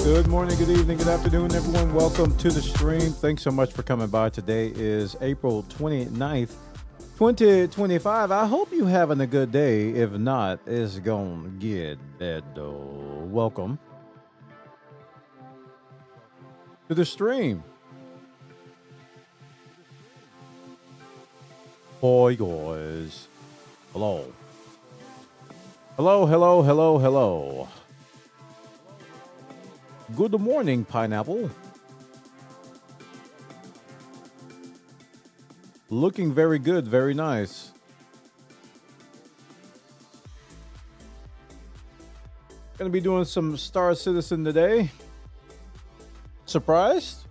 Good morning, good evening, good afternoon, everyone. Welcome to the stream. Thanks so much for coming by. Today is April 29th, 2025. I hope you're having a good day. If not, it's gonna get better. Welcome to the stream. Boy, guys. Hello. Hello, hello, hello, hello. Good morning, Pineapple. Looking very good, very nice. Gonna be doing some Star Citizen today. Surprised?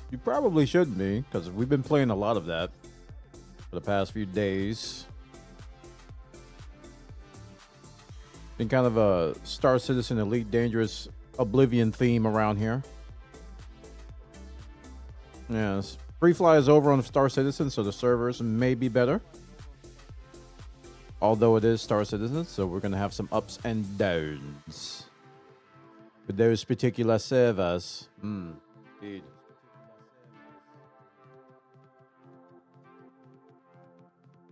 You probably shouldn't be, because we've been playing a lot of that for the past few days. Been kind of a Star Citizen Elite Dangerous Oblivion theme around here. Yes, free fly is over on Star Citizen, so the servers may be better. Although it is Star Citizen, so we're gonna have some ups and downs with those particular servers. Indeed.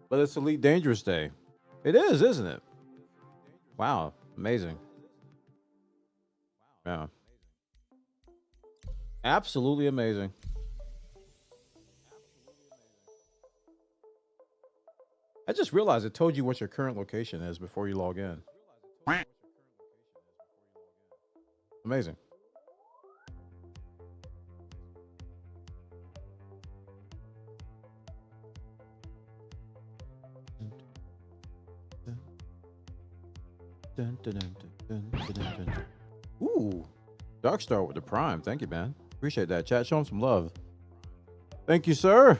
But it's Elite Dangerous Day. It is, isn't it? Wow, amazing. Yeah. Absolutely amazing. I just realized it told you what your current location is before you log in. Amazing. Dun, dun, dun, dun, dun, dun, dun, dun. Ooh, Darkstar with the Prime. Thank you, man. Appreciate that. Chat, show him some love. Thank you, sir.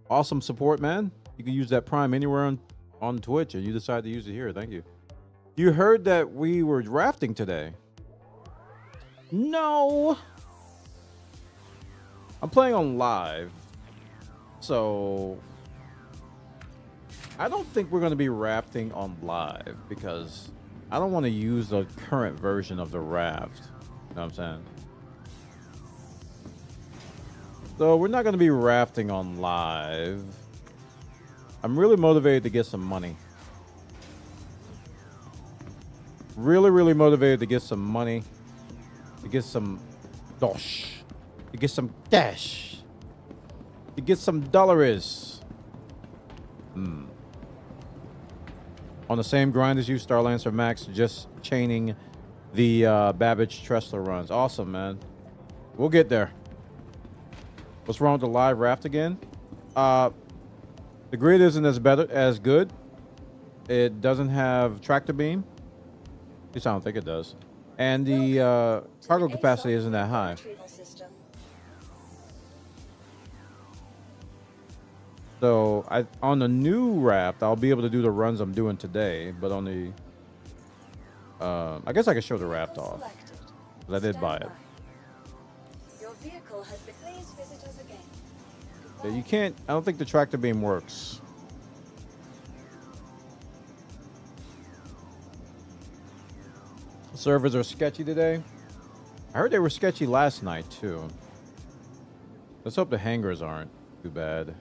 Awesome support, man. You can use that Prime anywhere on Twitch, and you decide to use it here. Thank you. You heard that we were rafting today? No. I'm playing on live, so I don't think we're going to be rafting on live because I don't want to use the current version of the raft. You know what I'm saying? So we're not going to be rafting on live. I'm really motivated to get some money. Really motivated to get some money. To get some dosh. To get some cash. To get some dollars. On the same grind as you, Starlancer Max, just chaining the Babbage Tressler runs. Awesome, man. We'll get there. What's wrong with the live raft again? The grid isn't as good. It doesn't have tractor beam. At least I don't think it does. and the cargo capacity isn't that high. So on the new raft, I'll be able to do the runs I'm doing today, but on the I guess I could show the raft off, because I did buy it. Your vehicle has been. Please visit us again. Yeah, you can't. I don't think the tractor beam works. Servers are sketchy today. I heard they were sketchy last night too. Let's hope the hangars aren't too bad.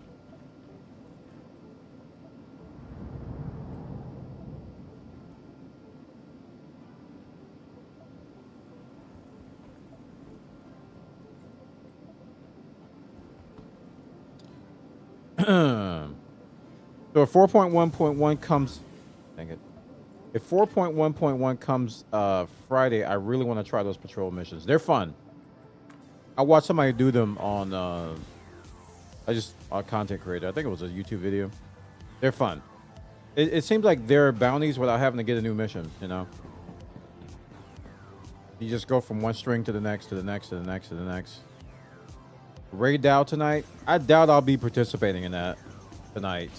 So if 4.1.1 comes, dang it. If 4.1.1 comes Friday, I really want to try those patrol missions. They're fun. I watched somebody do them on a content creator. I think it was a YouTube video. They're fun. It seems like they're bounties without having to get a new mission, you know? You just go from one string to the next, to the next, to the next, to the next. Raid Dow tonight? I doubt I'll be participating in that tonight.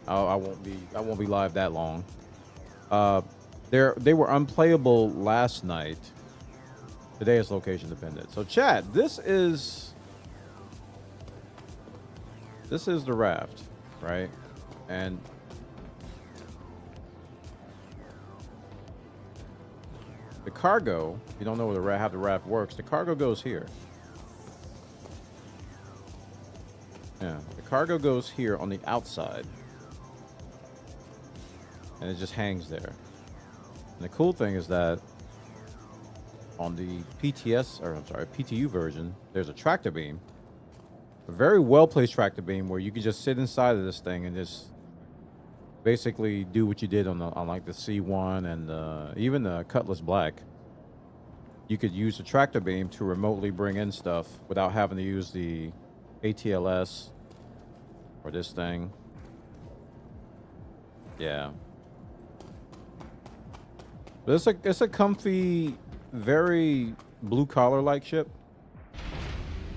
I won't be live that long. They were unplayable last night. Today is location dependent. So chat, this is the raft, right? And the cargo, if you don't know how the raft works, the cargo goes here. Yeah, the cargo goes here on the outside. And it just hangs there. And the cool thing is that on the PTU version, there's a tractor beam. A very well-placed tractor beam where you can just sit inside of this thing and just basically do what you did on like the C1 and even the Cutlass Black. You could use the tractor beam to remotely bring in stuff without having to use the ATLS or this thing. Yeah. But it's a comfy, very blue collar like ship.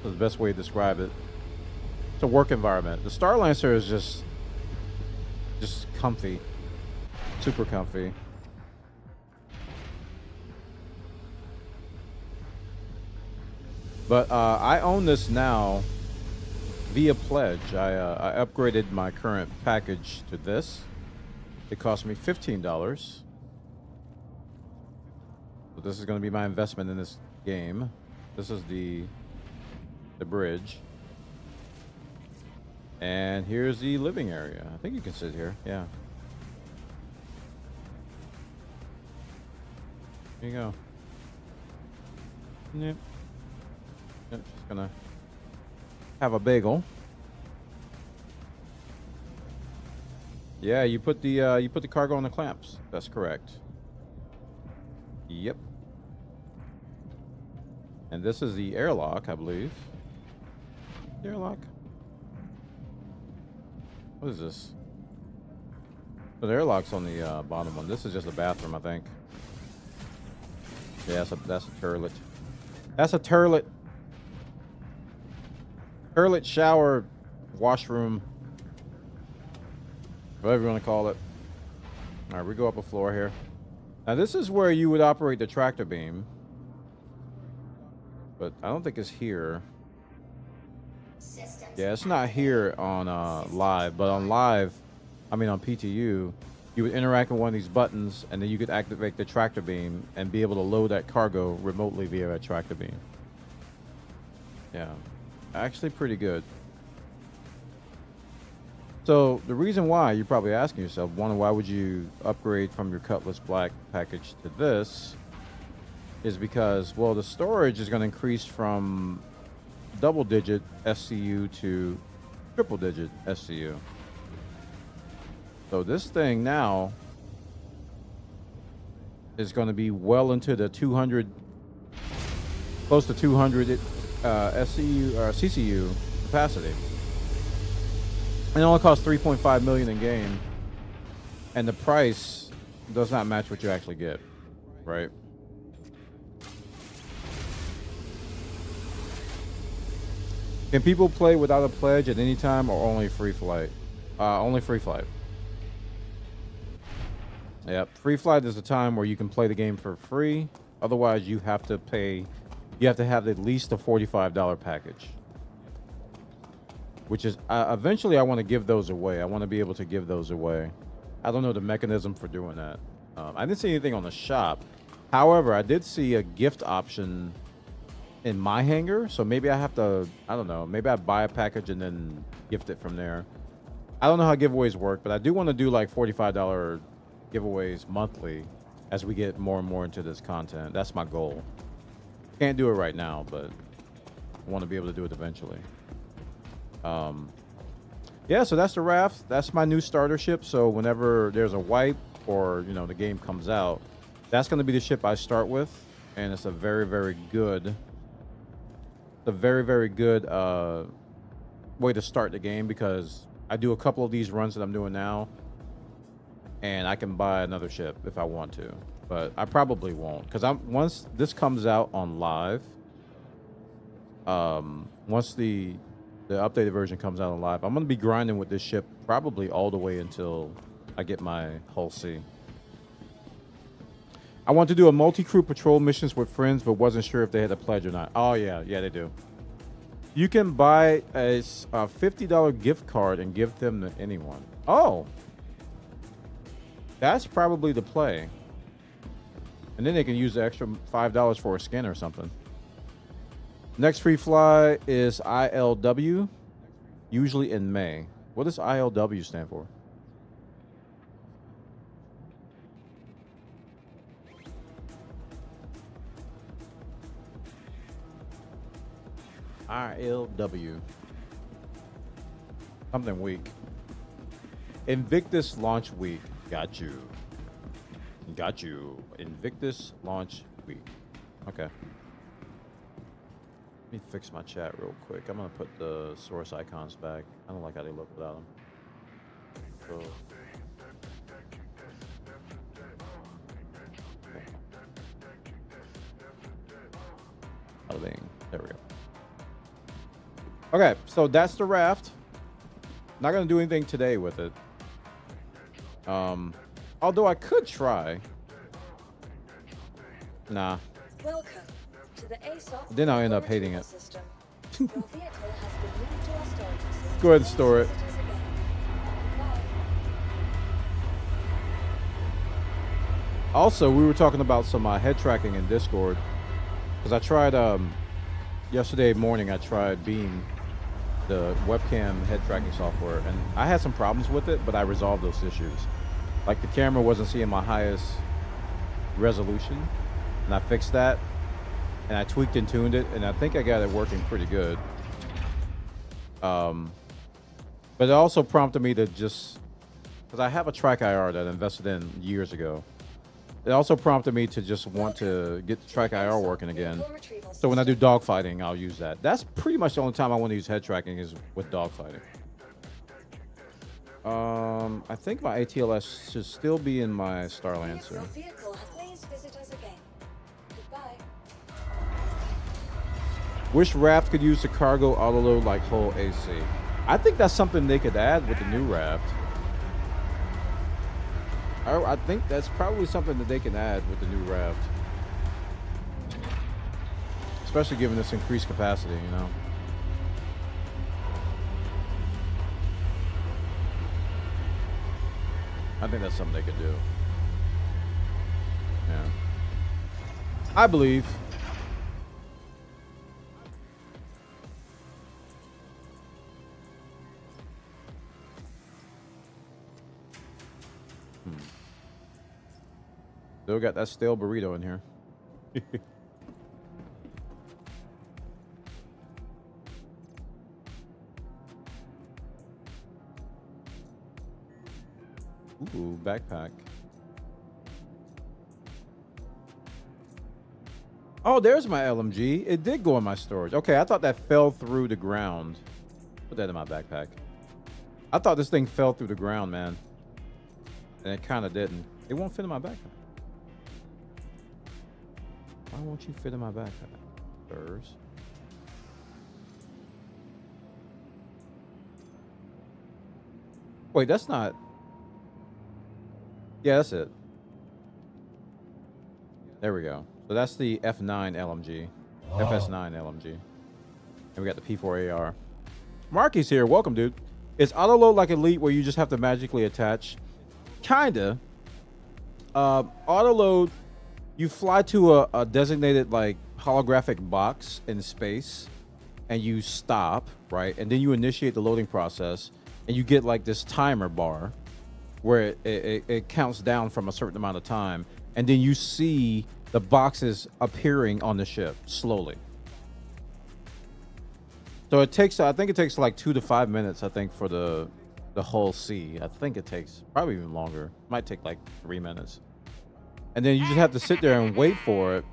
That's the best way to describe it. It's a work environment. The Starlancer is just comfy, super comfy. But I own this now via pledge. I upgraded my current package to this. It cost me $15. So this is going to be my investment in this game. This is the bridge. And here's the living area. I think you can sit here. Yeah. There you go. Yep. Yep, just gonna have a bagel. Yeah, you put the cargo on the clamps. That's correct. Yep. And this is the airlock, I believe. The airlock. What is this? Oh, the airlock's on the bottom one. This is just a bathroom, I think. Yeah, that's a turlet. That's a turlet. Turlet, shower, washroom, whatever you want to call it. All right, we go up a floor here. Now this is where you would operate the tractor beam, but I don't think it's here. Yeah, it's not here on live, but on live, I mean on PTU, you would interact with one of these buttons, and then you could activate the tractor beam and be able to load that cargo remotely via that tractor beam. Yeah. Actually pretty good. So the reason why, you're probably asking yourself, why would you upgrade from your Cutlass Black package to this, is because, well, the storage is going to increase from double-digit SCU to triple-digit SCU. So this thing now is going to be well into the 200, close to 200 SCU or CCU capacity. And it only costs $3.5 million in game, and the price does not match what you actually get, right? Can people play without a pledge at any time or only free flight? Only free flight. Yep, free flight is a time where you can play the game for free. Otherwise, you have to pay. You have to have at least a $45 package. Which is eventually I want to give those away. I want to be able to give those away. I don't know the mechanism for doing that. I didn't see anything on the shop. However, I did see a gift option in my hangar, so maybe I have to, I don't know, maybe I buy a package and then gift it from there. I don't know how giveaways work, but I do want to do like $45 giveaways monthly as we get more and more into this content. That's my goal. Can't do it right now, but I want to be able to do it eventually. Yeah, so that's the raft. That's my new starter ship. So whenever there's a wipe or, you know, the game comes out, that's going to be the ship I start with. And it's a very, very good, way to start the game, because I do a couple of these runs that I'm doing now and I can buy another ship if I want to, but I probably won't, because once this comes out on live, once the updated version comes out on live, I'm going to be grinding with this ship probably all the way until I get my Hull C. I want to do a multi-crew patrol missions with friends, but wasn't sure if they had a pledge or not. Oh, yeah, they do. You can buy a $50 gift card and give them to anyone. Oh. That's probably the play. And then they can use the extra $5 for a skin or something. Next free fly is ILW, usually in May. What does ILW stand for? ILW. Something week. Invictus launch week. Got you. Got you. Invictus launch week. Okay. Let me fix my chat real quick. I'm going to put the source icons back. I don't like how they look without them. So. Oh, dang. There we go. Okay, so that's the raft. Not going to do anything today with it. Although I could try. Nah. Welcome to the ASOC. Then I'll end up hating it. Your vehicle has been moved to our storage facility. Go ahead and store it. Also, we were talking about some head tracking in Discord, because I tried yesterday morning. I tried Beam, the webcam head tracking software, and I had some problems with it, but I resolved those issues. Like the camera wasn't seeing my highest resolution, and I fixed that, and I tweaked and tuned it, and I think I got it working pretty good. But it also prompted me to just, because I have a track IR that I invested in years ago. It also prompted me to just want to get the track IR working again. So when I do dogfighting, I'll use that. That's pretty much the only time I want to use head tracking is with dogfighting. I think my ATLS should still be in my Starlancer. Please visit us again. Goodbye. Wish Raft could use the cargo autoload like Hull AC. I think that's something they could add with the new Raft. I think that's probably something that they can add with the new Raft. Especially given this increased capacity, you know. I think that's something they could do. Yeah. I believe. Still got that stale burrito in here. Ooh, backpack. Oh, there's my LMG. It did go in my storage. Okay, I thought that fell through the ground. Put that in my backpack. I thought this thing fell through the ground, man. And it kind of didn't. It won't fit in my backpack. Why won't you fit in my backpack? Sirs. Wait, that's not. Yeah, that's it. There we go. So that's the F9 LMG. FS9 LMG. And we got the P4AR. Marky's here. Welcome, dude. Is autoload like Elite where you just have to magically attach? Kinda. Autoload, you fly to a designated like holographic box in space and you stop, right? And then you initiate the loading process and you get like this timer bar where it counts down from a certain amount of time. And then you see the boxes appearing on the ship slowly. So it takes, I think it takes like 2 to 5 minutes, I think, for the whole C. I think it takes probably even longer. Might take like 3 minutes. And then you just have to sit there and wait for it.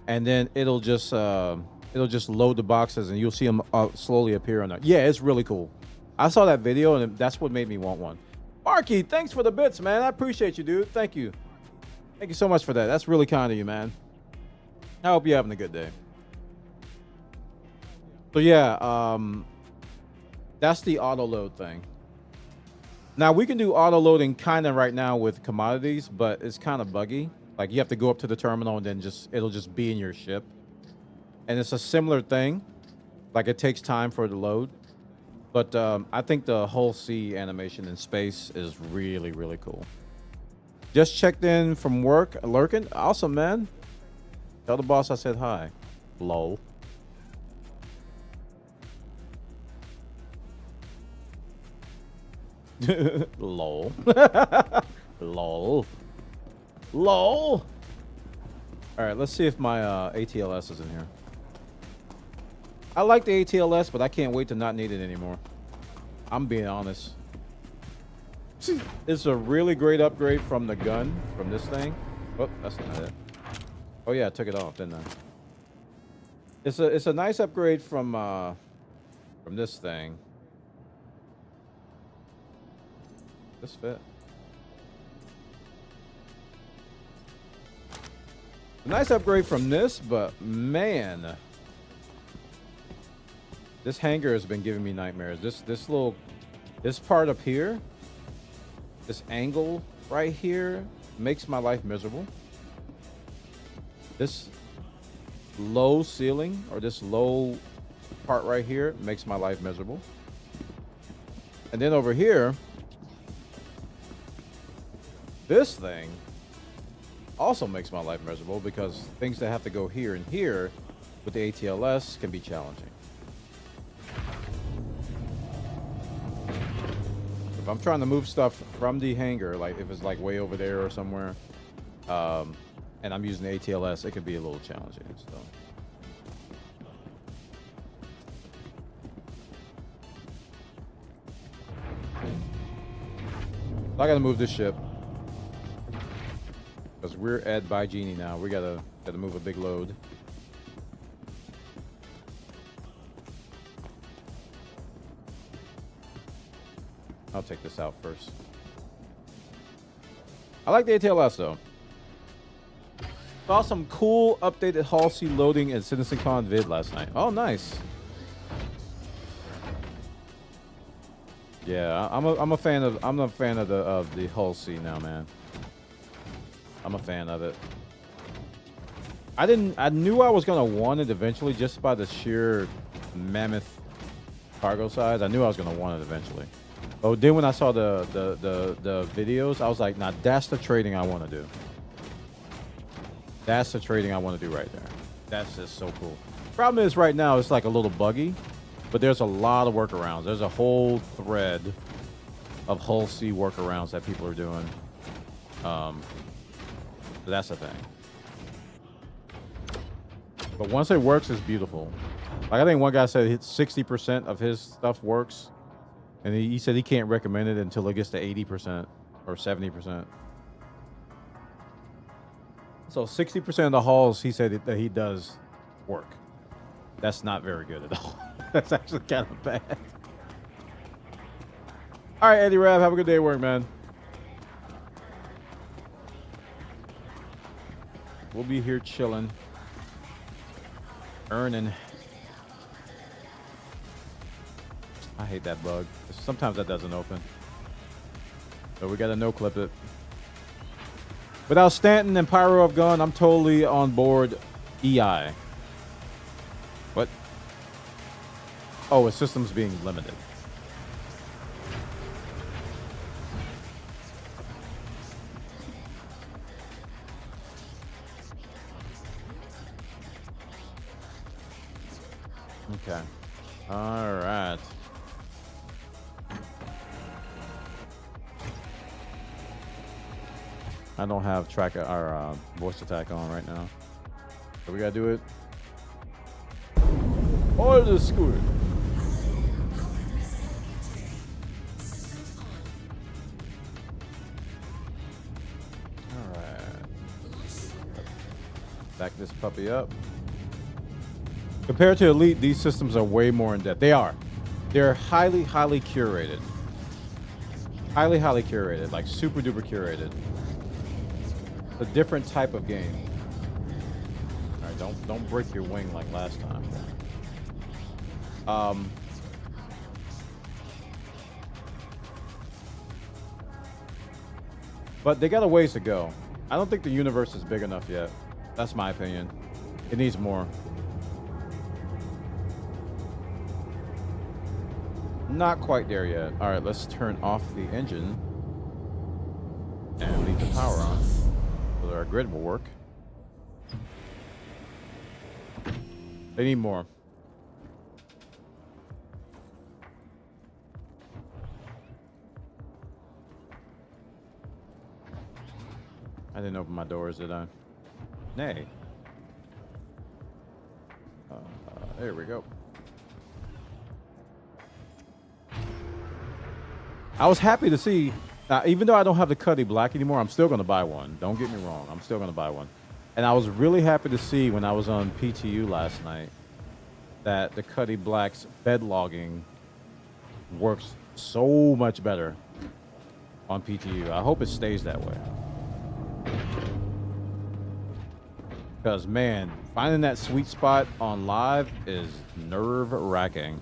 And then it'll just load the boxes and you'll see them slowly appear on there. Yeah, it's really cool. I saw that video and that's what made me want one. Marky, thanks for the bits, man. I appreciate you, dude. Thank you. Thank you so much for that. That's really kind of you, man. I hope you're having a good day. So yeah, that's the auto load thing. Now we can do auto loading kind of right now with commodities, but it's kind of buggy. Like you have to go up to the terminal and then it'll just be in your ship. And it's a similar thing. Like it takes time for the load. But I think the whole C animation in space is really, really cool. Just checked in from work, lurking. Awesome, man. Tell the boss I said hi. Lol. Lol. Lol. Lol. All right, let's see if my ATLS is in here. I like the ATLS, but I can't wait to not need it anymore. I'm being honest. It's a really great upgrade from the gun, from this thing. Oh, that's not it. Oh yeah, I took it off, didn't I? It's a nice upgrade from this thing. This fit. A nice upgrade from this, but man, this hangar has been giving me nightmares. This part up here, this angle right here makes my life miserable. This low ceiling or this low part right here makes my life miserable. And then over here, this thing also makes my life miserable because things that have to go here and here with the ATLS can be challenging. If I'm trying to move stuff from the hangar, like if it's like way over there or somewhere, and I'm using the ATLS, it could be a little challenging. So. I gotta move this ship because we're at By Genie now. We gotta move a big load. I'll take this out first. I like the ATLS though. Saw some cool updated Hall C loading at CitizenCon vid last night. Oh, nice. Yeah, I'm a fan of the Hull C now, man. I'm a fan of it. I knew I was gonna want it eventually just by the sheer mammoth cargo size. I knew I was gonna want it eventually. Oh, then when I saw the videos, I was like, nah, that's the trading I want to do. That's the trading I want to do right there. That's just so cool. Problem is right now it's like a little buggy, but there's a lot of workarounds. There's a whole thread of Hull C workarounds that people are doing. So that's the thing. But once it works, it's beautiful. Like I think one guy said 60% of his stuff works. And he said he can't recommend it until it gets to 80% or 70%. So 60% of the hauls he said that he does work. That's not very good at all. That's actually kind of bad. All right, Eddie Rav, have a good day at work, man. We'll be here chilling, earning. I hate that bug. Sometimes that doesn't open. So we got to no-clip it. Without Stanton and Pyro of Gun, I'm totally on board EI. What? Oh, his system's being limited. Okay. All right. I don't have track or voice attack on right now. So we gotta do it. All the school. All right. Back this puppy up. Compared to Elite, these systems are way more in depth. They are. They're highly, highly curated. Highly, highly curated. Like super duper curated. A different type of game. All right, don't break your wing like last time. But they got a ways to go. I don't think the universe is big enough yet. That's my opinion. It needs more. Not quite there yet. All right, let's turn off the engine and leave the power on so that our grid will work. They need more. I didn't open my doors, did I? Nay. There we go. I was happy to see, even though I don't have the Cuddy Black anymore, I'm still going to buy one. Don't get me wrong. I'm still going to buy one. And I was really happy to see when I was on PTU last night that the Cuddy Black's bed logging works so much better on PTU. I hope it stays that way. Because, man, finding that sweet spot on live is nerve-wracking.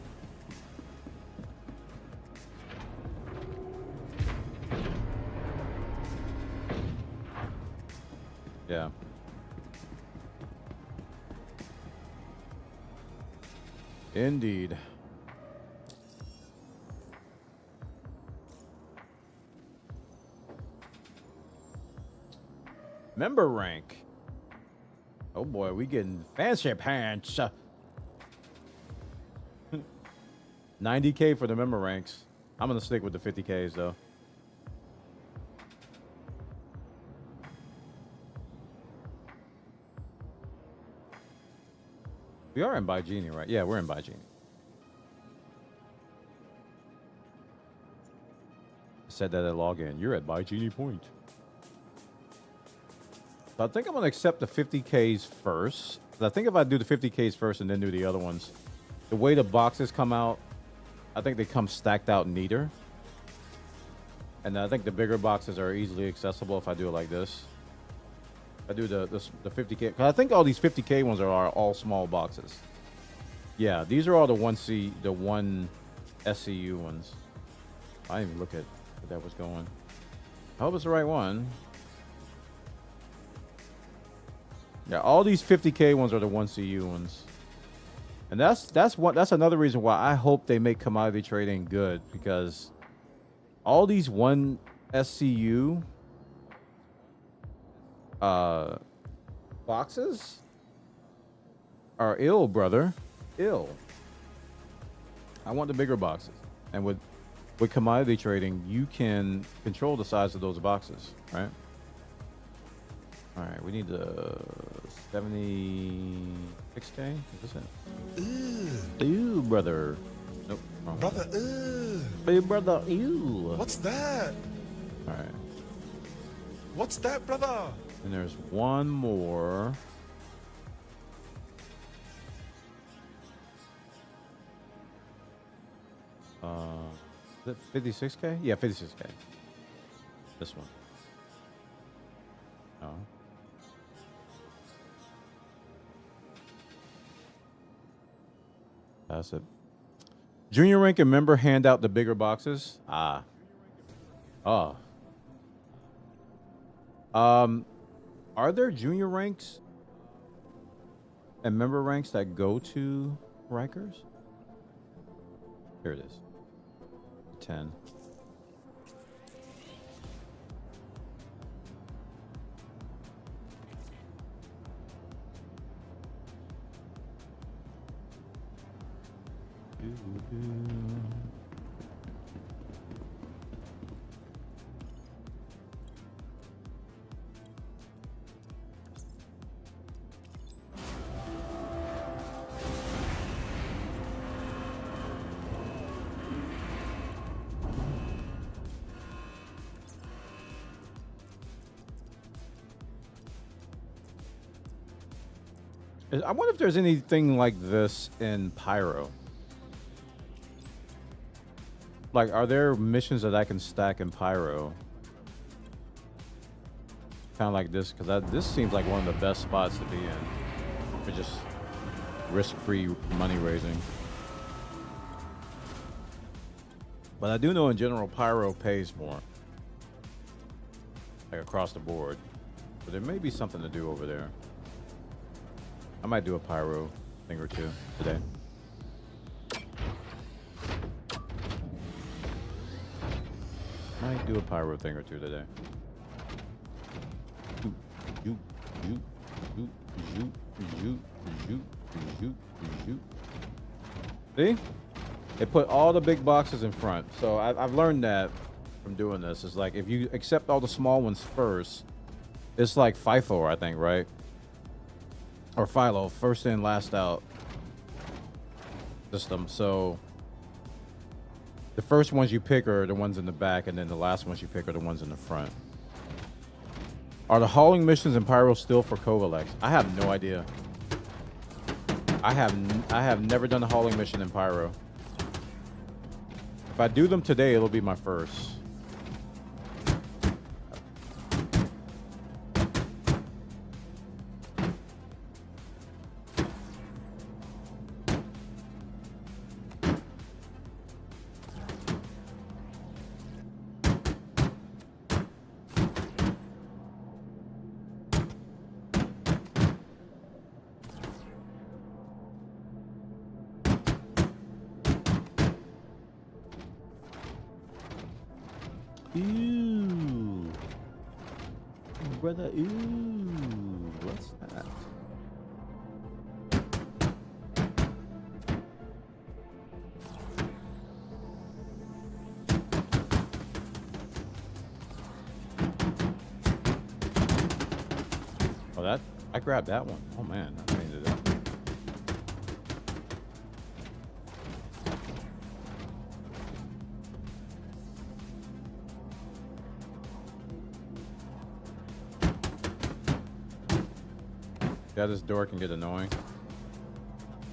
Yeah. Indeed. Member rank. Oh boy, we getting fancy pants. 90K for the member ranks. I'm gonna stick with the 50Ks though. We are in Baijini, right? Yeah, we're in Baijini. Said that at login. You're at Baijini Point. So I think I'm going to accept the 50Ks first. I think if I do the 50Ks first and then do the other ones, the way the boxes come out, I think they come stacked out neater. And I think the bigger boxes are easily accessible if I do it like this. I do the 50K. Cause I think all these 50K ones are all small boxes. Yeah, these are all the 1C, the 1 SCU ones. I didn't even look at where that was going. I hope it's the right one. Yeah, all these 50K ones are the 1CU ones. And that's another reason why I hope they make commodity trading good, because all these 1 SCU boxes are ill, brother. Ill. I want the bigger boxes. And with commodity trading, you can control the size of those boxes, right? All right, we need the 76K. Is this it? Ew, brother. Nope. Wrong. Brother, ew. Hey, brother, ew. What's that? All right. What's that, brother? And there's one more. Is it 56K? Yeah, 56K. This one. Oh. Pass it. Junior rank and member hand out the bigger boxes. Ah. Oh. Are there junior ranks and member ranks that go to Rikers? Here it is. 10. I wonder if there's anything like this in Pyro. Like, are there missions that I can stack in Pyro? Kind of like this, because this seems like one of the best spots to be in for just risk-free money raising. But I do know in general Pyro pays more, like across the board. But there may be something to do over there. I might do a Pyro thing or two today. Might do a Pyro thing or two today. See? They put all the big boxes in front. So I've learned that from doing this. It's like if you accept all the small ones first, it's like FIFO, I think, right? Or Philo, first in, last out system. So the first ones you pick are the ones in the back, and then the last ones you pick are the ones in the front. Are the hauling missions in Pyro still for Kovalex? I have no idea. I have never done a hauling mission in Pyro. If I do them today, it'll be my first. Ooh. Brother, ooh. What's that? Oh, that? I grabbed that one. Oh, man. I painted it. Yeah, this door can get annoying.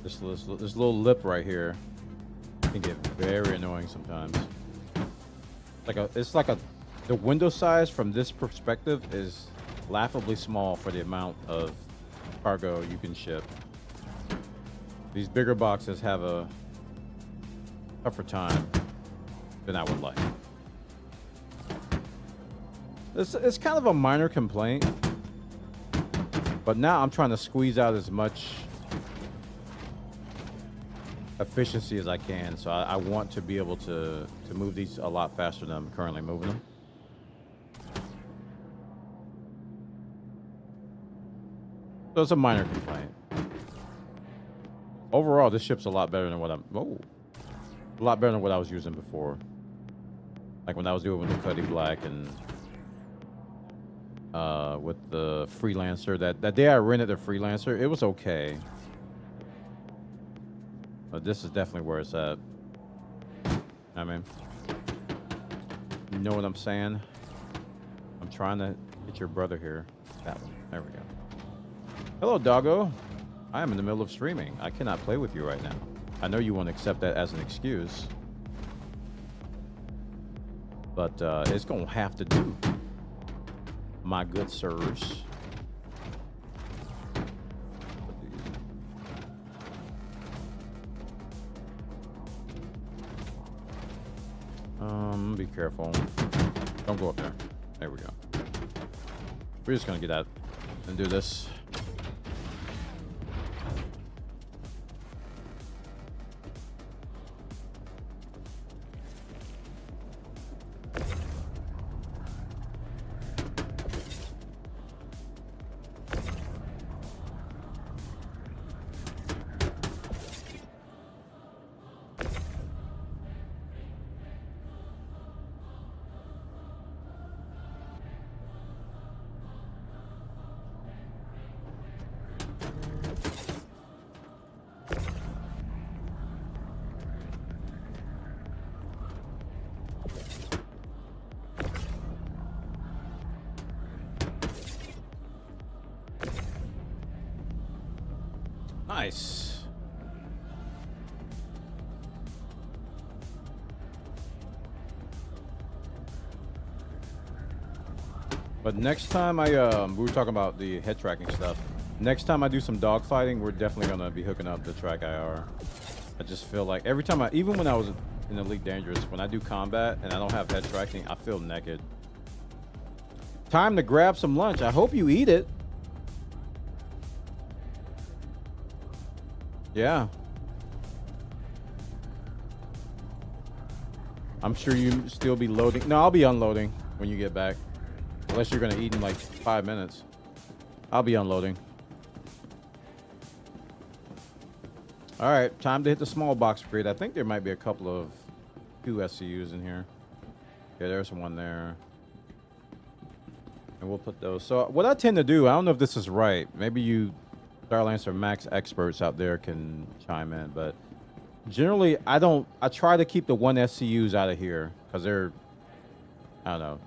This little lip right here can get very annoying sometimes. The window size from this perspective is laughably small for the amount of cargo you can ship. These bigger boxes have a tougher time than I would like. It's kind of a minor complaint. But now I'm trying to squeeze out as much efficiency as I can. So I want to be able to move these a lot faster than I'm currently moving them. So it's a minor complaint. Overall, this ship's a lot better than what a lot better than what I was using before. Like when I was doing with the Cuddy Black and with the Freelancer. That day I rented the Freelancer, it was okay. But this is definitely where it's at. I mean, you know what I'm saying? I'm trying to get your brother here. That one. There we go. Hello, doggo. I am in the middle of streaming. I cannot play with you right now. I know you want to accept that as an excuse. But it's going to have to do. My good sirs. Be careful. Don't go up there. There we go. We're just gonna get out and do this. Nice. But next time we were talking about the head tracking stuff. Next time I do some dogfighting, we're definitely gonna be hooking up the track IR. I just feel like every time even when I was in Elite Dangerous, when I do combat and I don't have head tracking, I feel naked. Time to grab some lunch. I hope you eat it. Yeah. I'm sure you still be loading. No, I'll be unloading when you get back. Unless you're going to eat in like 5 minutes. I'll be unloading. All right, time to hit the small box grid. I think there might be a couple of 2 SCUs in here. Yeah, there's one there. And we'll put those. So what I tend to do, I don't know if this is right. Maybe you Starlancer Max experts out there can chime in, but generally I try to keep the 1 SCUs out of here because they're, I don't know.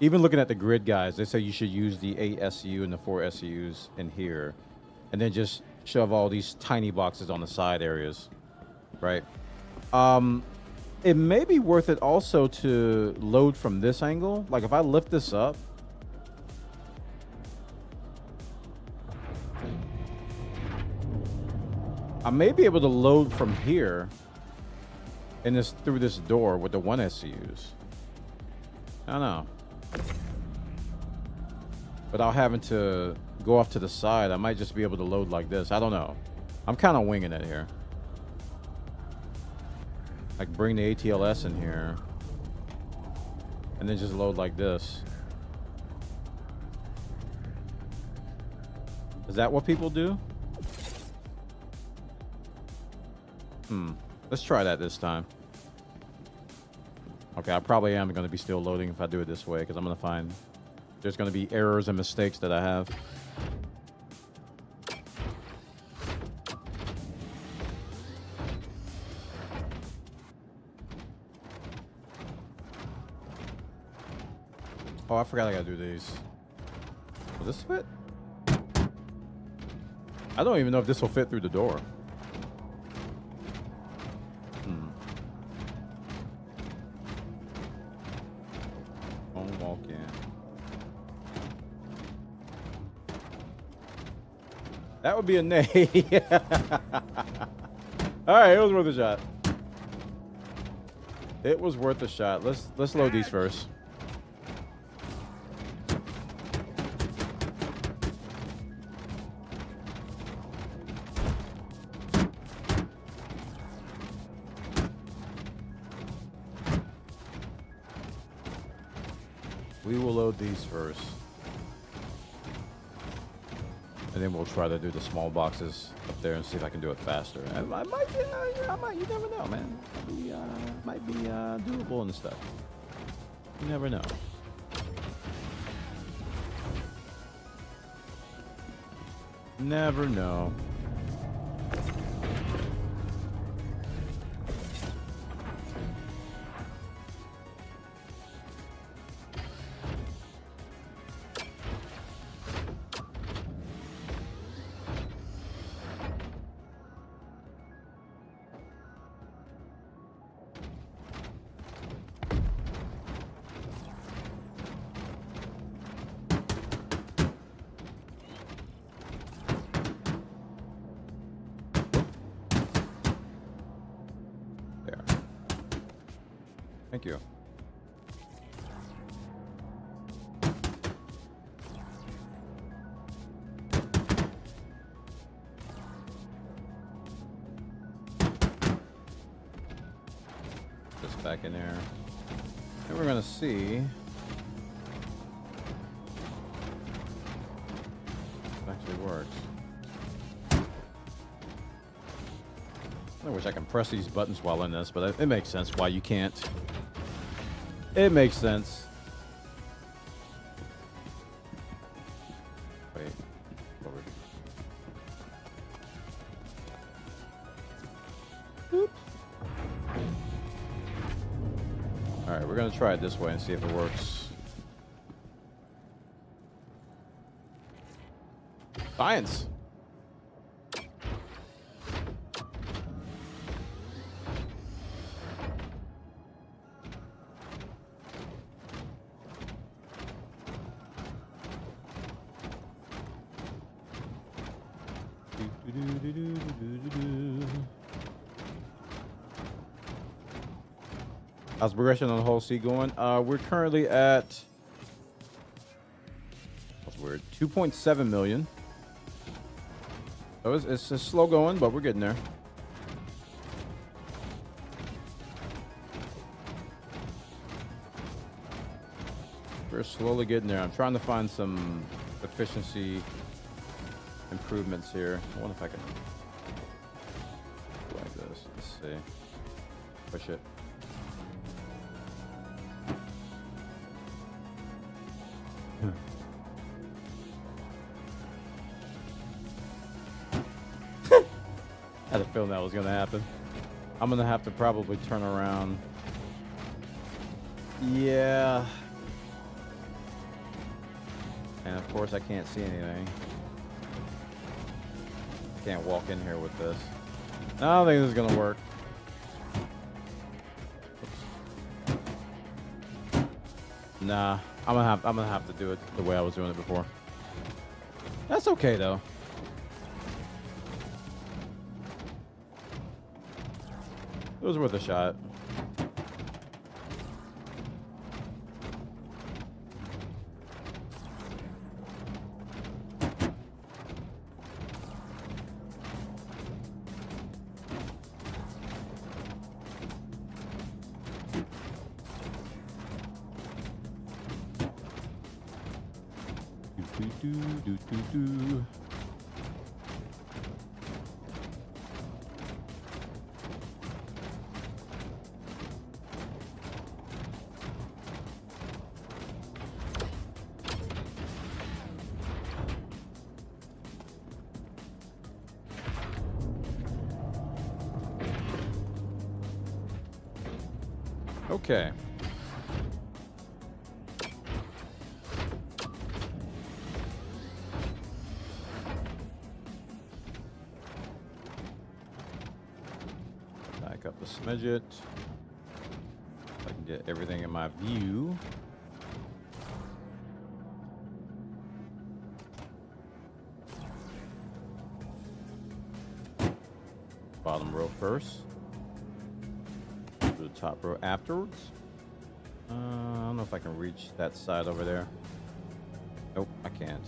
Even looking at the grid guys, they say you should use the 8 SCU and the 4 SCUs in here and then just shove all these tiny boxes on the side areas, right? It may be worth it also to load from this angle. Like if I lift this up, I may be able to load from here and this through this door with the 1 SCUs. I don't know. Without having to go off to the side, I might just be able to load like this. I don't know. I'm kind of winging it here. Like bring the ATLS in here and then just load like this. Is that what people do? Let's try that this time. Okay, I probably am going to be still loading if I do it this way because I'm going to find there's going to be errors and mistakes that I have. Oh, I forgot I got to do these. Will this fit? I don't even know if this will fit through the door. That would be a nay. All right, it was worth a shot. It was worth a shot. Let's load these first. We will load these first. And then we'll try to do the small boxes up there and see if I can do it faster. I might, you never know, man. Might be doable and stuff. You never know. Never know. Thank you. back in there. And we're gonna see if it actually works. I wish I can press these buttons while in this, but it makes sense why you can't. It makes sense. Wait. Forward. Boop. All right, we're gonna try it this way and see if it works. Science. How's progression on the whole C going? We're currently at, that's weird, 2.7 million. So it's slow going, but we're getting there. We're slowly getting there. I'm trying to find some efficiency improvements here. I wonder if I can do like this. Let's see. Push it. I had a feeling that was going to happen. I'm going to have to probably turn around. Yeah. And of course I can't see anything. Can't walk in here with this. I don't think this is gonna work. Nah, I'm gonna have to do it the way I was doing it before. That's okay though. It was worth a shot. Do. Okay. Back up a smidget. If I can get everything in my view. Bottom row first. Do the top row afterwards. I don't know if I can reach that side over there. Nope, I can't.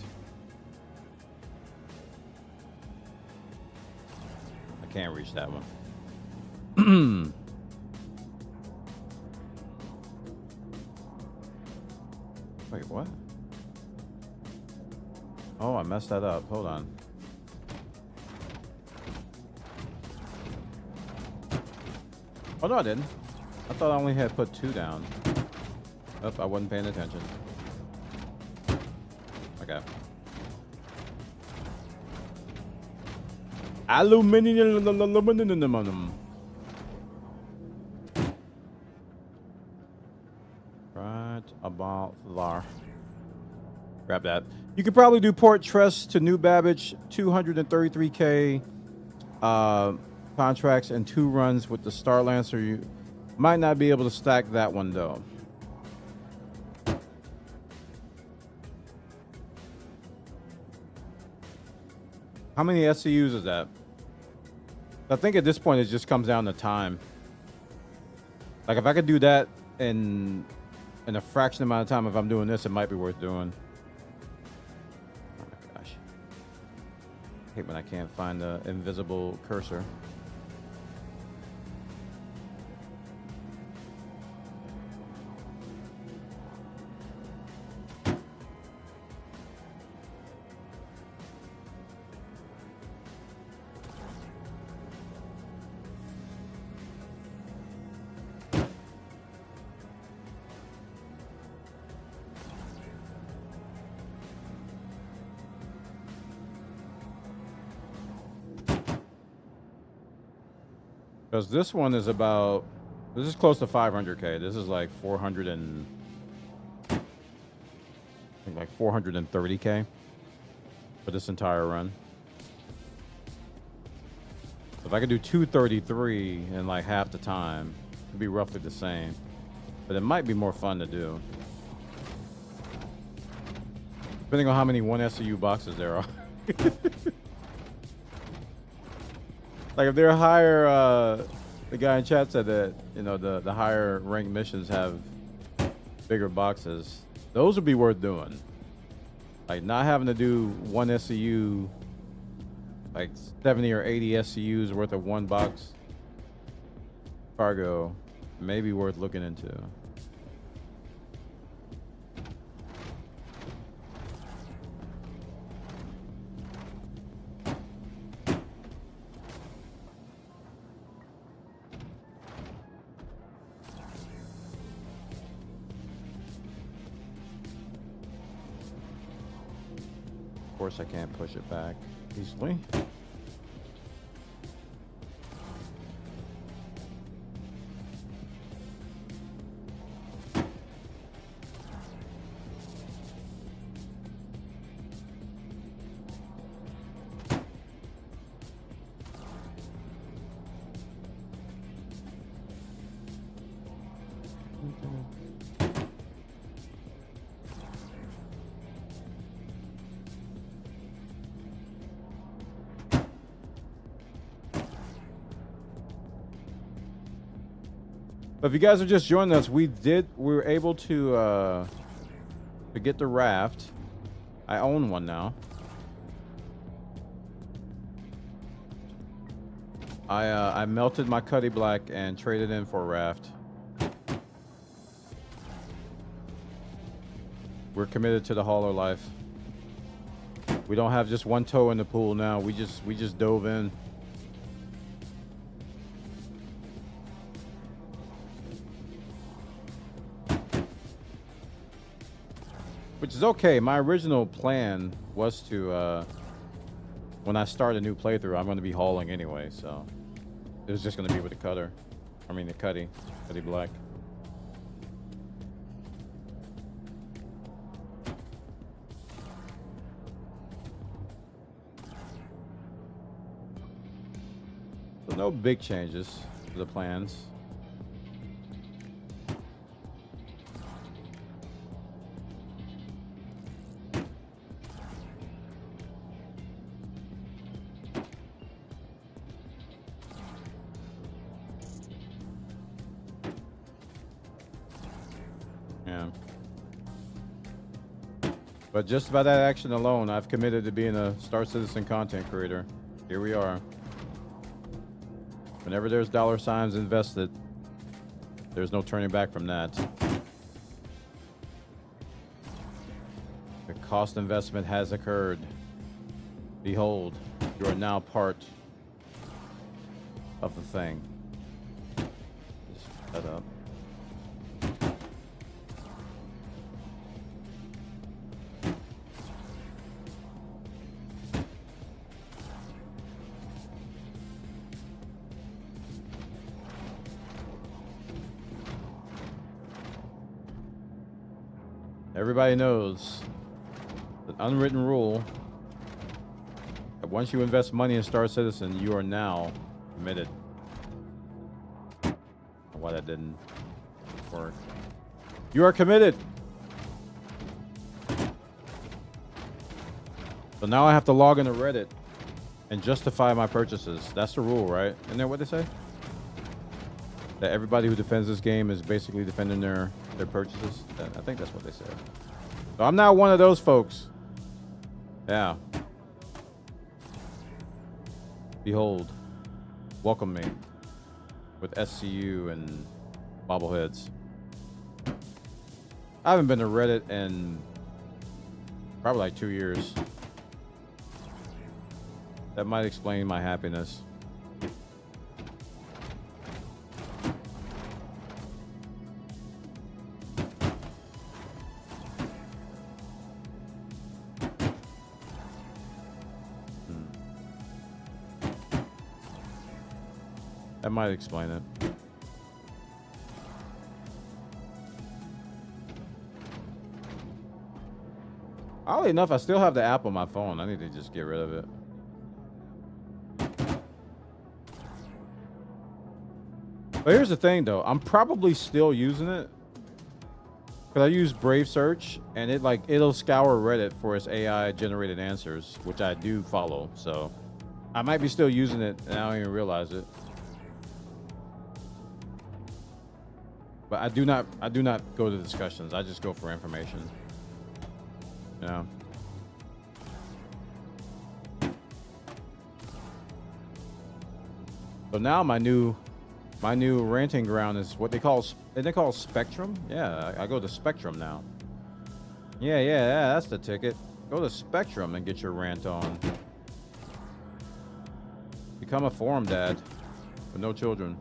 I can't reach that one. Wait, what? Oh, I messed that up. Hold on. Oh, no, I didn't. I thought I only had put 2 down. Oh, I wasn't paying attention. Okay. Aluminum. Right about there. Grab that. You could probably do port truss to New Babbage, 233K contracts and 2 runs with the Starlancer. You might not be able to stack that one though. How many SCUs is that? I think at this point it just comes down to time. Like if I could do that in a fraction amount of time, if I'm doing this, it might be worth doing. Oh my gosh. I hate when I can't find the invisible cursor. Because this one is about, this is close to 500K. This is like 400 and, I think like 430K for this entire run. If I could do 233 in like half the time, it'd be roughly the same. But it might be more fun to do. Depending on how many 1SCU boxes there are. Like if they're higher, the guy in chat said that, you know, the higher ranked missions have bigger boxes. Those would be worth doing. Like not having to do 1 SCU, like 70 or 80 SCUs worth of one box cargo, may be worth looking into. Of course, I can't push it back easily. If you guys are just joining us, we were able to get the raft. I own one now. I melted my Cuddy Black and traded in for a raft. We're committed to the hauler life. We don't have just one toe in the pool now. We just dove in. Which is okay. My original plan was to, when I start a new playthrough, I'm going to be hauling anyway, so it was just going to be with the cutter. I mean, the Cuddy Black. So no big changes to the plans. But just by that action alone, I've committed to being a Star Citizen content creator. Here we are. Whenever there's dollar signs invested, there's no turning back from that. The cost investment has occurred. Behold, you are now part of the thing. Just shut up. Everybody knows the unwritten rule that once you invest money in Star Citizen, you are now committed. I don't know why that didn't work. You are committed. So now I have to log into Reddit and justify my purchases. That's the rule, right? Isn't that what they say? That everybody who defends this game is basically defending their purchases. I think that's what they said. So I'm not one of those folks. Yeah. Behold, welcome me with SCU and bobbleheads. I haven't been to Reddit in probably like 2 years. That might explain my happiness. That might explain it. Oddly enough, I still have the app on my phone. I need to just get rid of it. But here's the thing, though. I'm probably still using it. Because I use Brave Search, and it'll scour Reddit for its AI-generated answers, which I do follow. So I might be still using it, and I don't even realize it. But I do not go to discussions. I just go for information. Yeah. So now my new ranting ground is what they call Spectrum. Yeah, I go to Spectrum now. Yeah, that's the ticket. Go to Spectrum and get your rant on. Become a forum dad with no children.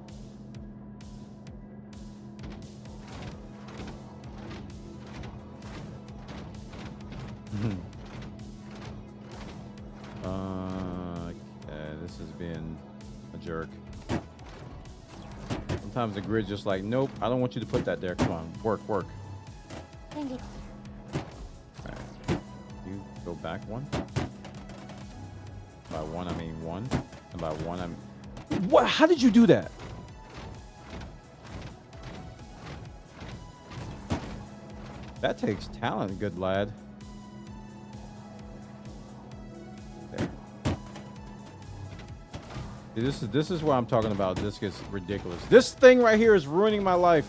Okay, this is being a jerk. Sometimes the grid's just like, nope, I don't want you to put that there. Come on, work. Thank you. Alright. You go back one. By one, I mean one. And by one, I mean... What? How did you do that? That takes talent, good lad. There. See, this is what I'm talking about. This gets ridiculous. This thing right here is ruining my life.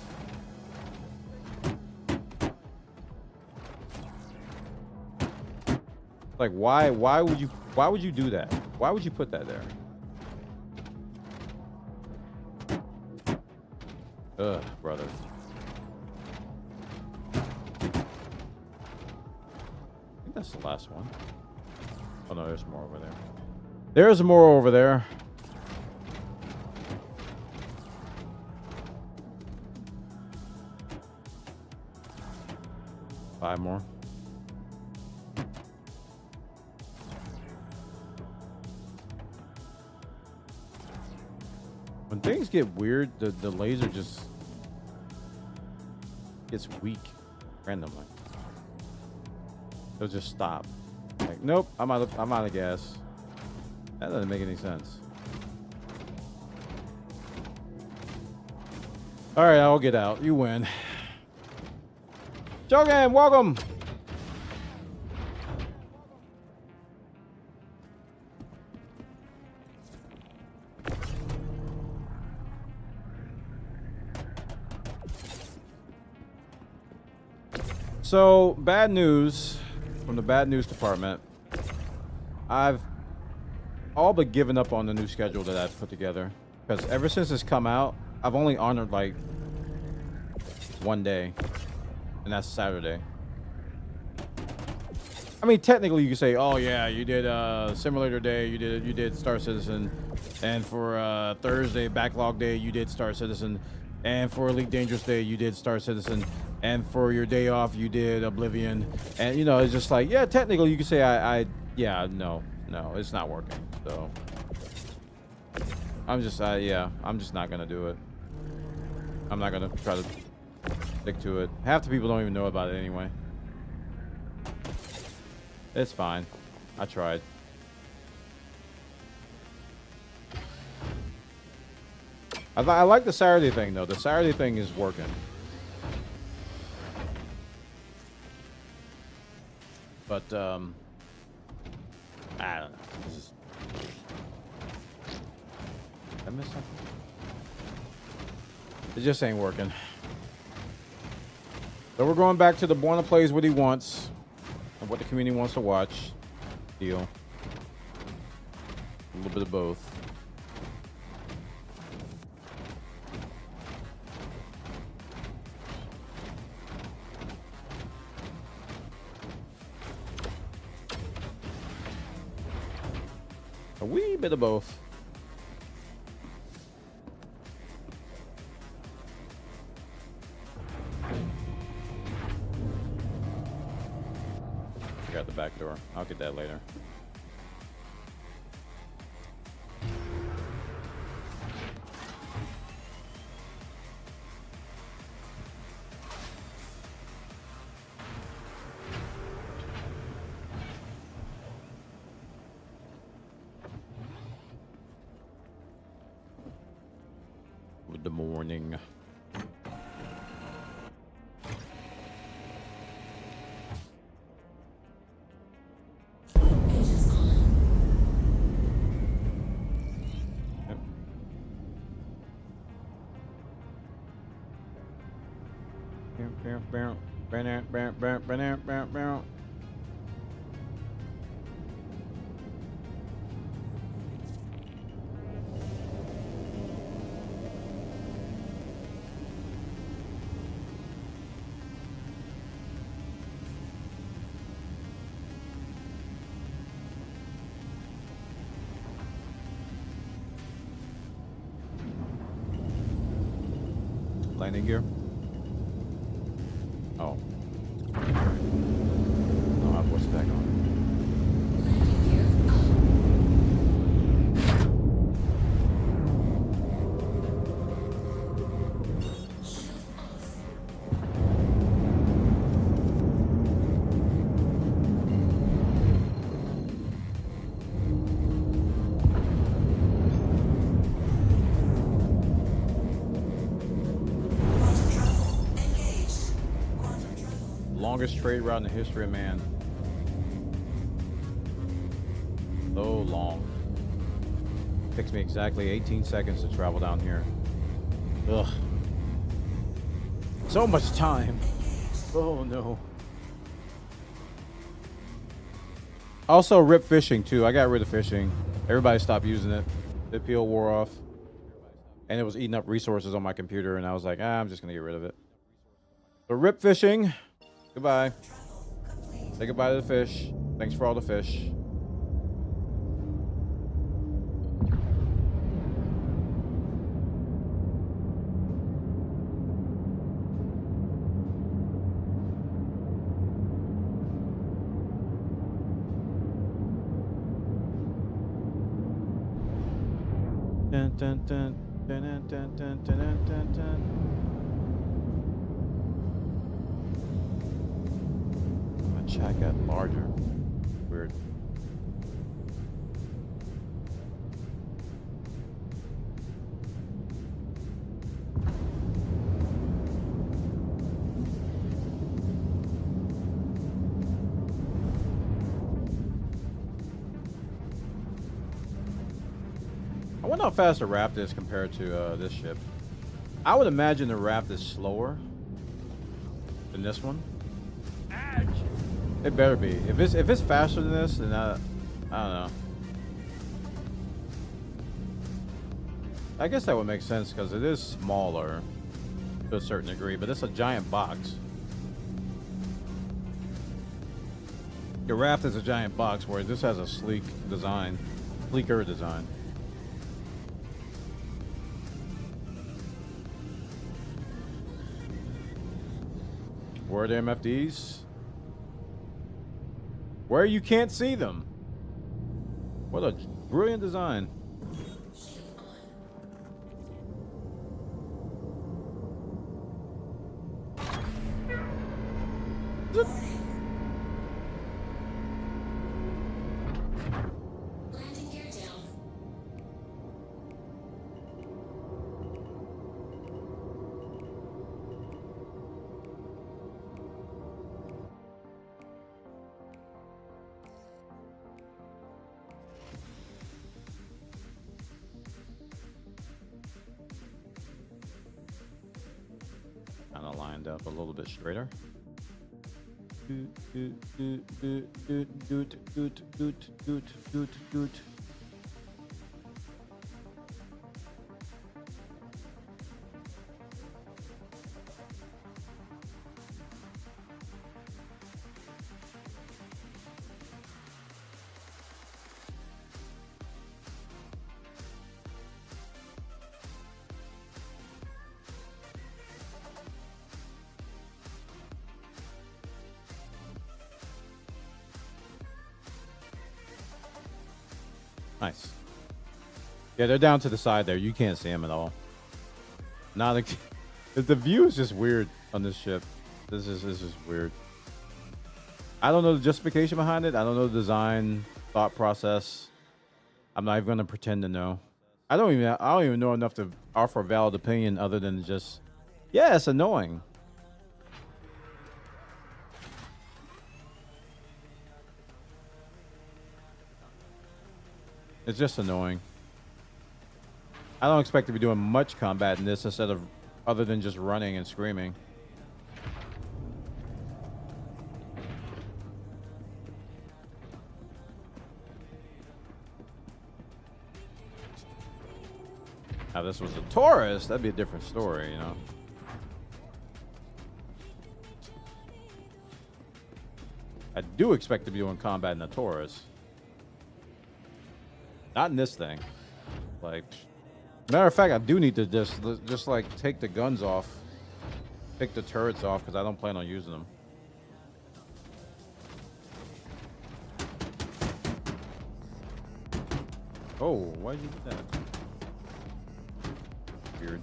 Like, why would you do that? Why would you put that there? Ugh, brother. I think that's the last one. Oh no, there's more over there. There's more over there. Five more. When things get weird, the laser just gets weak randomly. It'll just stop. Like, nope, I'm out of gas. That doesn't make any sense. All right, I'll get out. You win. Jogan, welcome. So, bad news from the bad news department. I've all but given up on the new schedule that I've put together. Because ever since it's come out, I've only honored like one day. And that's Saturday. I mean, technically you could say, oh yeah, you did Simulator Day, you did Star Citizen. And for Thursday, Backlog Day, you did Star Citizen. And for Elite Dangerous Day, you did Star Citizen. And for your day off, you did Oblivion. And, you know, it's just like, yeah, technically you could say no, it's not working. So, I'm just not going to do it. I'm not going to try to stick to it. Half the people don't even know about it anyway. It's fine. I tried. I like the Saturday thing, though. The Saturday thing is working. But, I don't know. Did I miss something? It just ain't working. So we're going back to the Buona plays what he wants and what the community wants to watch. Deal. A little bit of both. A wee bit of both. I got the back door. I'll get that later. Good morning. Landing gear. Oh. Oh, what's that going? Longest trade route in the history of man. So long. Takes me exactly 18 seconds to travel down here. Ugh. So much time. Oh no. Also, rip fishing too. I got rid of fishing. Everybody stopped using it. The appeal wore off. And it was eating up resources on my computer, and I was like, I'm just gonna get rid of it. So rip fishing. Goodbye. Say goodbye to the fish. Thanks for all the fish. Dun, dun, dun, dun, dun, dun, dun, dun, dun, dun. Chat got larger. Weird. I wonder how fast the Raft is compared to this ship. I would imagine the Raft is slower than this one. It better be. If it's faster than this, then I don't know. I guess that would make sense because it is smaller to a certain degree, but it's a giant box. Your Raft is a giant box, whereas this has a sleek design, sleeker design. Where are the MFDs? Where you can't see them. What a brilliant design. Zip. Landing gear down. Kind of lined up a little bit straighter. Nice. Yeah, they're down to the side there. You can't see them at all. Not the view is just weird on this ship. This is weird. I don't know the justification behind it. I don't know the design thought process. I'm not even gonna pretend to know. I don't even know enough to offer a valid opinion other than just, yeah, it's annoying. It's just annoying. I don't expect to be doing much combat in this instead of other than just running and screaming. Now, this was a Taurus, that'd be a different story, you know. I do expect to be doing combat in a Taurus. Not in this thing. Like, matter of fact, I do need to just like take the guns off, take the turrets off, because I don't plan on using them. Oh, why'd you do that? Weird.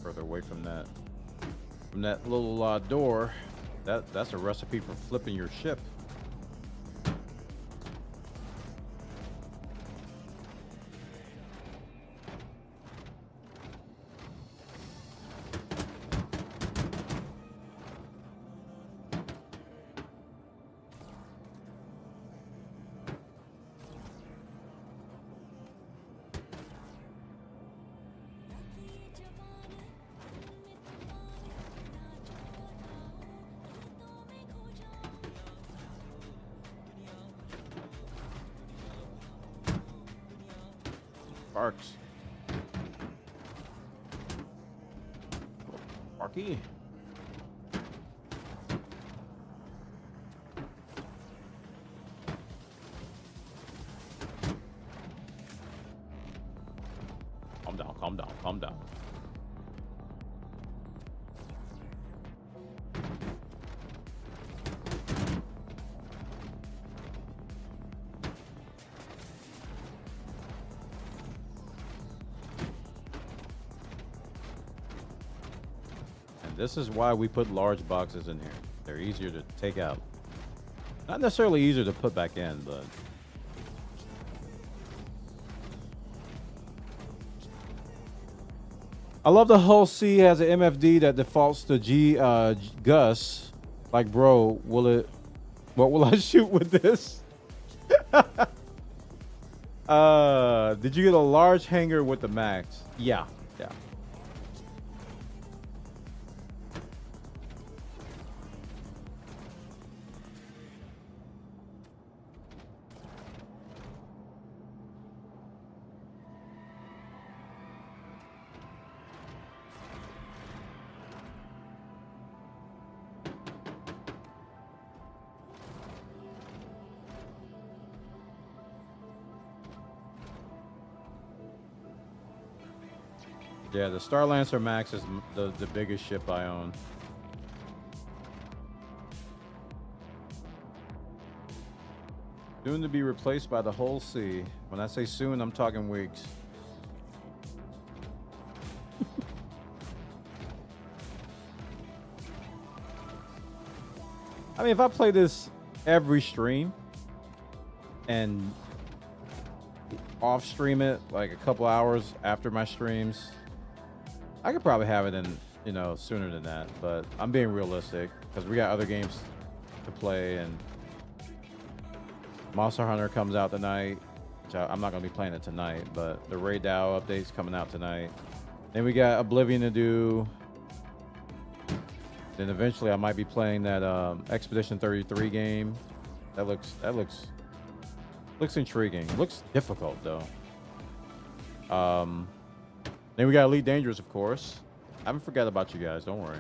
Further away from that little door. That's a recipe for flipping your ship. Sparks. Sparky. Calm down, calm down, calm down. This is why we put large boxes in here. They're easier to take out. Not necessarily easier to put back in, but... I love the Hull C has an MFD that defaults to Gus. Like, bro, what will I shoot with this? Did you get a large hanger with the max? Yeah, yeah. Yeah, the Star Lancer Max is the biggest ship I own. Soon to be replaced by the Hull C. When I say soon, I'm talking weeks. I mean, if I play this every stream and off stream it like a couple hours after my streams, I could probably have it in, you know, sooner than that, but I'm being realistic because we got other games to play, and Monster Hunter comes out tonight, which I'm not going to be playing it tonight, but the Ray Dow update's coming out tonight. Then we got Oblivion to do. Then eventually I might be playing that Expedition 33 game. That looks intriguing. Looks difficult though. Then we got Elite Dangerous, of course. I haven't forgot about you guys. Don't worry.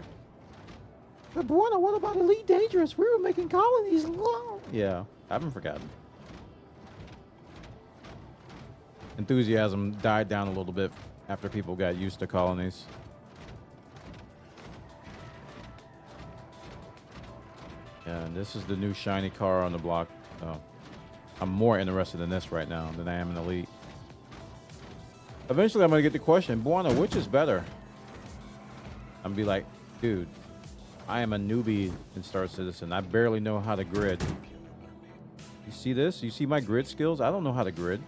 But Buona, what about Elite Dangerous? We were making colonies long. Yeah, I haven't forgotten. Enthusiasm died down a little bit after people got used to colonies. Yeah, and this is the new shiny car on the block. Oh, I'm more interested in this right now than I am in Elite. Eventually, I'm going to get the question, Buona, which is better? I'm going to be like, dude, I am a newbie in Star Citizen. I barely know how to grid. You see this? You see my grid skills? I don't know how to grid.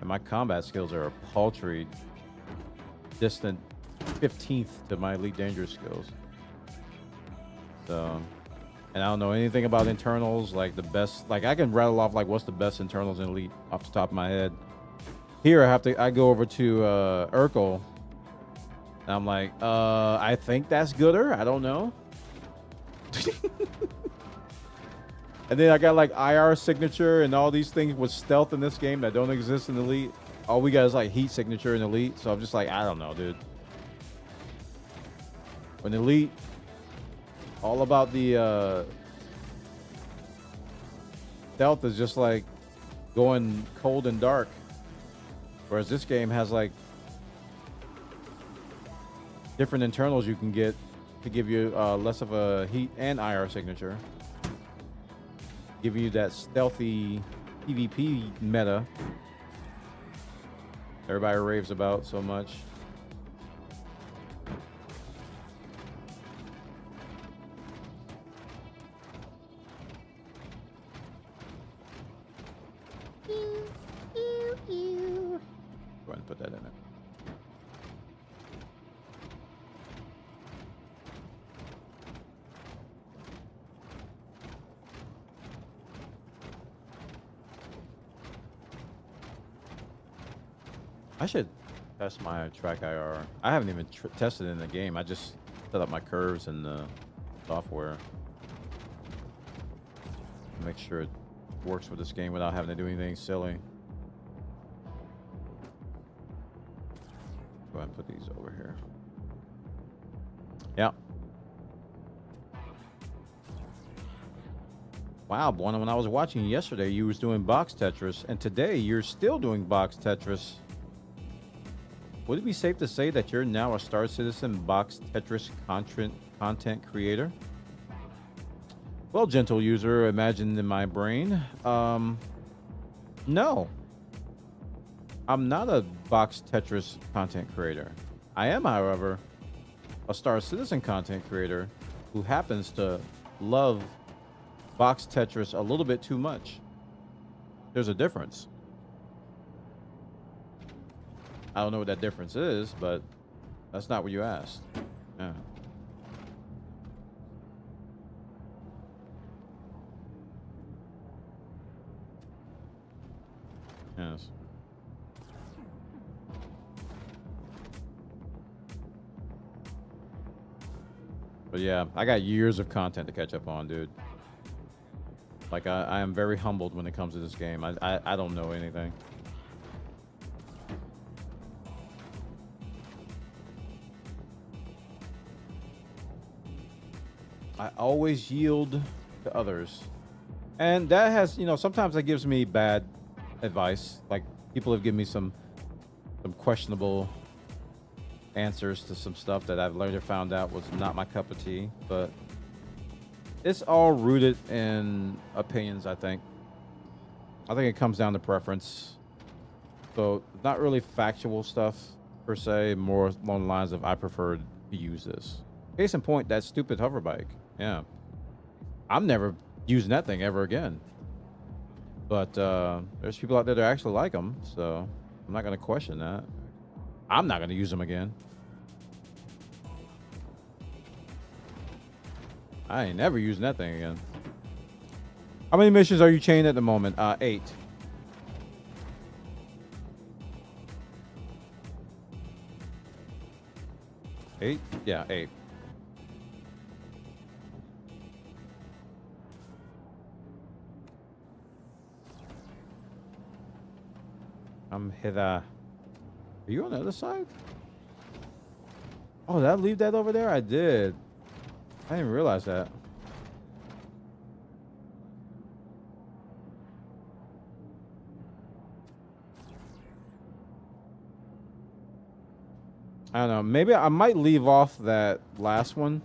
And my combat skills are a paltry, distant 15th to my Elite Dangerous skills. So, and I don't know anything about internals, like the best, like I can rattle off like what's the best internals in Elite off the top of my head. Here I go over to Urkel. And I'm like, I think that's gooder. I don't know. And then I got like IR signature and all these things with stealth in this game that don't exist in Elite. All we got is like heat signature in Elite. So I'm just like, I don't know, dude. When Elite, all about the stealth is just like going cold and dark. Whereas this game has like different internals you can get to give you less of a heat and IR signature. Give you that stealthy PvP meta everybody raves about so much. Go ahead and put that in it. I should test my track IR. I haven't even tested it in the game. I just set up my curves in the software. Make sure it works with this game without having to do anything silly. Go ahead and put these over here. Yeah. Wow, Buona, when I was watching you yesterday, you was doing box Tetris, and today you're still doing box Tetris. Would it be safe to say that you're now a Star Citizen box Tetris content creator? Well, gentle user, imagined in my brain. No. I'm not a box Tetris content creator. I am, however, a Star Citizen content creator who happens to love box Tetris a little bit too much. There's a difference. I don't know what that difference is, but that's not what you asked. Yeah. Yes. But yeah, I got years of content to catch up on, dude. Like, I am very humbled when it comes to this game. I don't know anything. I always yield to others. And that has, you know, sometimes that gives me bad advice. Like, people have given me some questionable answers to some stuff that I've later found out was not my cup of tea. But it's all rooted in opinions, I think. I think it comes down to preference. So, not really factual stuff, per se. More along the lines of, I prefer to use this. Case in point, that stupid hover bike. Yeah. I'm never using that thing ever again. But there's people out there that actually like them, so I'm not going to question that. I'm not going to use them again. I ain't never using that thing again. How many missions are you chained at the moment? 8. Eight? Yeah, 8. I'm hither. Are you on the other side? Oh, did I leave that over there? I did. I didn't realize that. I don't know. Maybe I might leave off that last one.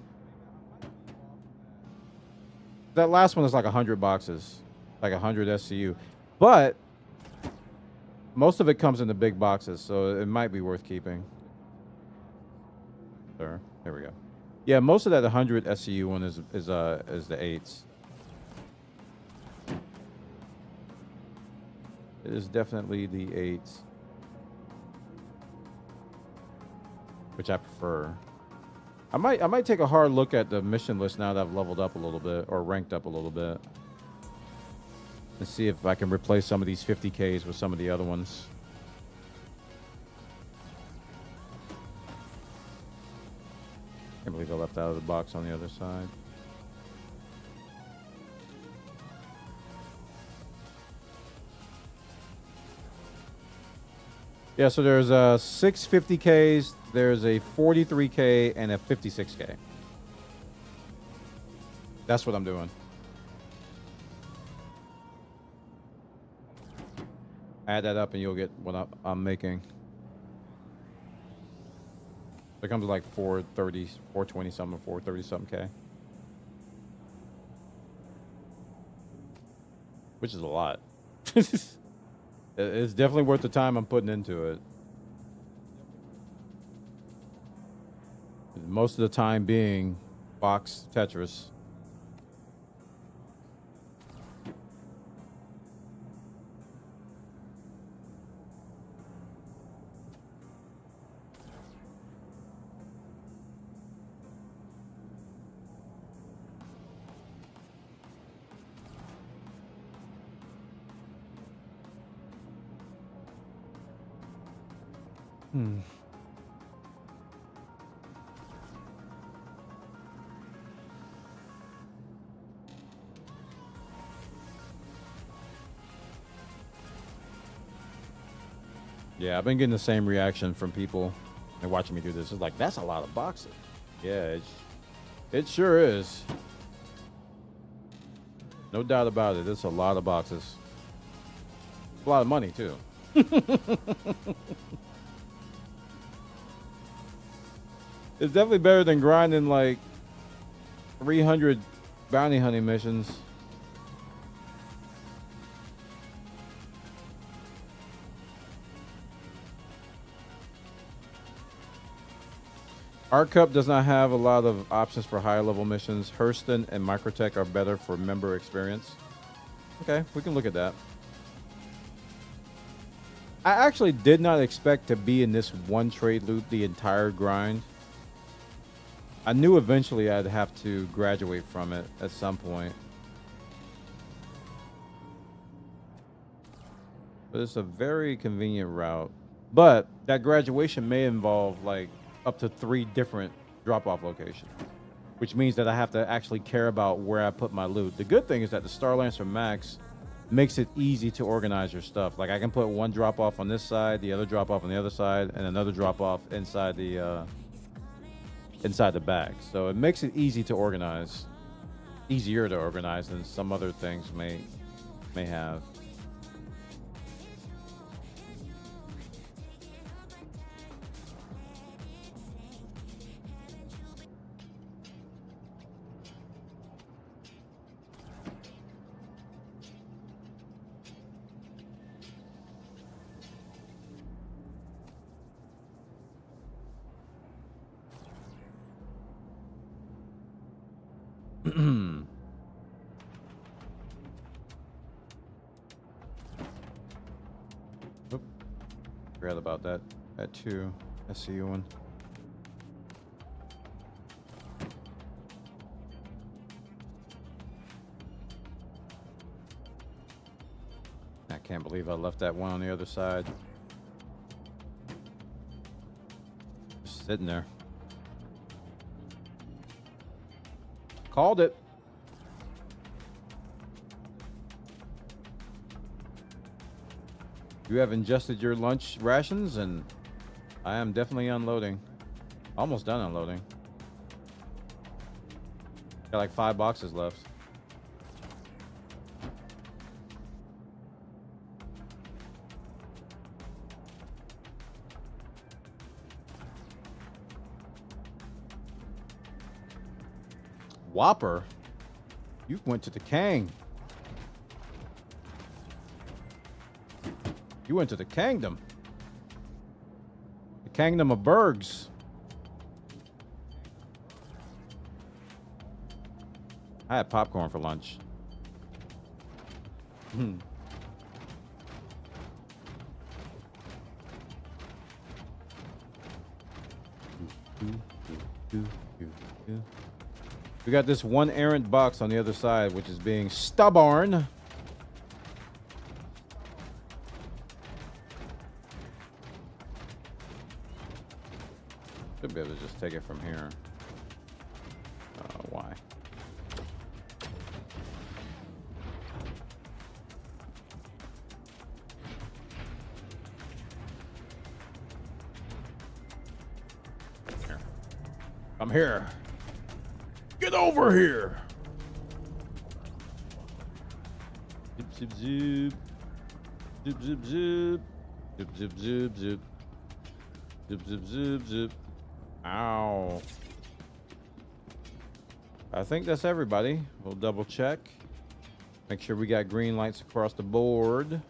That last one is like 100 boxes. Like 100 SCU. But most of it comes in the big boxes, so it might be worth keeping. Sir. There we go. Yeah, most of that 100 SCU one is the 8s. It is definitely the 8s, which I prefer. I might take a hard look at the mission list now that I've leveled up a little bit or ranked up a little bit, and see if I can replace some of these 50Ks with some of the other ones. Can't believe I left out of the box on the other side. Yeah, so there's 6 50Ks, there's a 43K, and a 56K. That's what I'm doing. Add that up and you'll get what I'm making. It comes to like 430, 420 something, 430 something K. Which is a lot. It's definitely worth the time I'm putting into it. Most of the time being box Tetris. Yeah, I've been getting the same reaction from people and watching me do this. It's like, that's a lot of boxes. Yeah, it sure is. No doubt about it. It's a lot of boxes. A lot of money, too. It's definitely better than grinding like 300 bounty hunting missions. Our Cup does not have a lot of options for higher level missions. Hurston and Microtech are better for member experience. Okay, we can look at that. I actually did not expect to be in this one trade loop the entire grind. I knew eventually I'd have to graduate from it at some point. But it's a very convenient route. But that graduation may involve like up to 3 different drop-off locations, which means that I have to actually care about where I put my loot. The good thing is that the Star Lancer Max makes it easy to organize your stuff. Like I can put one drop-off on this side, the other drop-off on the other side, and another drop-off inside the bag. So it makes it easy to organize, easier to organize than some other things may have. Oop. Forgot about that 2 SCU one. I can't believe I left that one on the other side. Just sitting there. Called it. You have ingested your lunch rations, and I am definitely unloading. Almost done unloading. Got like 5 boxes left. Whopper? You went to the Kang. You went to the Kingdom. The Kingdom of Bergs. I had popcorn for lunch. We got this one errant box on the other side, which is being stubborn. Should be able to just take it from here. Why? Here. Come here. Get over here. Zip, zip, zip. Zip, zip, zip. Zip, zip, zip, zip. Zip, zip, zip, zip. Ow. I think that's everybody. We'll double check. Make sure we got green lights across the board.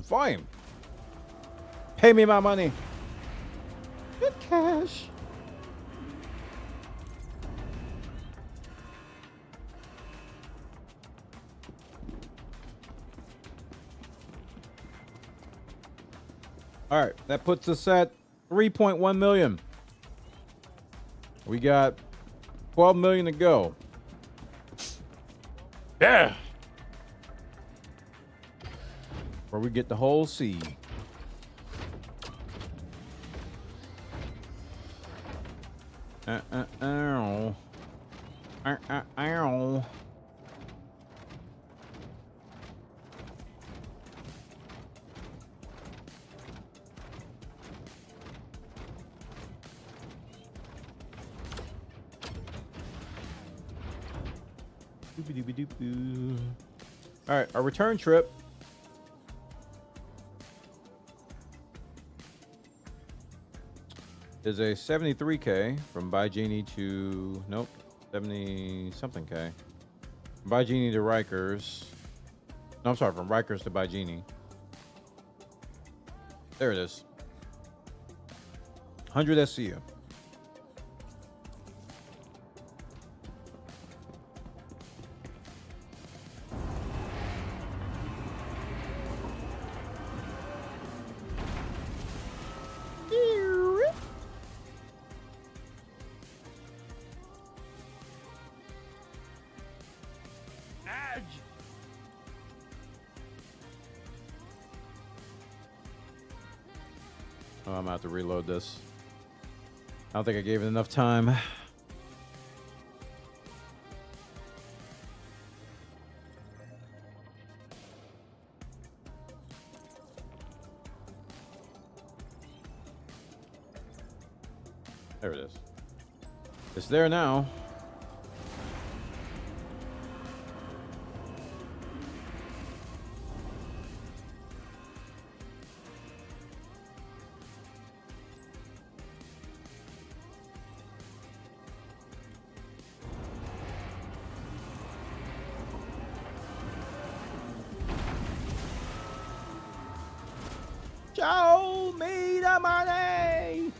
Fine. Pay me my money. Good cash. All right, that puts us at 3.1 million. We got 12 million to go. Yeah. Where we get the whole sea. Ow. Ow. All right, our return trip is a 73K from Baigini to, nope, 70 something K. From Baigini to Rikers. No, I'm sorry, from Rikers to Baigini. There it is. 100 SCU. Oh, I'm gonna have to reload this. I don't think I gave it enough time. There it is. It's there now. Show me the money!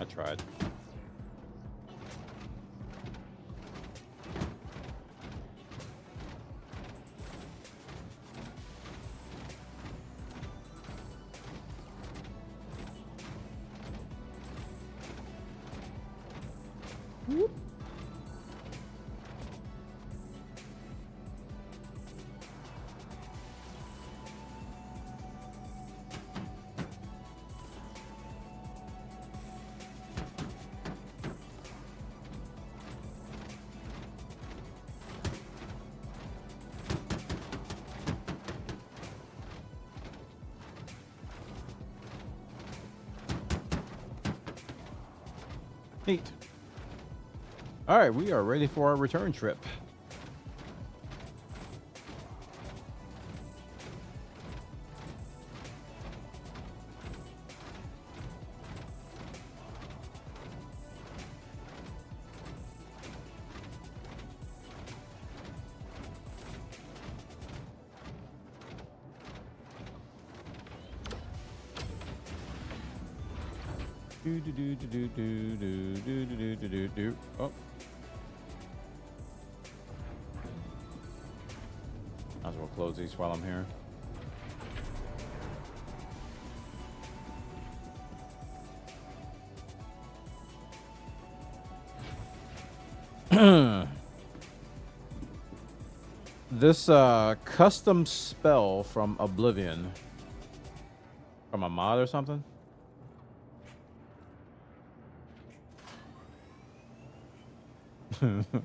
I tried. Whoop. Neat. All right, we are ready for our return trip. Oh. Might as well close these while I'm here. This custom spell from Oblivion. From a mod or something?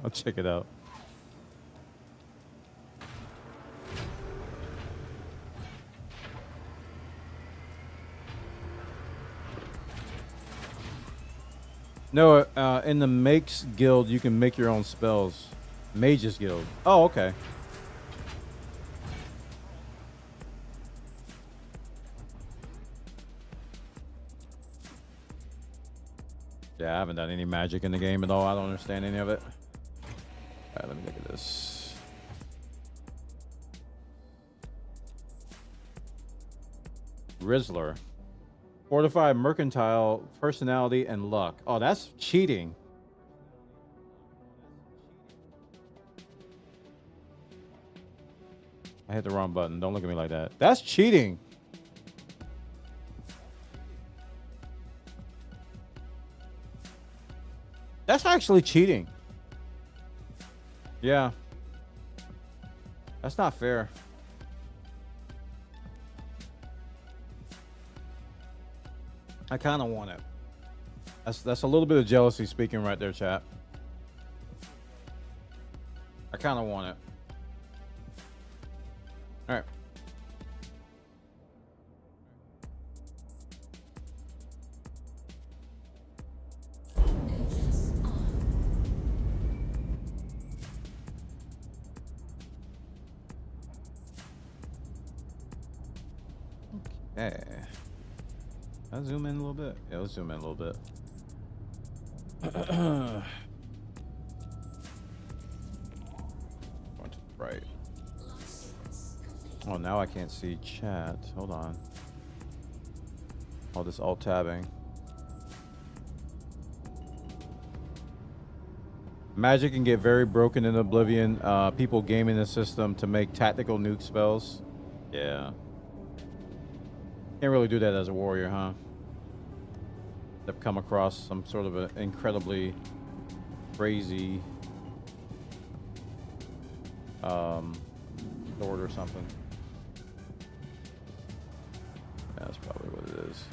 I'll check it out. No, in the Makes Guild, you can make your own spells. Mages Guild. Oh, okay. Yeah, I haven't done any magic in the game at all. I don't understand any of it. All right, let me look at this. Rizzler. Fortify mercantile, personality, and luck. Oh, that's cheating. I hit the wrong button. Don't look at me like that. That's cheating. That's actually cheating. Yeah. That's not fair. I kind of want it. That's a little bit of jealousy speaking right there, chat. I kind of want it. All right. Okay. I'll zoom in a little bit. Yeah, let's zoom in a little bit. Going to the right. Oh, now I can't see chat. Hold on. All this alt tabbing. Magic can get very broken in Oblivion. People gaming the system to make tactical nuke spells. Yeah. Can't really do that as a warrior, huh? They've come across some sort of an incredibly crazy sword or something. That's probably what it is.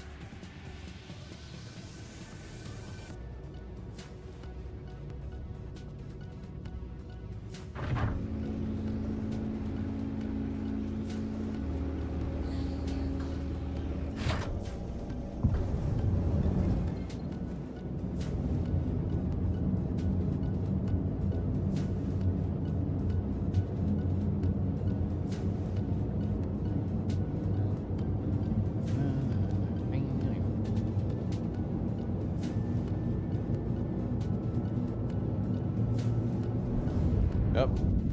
Yep.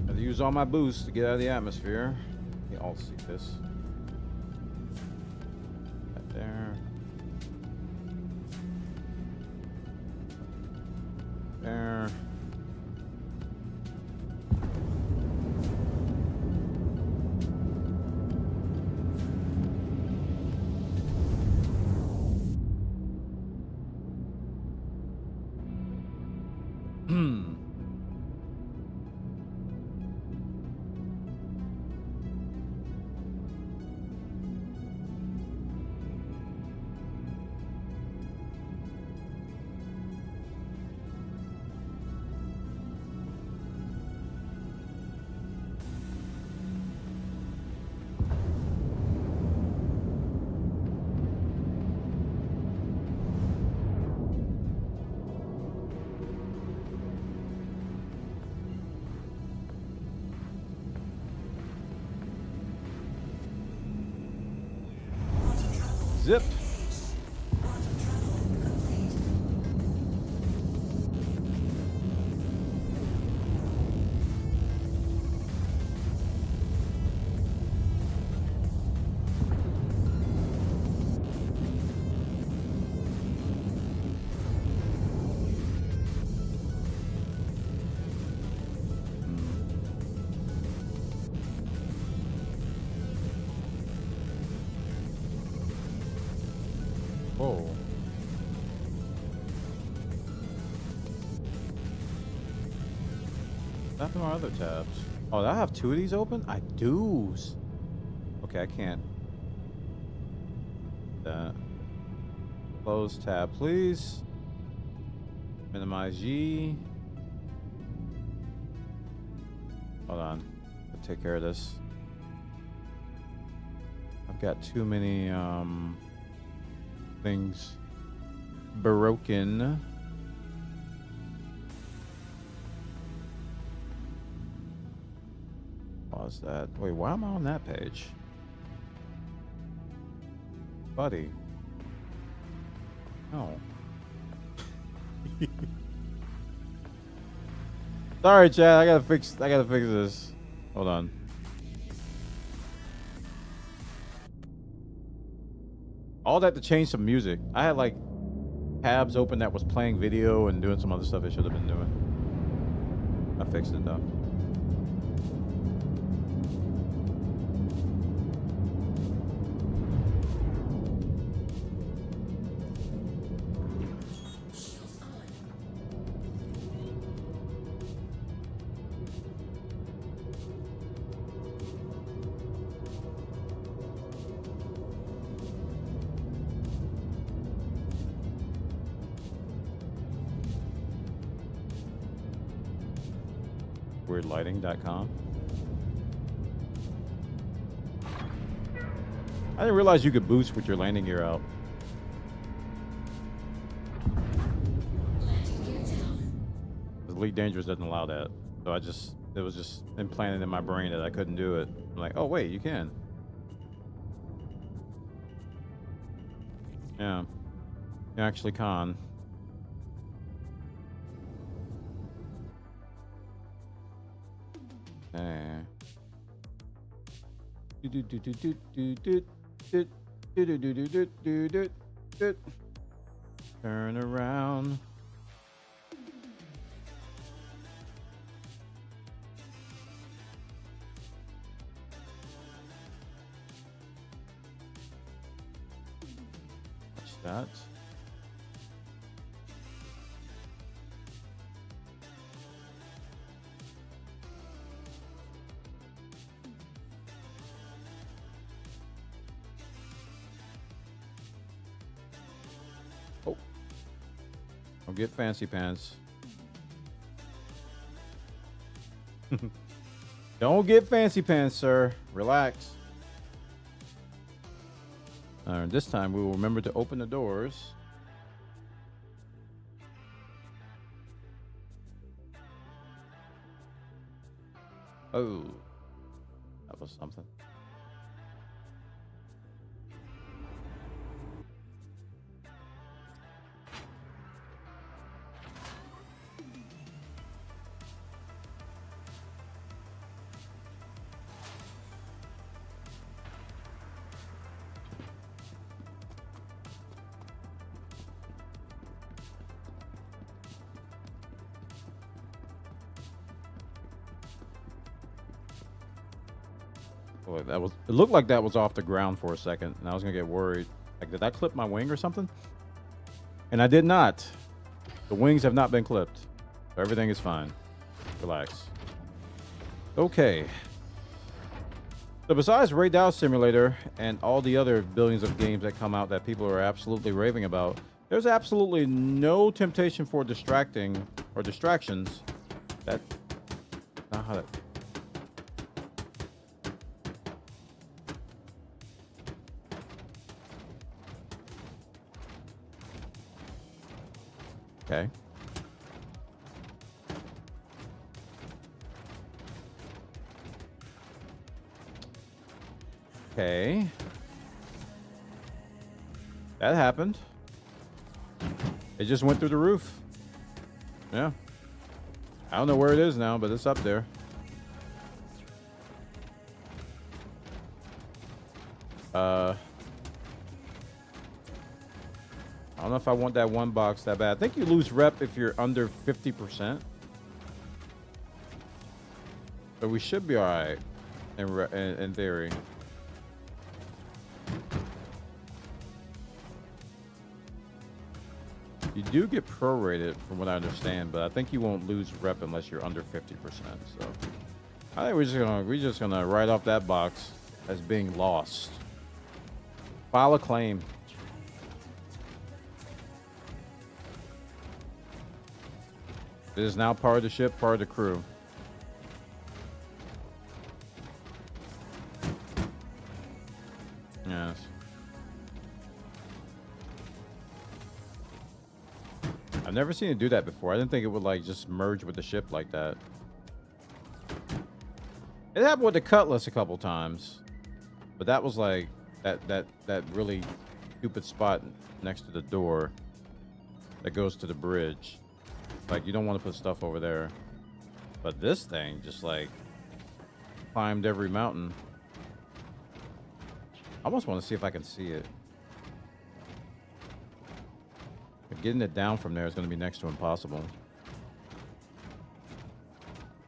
Have to use all my boosts to get out of the atmosphere. Yeah, I'll see this. Right there. Zip. Whoa. What happened to our other tabs? Oh, do I have two of these open? I do. Okay, I can't. Close tab, please. Minimize G. Hold on. I'll take care of this. I've got too many things broken. Pause that. Wait, why am I on that page? Buddy. No. Sorry, Chad. I gotta fix this. Hold on. All that to change some music. I had like tabs open that was playing video and doing some other stuff it should have been doing. I fixed it though. Weirdlighting.com. I didn't realize you could boost with your landing gear out. Elite Dangerous doesn't allow that. So it was just implanted in my brain that I couldn't do it. I'm like, oh wait, you can. Yeah. You actually can. Turn around. Watch that. Don't get fancy pants. Don't get fancy pants, sir. Relax. This time we will remember to open the doors. Oh, that was something. Boy, it looked like that was off the ground for a second, and I was gonna get worried. Like, did I clip my wing or something? And I did not. The wings have not been clipped. Everything is fine. Relax. Okay. So besides Ray Dow Simulator and all the other billions of games that come out that people are absolutely raving about, there's absolutely no temptation for distracting or distractions. That's not how that... Okay. Okay. That happened. It just went through the roof. Yeah. I don't know where it is now, but it's up there. I don't know if I want that one box that bad. I think you lose rep if you're under 50%. But we should be all right in theory. You do get prorated from what I understand, but I think you won't lose rep unless you're under 50%. So I think we're just gonna write off that box as being lost. File a claim. It is now part of the ship, part of the crew. Yes. I've never seen it do that before. I didn't think it would like just merge with the ship like that. It happened with the Cutlass a couple times, but that was like that really stupid spot next to the door that goes to the bridge. Like you don't want to put stuff over there, but this thing just like climbed every mountain. I almost want to see if I can see it. But getting it down from there is going to be next to impossible.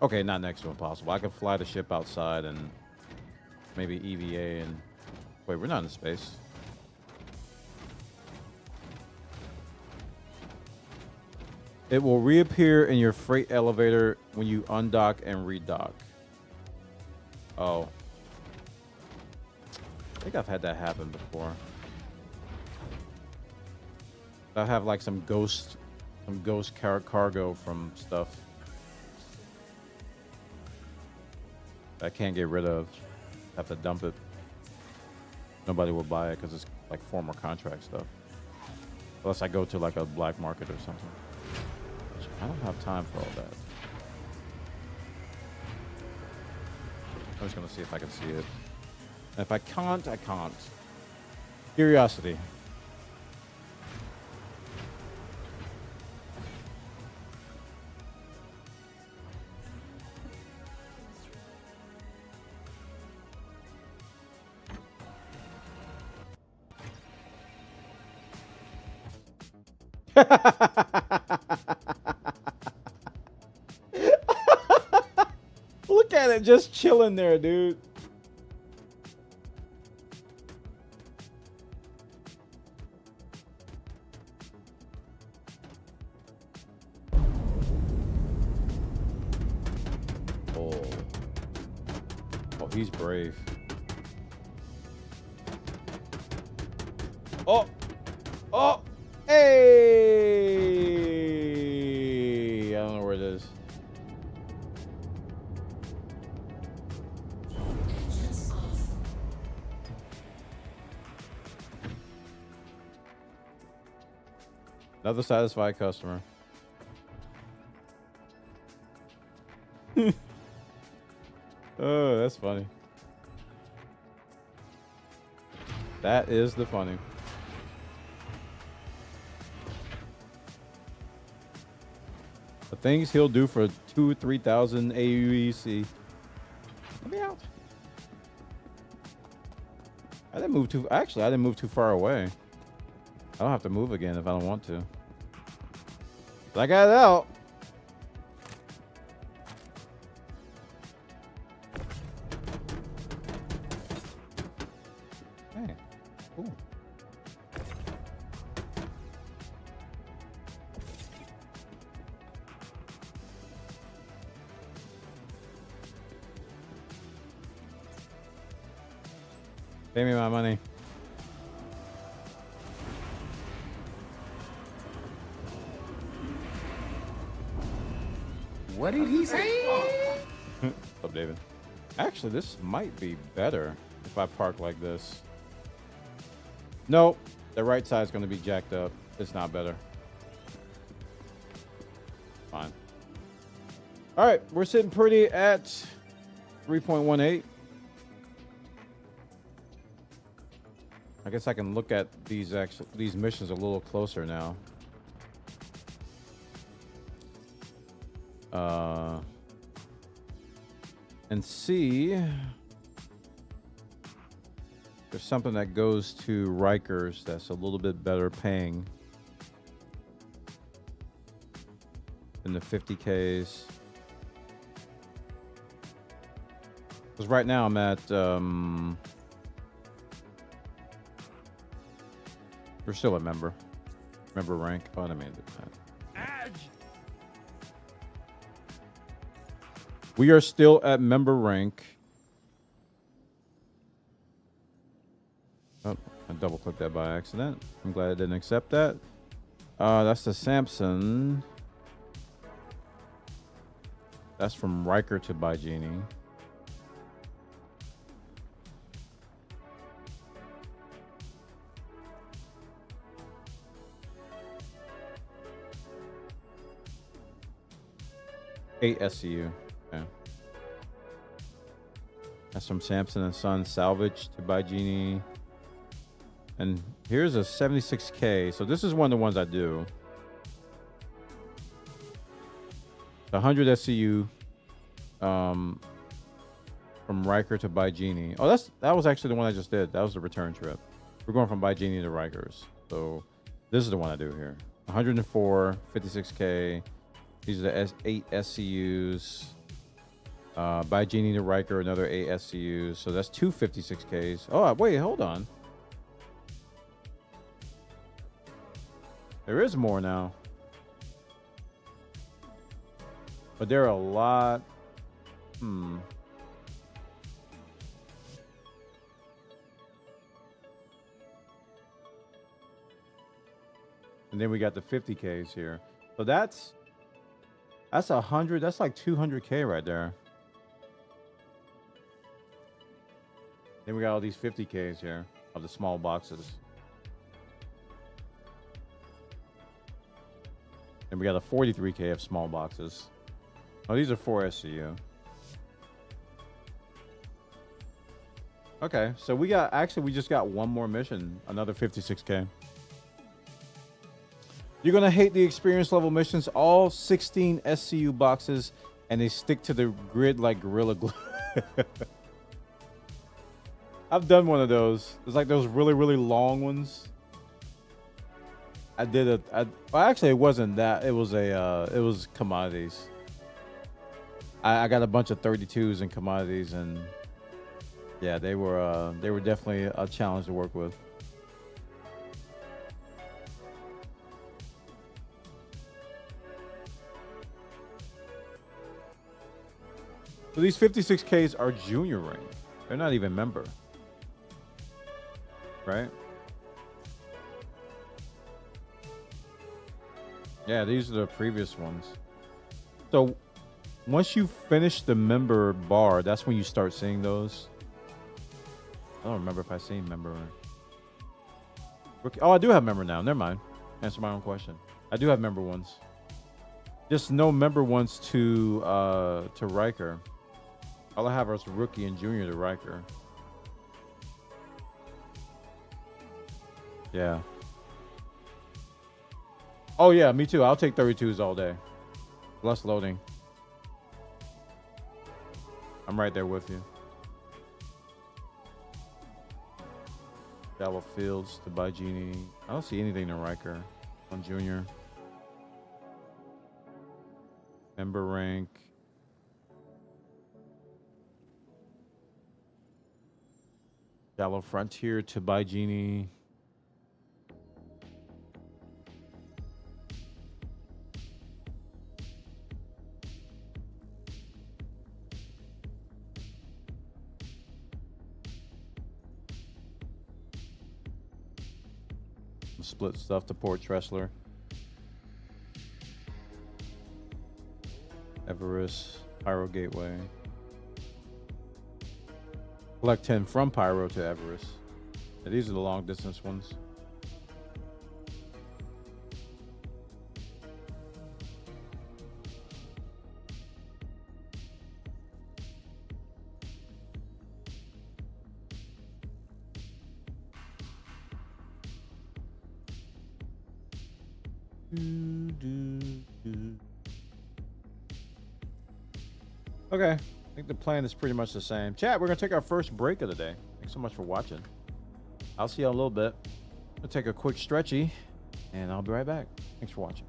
Okay, not next to impossible. I could fly the ship outside and maybe EVA and... Wait, we're not in space. It will reappear in your freight elevator when you undock and redock. Oh. I think I've had that happen before. I have like some ghost cargo from stuff I can't get rid of. Have to dump it. Nobody will buy it because it's like former contract stuff. Unless I go to like a black market or something. I don't have time for all that. I'm just gonna see if I can see it. And if I can't, I can't. Curiosity. Look at it just chilling there, dude. Oh, he's brave. Oh, hey! I don't know where it is. Another satisfied customer. Oh, that's funny. That is the funny. The things he'll do for 2,000-3,000 AUEC. Let me out. I didn't move too. Actually, I didn't move too far away. I don't have to move again if I don't want to. But I got it out. Hey, cool. Pay me my money. What did he say? What's up, David? Actually, this might be better if I park like this. Nope. The right side's going to be jacked up. It's not better. Fine. All right. We're sitting pretty at 3.18. I guess I can look at these missions a little closer now. And see there's something that goes to Rikers that's a little bit better paying than the 50Ks. Because right now I'm at we're still a member rank. Oh, I didn't mean to do that. We are still at member rank. Oh, I double clicked that by accident. I'm glad I didn't accept that. That's the Samson. That's from Riker to Baijini. SCU. Okay. That's from Samson and Son Salvage to Baijini. And here's a 76K. So this is one of the ones I do. The 100 SCU from Riker to Baijini. Oh, that was actually the one I just did. That was the return trip. We're going from Baijini to Rikers. So this is the one I do here. 104, 56K. These are the 8 SCUs. Baijini to Riker, another 8 SCUs. So that's 2 56Ks. Oh, wait, hold on. There is more now. But there are a lot. And then we got the 50Ks here. So that's 100. That's like 200K right there. Then we got all these 50Ks here of the small boxes. And we got a 43K of small boxes. Oh, these are 4 SCU. Okay, so we just got one more mission, another 56K. You're going to hate the experience level missions, all 16 SCU boxes, and they stick to the grid like Gorilla Glue. I've done one of those. It's like those really, really long ones. Well, actually, it wasn't that. It was commodities. I got a bunch of 32s and commodities, and yeah, they were definitely a challenge to work with. So these 56Ks are junior rank. They're not even member. Right? Yeah, these are the previous ones. So once you finish the member bar, that's when you start seeing those. I don't remember if I seen member. Oh, I do have member now. Never mind. Answer my own question. I do have member ones. Just no member ones to Riker. All I have is rookie and junior to Riker. Yeah. Oh yeah, me too. I'll take 32s all day. Less loading. I'm right there with you. Shallow Fields to Baijini. I don't see anything to Riker on junior. Member rank. Shallow Frontier to Baijini. some split stuff to Port Tressler. Everest, Pyro Gateway. Collect 10 from Pyro to Everest. Yeah, these are the long distance ones. Okay, I think the plan is pretty much the same. Chat, we're gonna take our first break of the day. Thanks so much for watching. I'll see you in a little bit. I'll take a quick stretchy, and I'll be right back. Thanks for watching.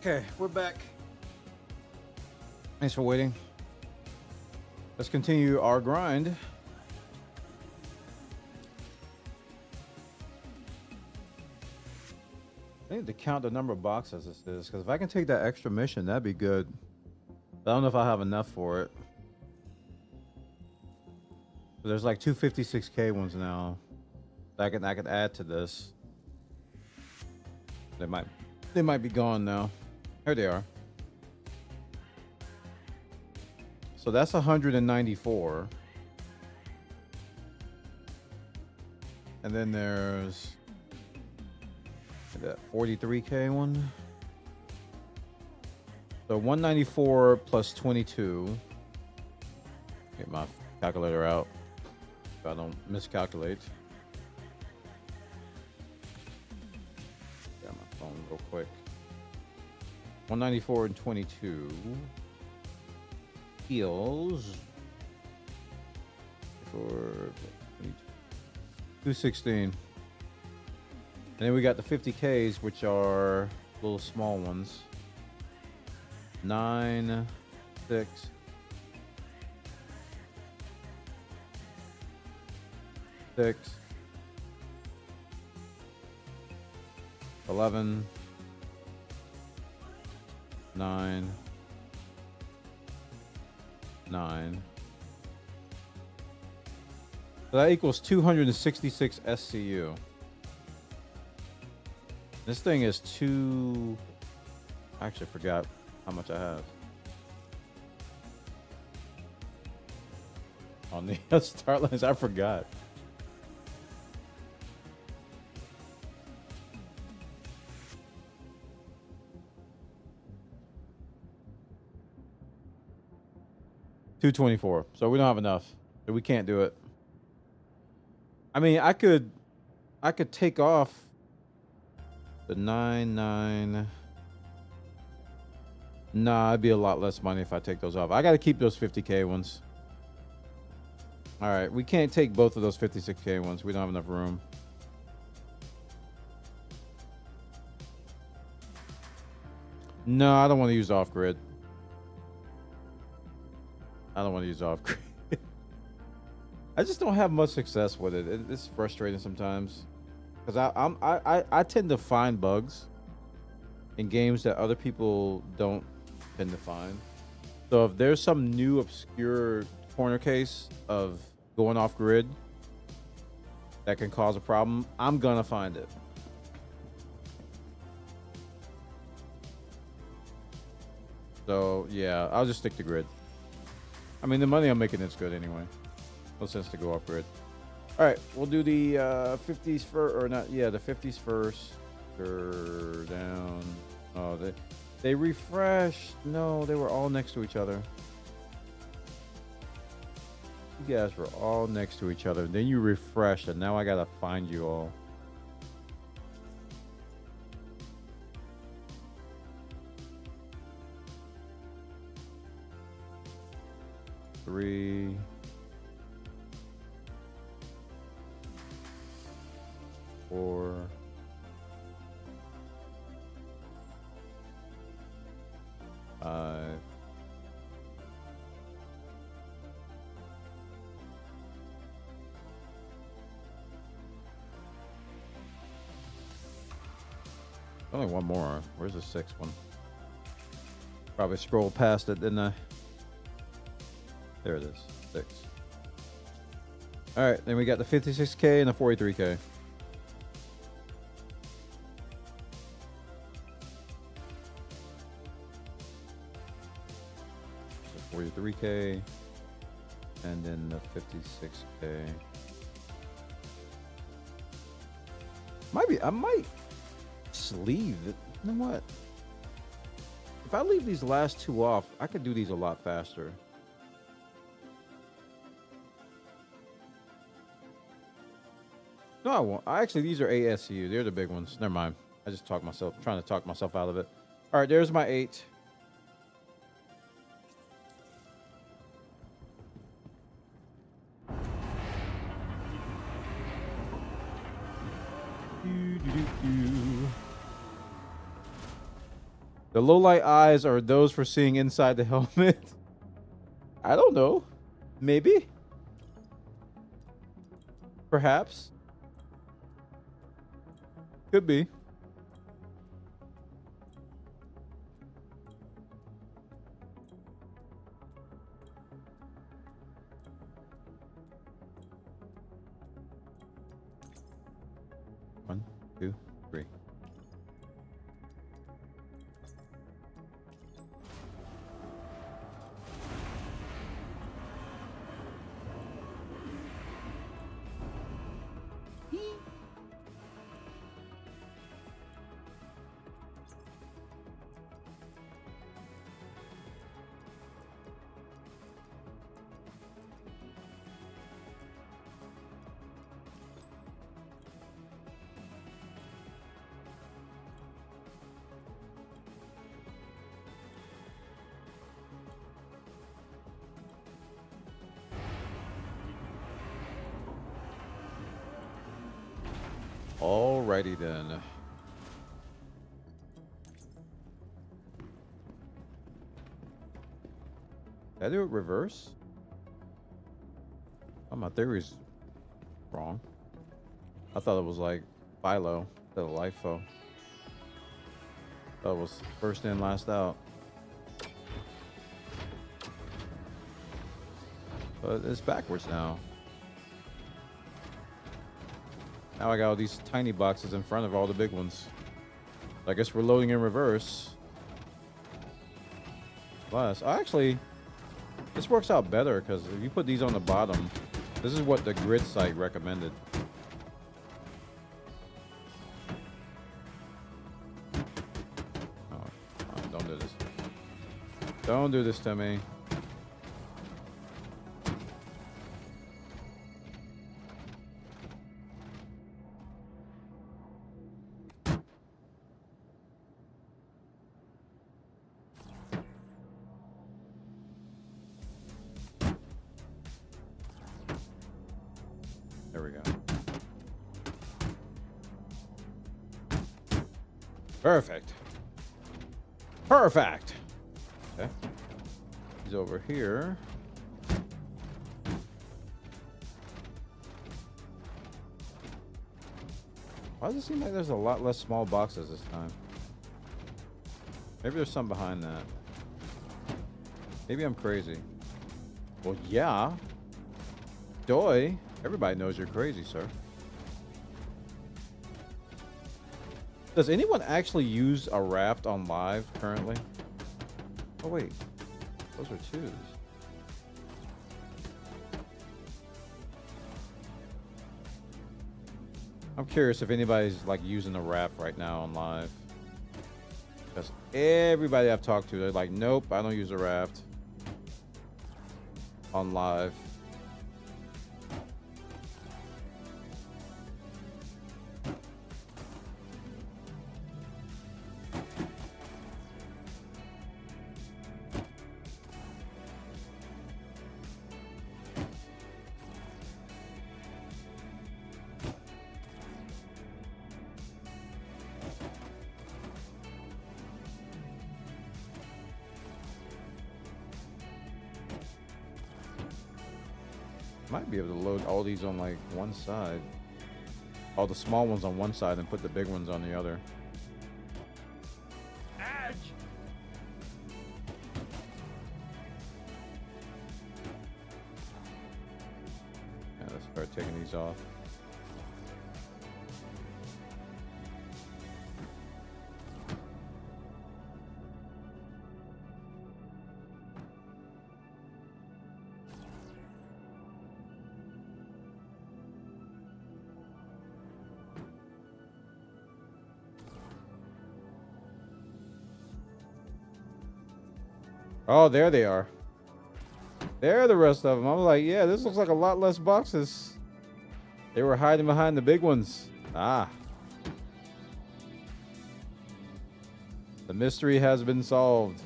Okay, we're back. Thanks for waiting. Let's continue our grind. I need to count the number of boxes this is, because if I can take that extra mission, that'd be good. But I don't know if I have enough for it. So there's like 256K ones now. I can add to this. They might be gone now. Here they are. So that's 194. And then there's that 43K one. So 194 plus 22. Get my calculator out if I don't miscalculate. Got my phone real quick. 194 and 22 equals for 216. And then we got the 50Ks, which are little small ones. 9, 6, 6, 11, 9, 9. So that equals 266 SCU. This thing is I actually forgot how much I have. On the start lines, I forgot. $224. So we don't have enough. So we can't do it. I mean, I could take off the 9. Nah, it'd be a lot less money if I take those off. I got to keep those 50K ones. All right, we can't take both of those 56K ones. We don't have enough room. No, I don't want to use off-grid. I don't want to use off-grid. I just don't have much success with it. It's frustrating sometimes because I tend to find bugs in games that other people don't tend to find. So if there's some new obscure corner case of going off grid that can cause a problem, I'm gonna find it. So yeah, I'll just stick to grid. I mean, the money I'm making is good anyway. No sense to go off grid. All right, we'll do the 50s first, or not? Yeah, the 50s first. Down. Oh, they refreshed. No, they were all next to each other. You guys were all next to each other. Then you refreshed, and now I gotta find you all. Three. 4. 5. 6. Only one more. Where's the 6th one? Probably scrolled past it, didn't I? There it is. 6. All right, then we got the 56K and the 43K. 43K, and then the 56K. I might sleeve it. You know what? If I leave these last two off, I could do these a lot faster. No, I won't. Actually, these are ASCU. They're the big ones. Never mind. I just trying to talk myself out of it. All right, there's my 8. The low light eyes are those for seeing inside the helmet. I don't know. Maybe. Perhaps. Could be. One, two, three. Alrighty then. Did I do it reverse? Oh, my theory's wrong. I thought it was like Philo instead of LIFO. That was first in, last out. But it's backwards now. Now I got all these tiny boxes in front of all the big ones. I guess we're loading in reverse. Plus, actually, this works out better because if you put these on the bottom, this is what the grid site recommended. Oh, don't do this. Don't do this to me. There we go. Perfect. Perfect. Okay. He's over here. Why does it seem like there's a lot less small boxes this time? Maybe there's some behind that. Maybe I'm crazy. Well, yeah. Doi. Everybody knows you're crazy, sir. Does anyone actually use a raft on live currently? Oh, wait. Those are twos. I'm curious if anybody's like using a raft right now on live. Because everybody I've talked to, they're like, nope, I don't use a raft on live. Might be able to load all these on like one side. All the small ones on one side and put the big ones on the other. Edge. Yeah, let's start taking these off. Oh, there they are. There are the rest of them. I'm like, yeah, this looks like a lot less boxes. They were hiding behind the big ones. Ah. The mystery has been solved.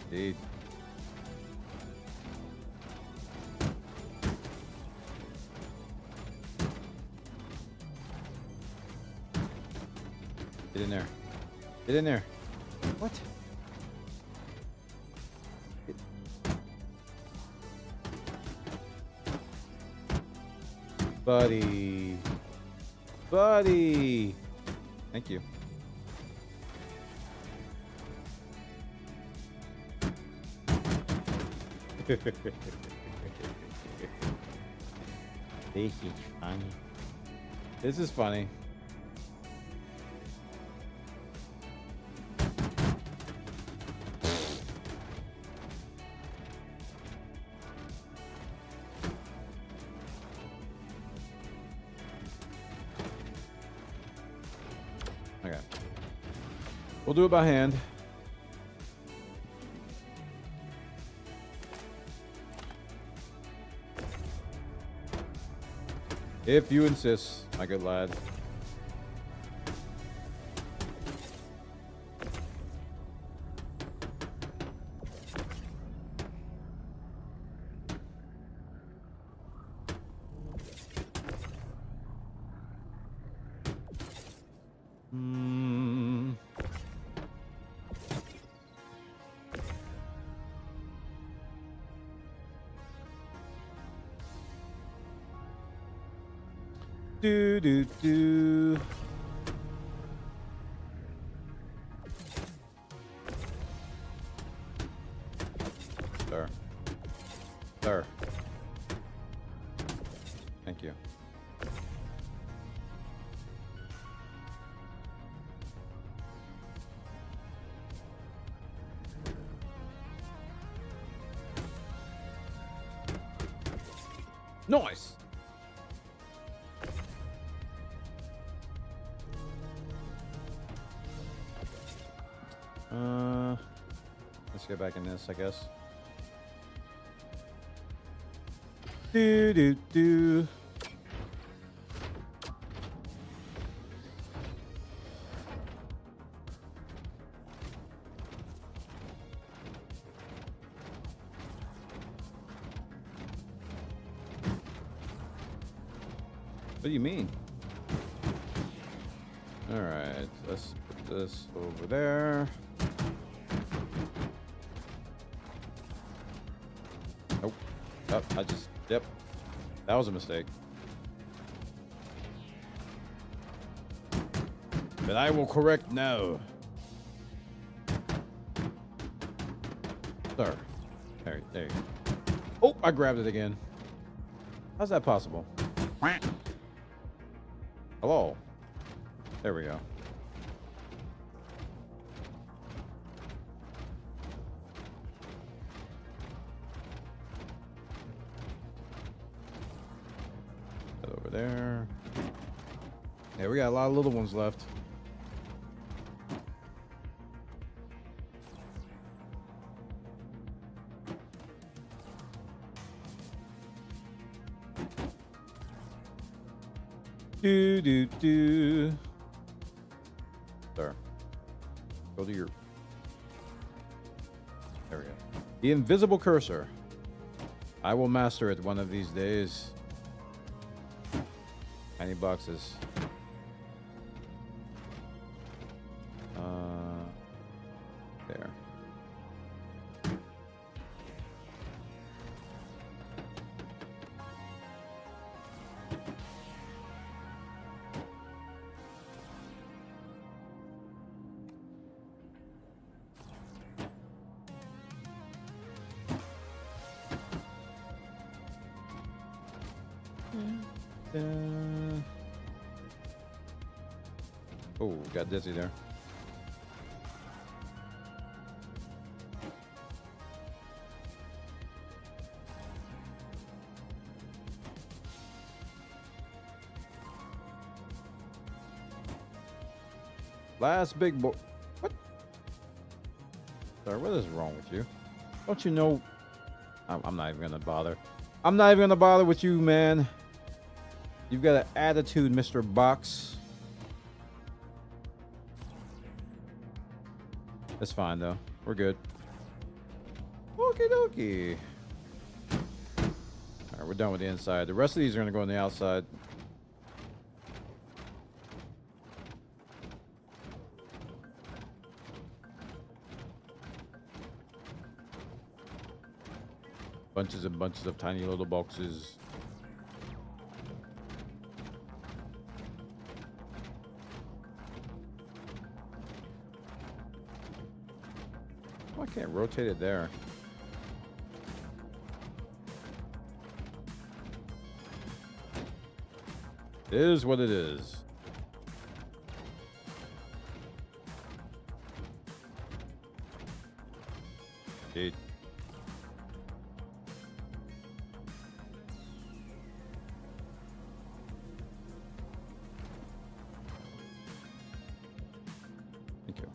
Indeed. Get in there. Get in there. What? Buddy. Buddy. Thank you. This is funny. This is funny. Okay. We'll do it by hand. If you insist, my good lad. Do do do. Sir. Sir. Thank you. Nice. Let's get back in this, I guess. Do do do. What do you mean? All right, let's put this over there. Nope. Oh, yep. That was a mistake. But I will correct now. Sir. There you go. Oh, I grabbed it again. How's that possible? Hello. There we go. That over there. Yeah, we got a lot of little ones left. Do do do. There. Go to your. There we go. The invisible cursor. I will master it one of these days. Tiny boxes. There. Oh, got dizzy there. Last big boy. What? Sir, what is wrong with you? Don't you know? I'm not even gonna bother. I'm not even gonna bother with you, man. You've got an attitude, Mr. Box. That's fine, though. We're good. Okie dokie. Alright, we're done with the inside. The rest of these are going to go on the outside. Bunches and bunches of tiny little boxes. Oh, I can't rotate it there. It is what it is. Dude. Thank you.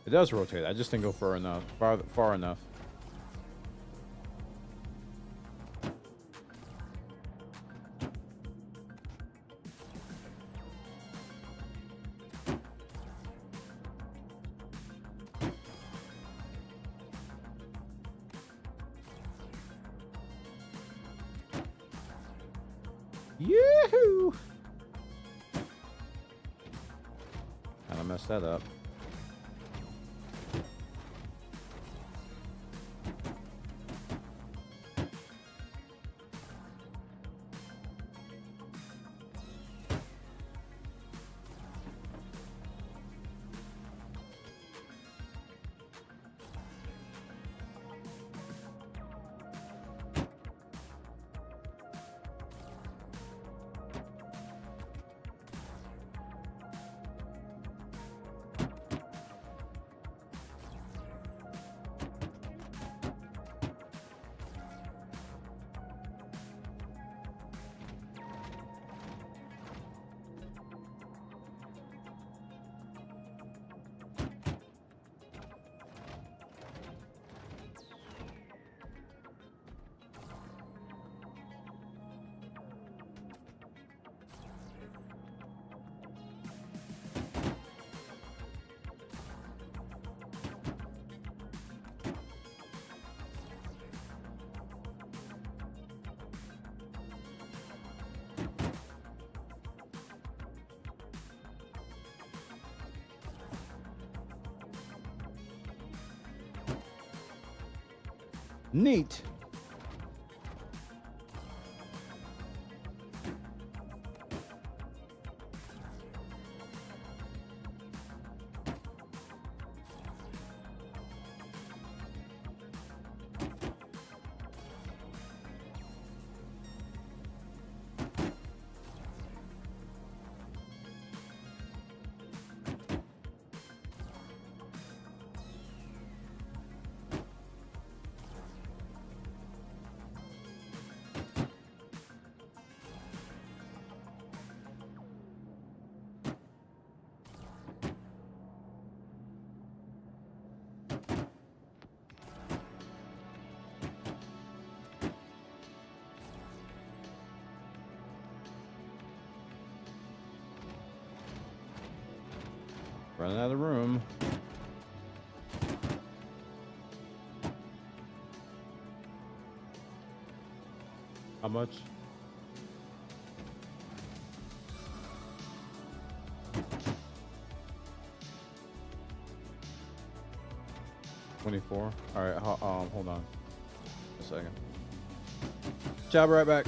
It does rotate. I just didn't go far enough. Far enough. Yoo-hoo! Kinda messed that up. Neat. Running out of room. How much? $24. All right. Hold on a second. Jab right back.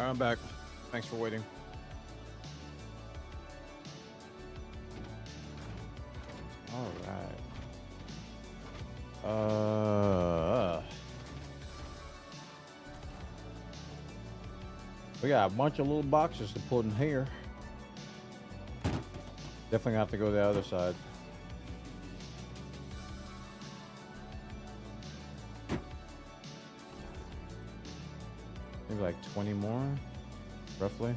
All right, I'm back. Thanks for waiting. All right. We got a bunch of little boxes to put in here. Definitely have to go to the other side. Maybe like 20 more, roughly.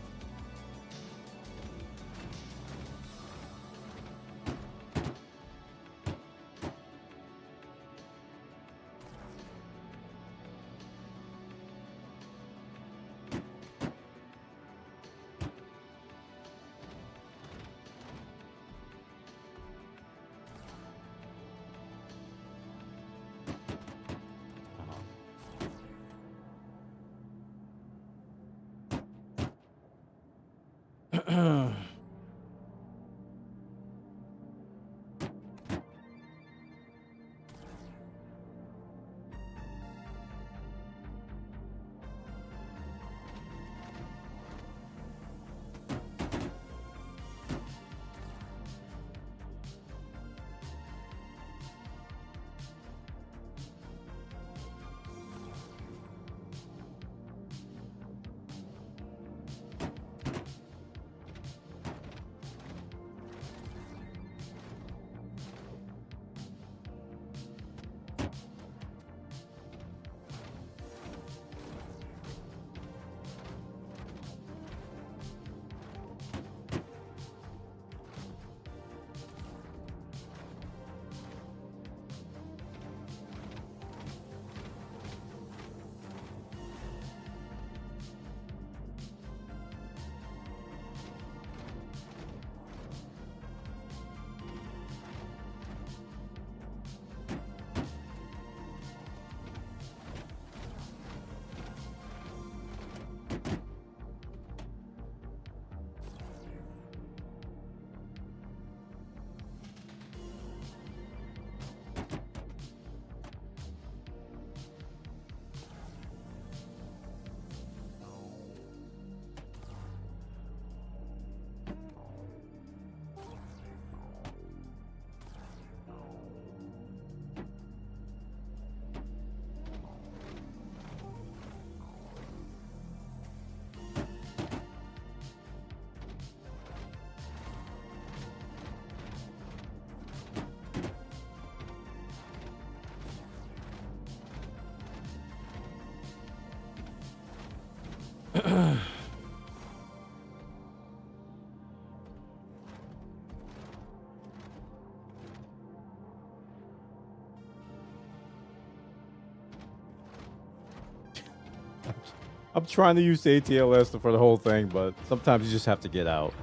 I'm trying to use the ATLS for the whole thing, but sometimes you just have to get out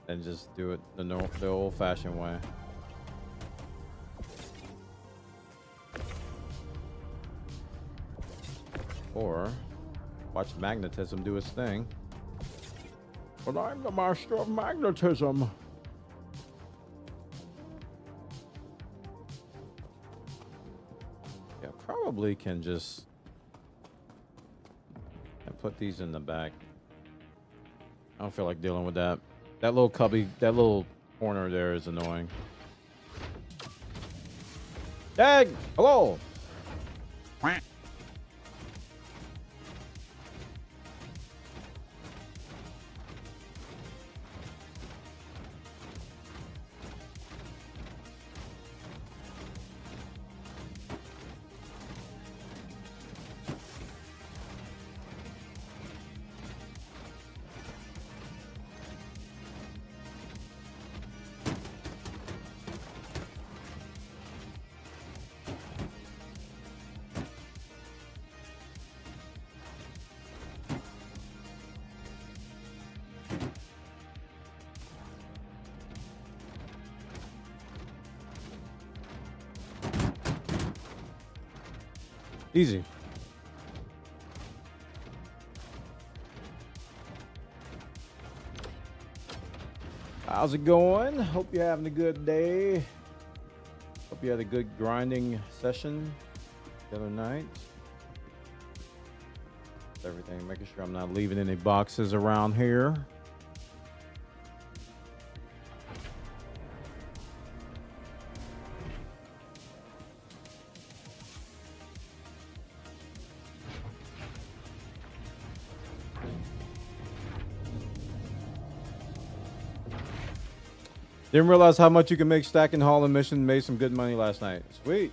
and just do it the old-fashioned way. Or watch magnetism do its thing. But I'm the master of magnetism. Yeah, probably can just put these in the back. I don't feel like dealing with that. That little cubby, that little corner there is annoying. Dag! Hello! Easy. How's it going? Hope you're having a good day. Hope you had a good grinding session the other night. everything, making sure I'm not leaving any boxes around here. Didn't realize how much you can make stacking hauling mission. Made some good money last night. Sweet.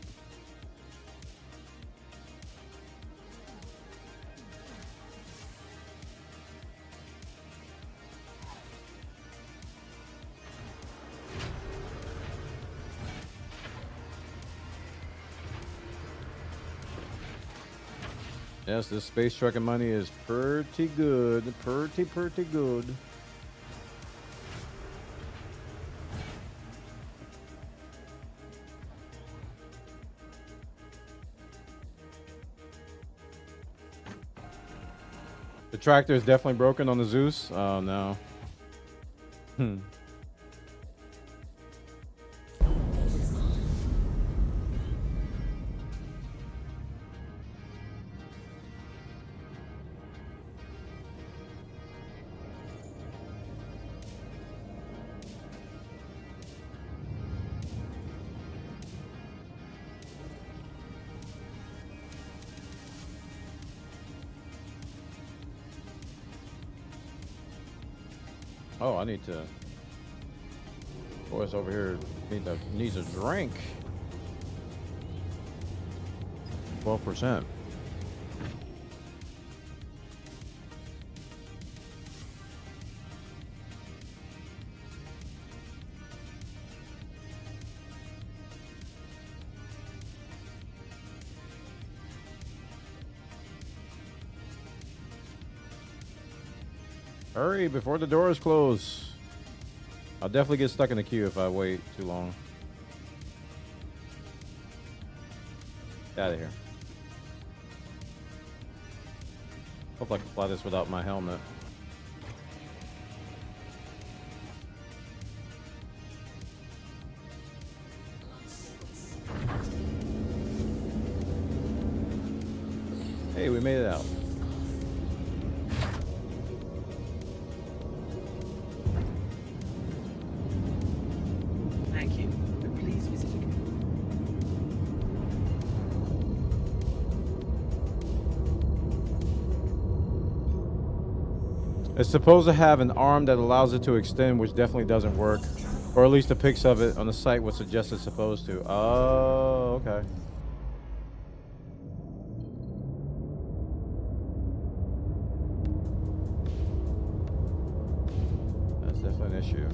Yes, this space trucking money is pretty good. Pretty good. The tractor is definitely broken on the Zeus. Oh no. Oh, I need to. Boys over here needs a drink. 12%. Hurry before the doors close. I'll definitely get stuck in the queue if I wait too long. Get out of here. Hope I can fly this without my helmet. Hey, we made it out. Thank you. But please visit again. It's supposed to have an arm that allows it to extend, which definitely doesn't work. Or at least the pics of it on the site would suggest it's supposed to. Oh, okay. That's definitely an issue.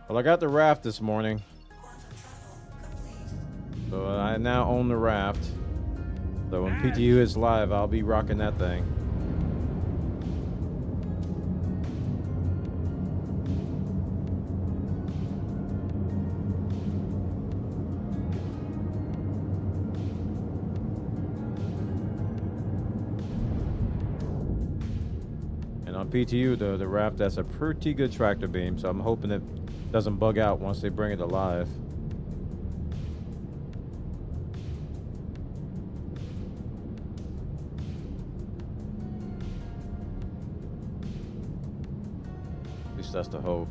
Well, I got the raft this morning, so I now own the raft. So when PTU is live, I'll be rocking that thing. And on PTU, the raft, that's a pretty good tractor beam, so I'm hoping it doesn't bug out once they bring it alive. At least that's the hope.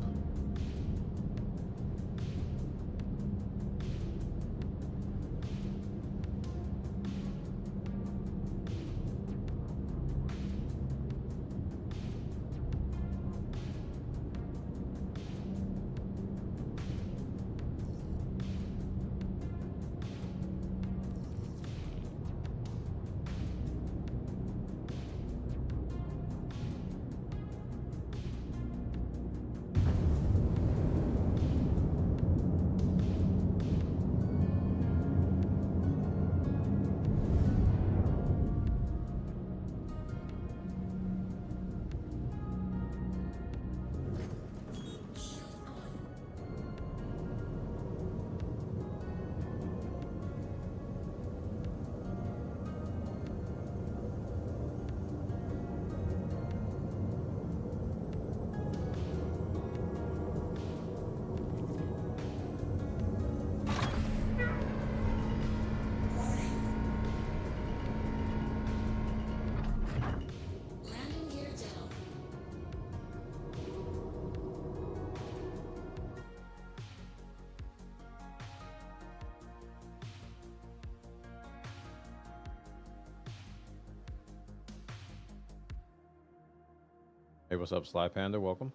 Hey, what's up, Sly Panda? Welcome.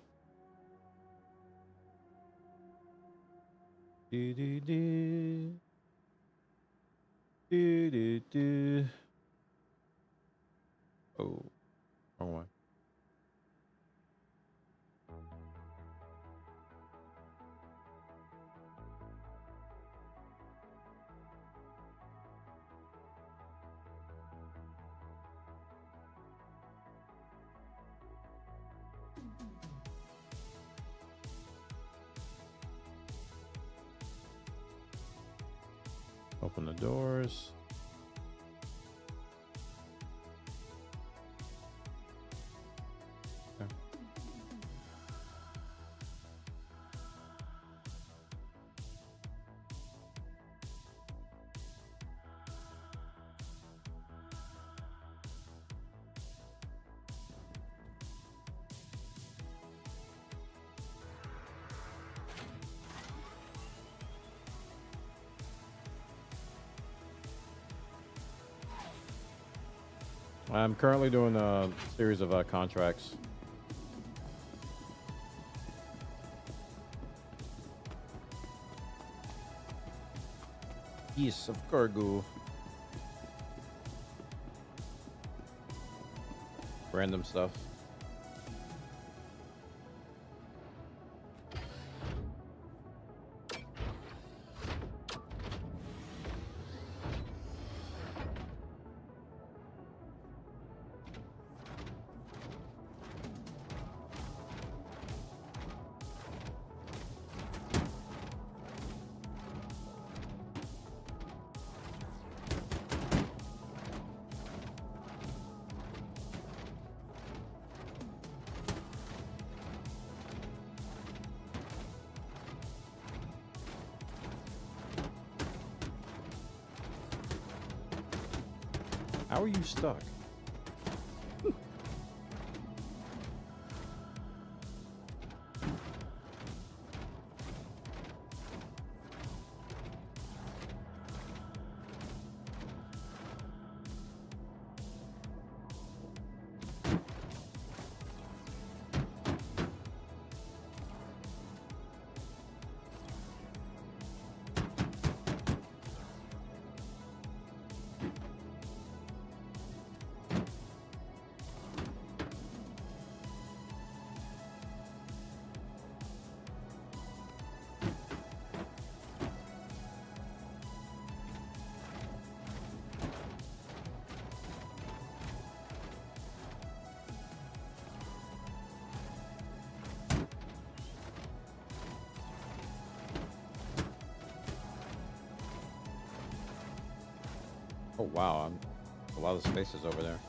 Do, do, do. Do, do, do. Oh, wrong one. Open the doors. Okay. I'm currently doing a series of contracts. Yes, of cargo. Random stuff. How are you stuck? Oh wow, a lot of spaces over there.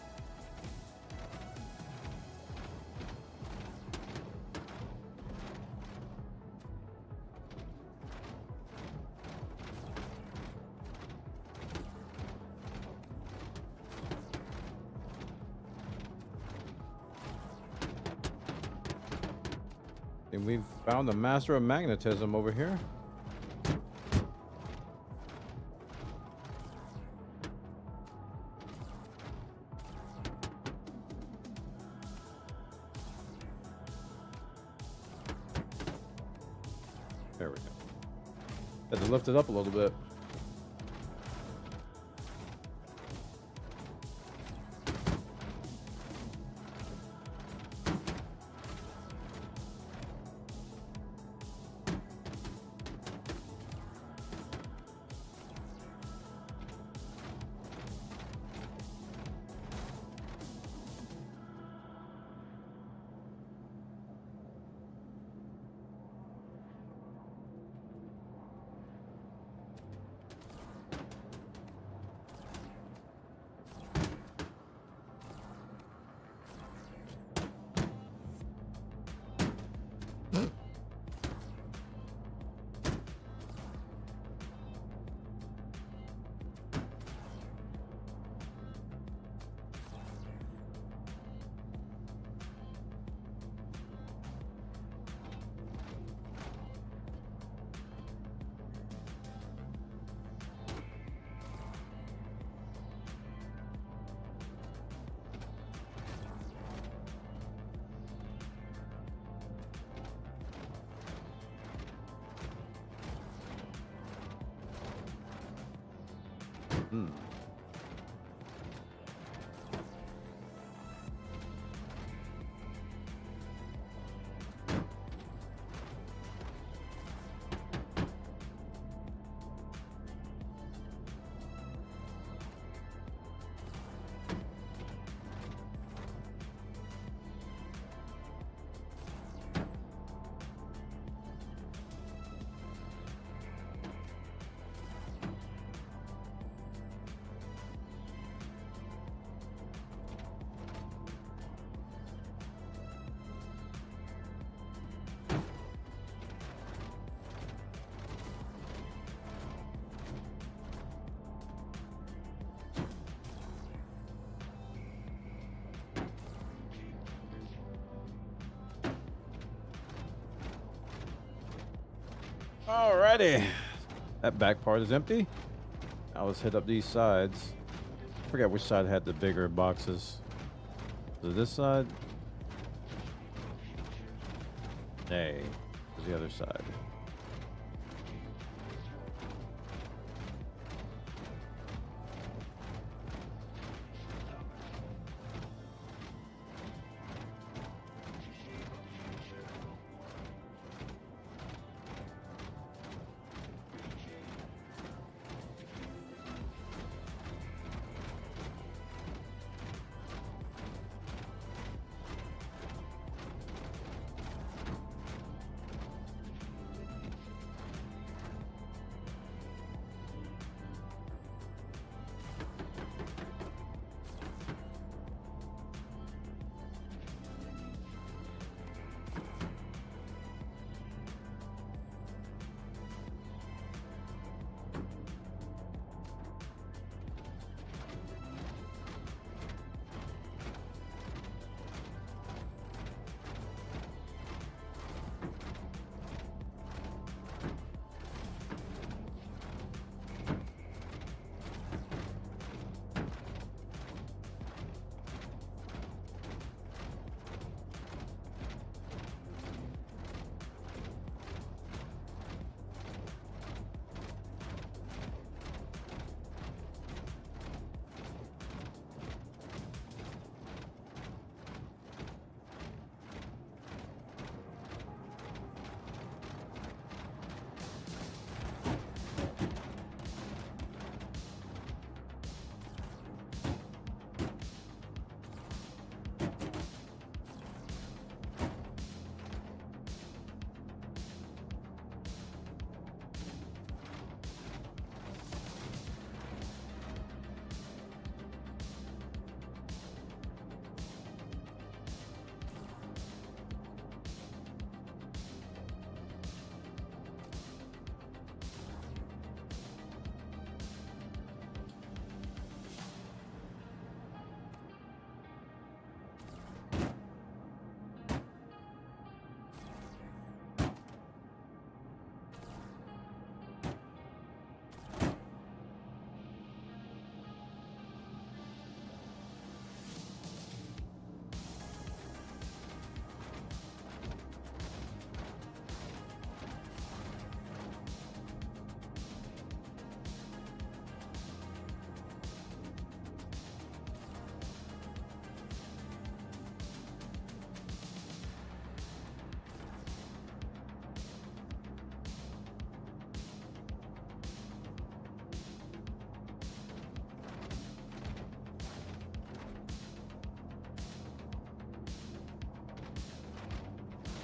And we've found the master of magnetism over here. There we go. Had to lift it up a little bit. Hmm. Alrighty. That back part is empty. Now let's hit up these sides. I forget which side had the bigger boxes. So this side? Nay. There's the other side.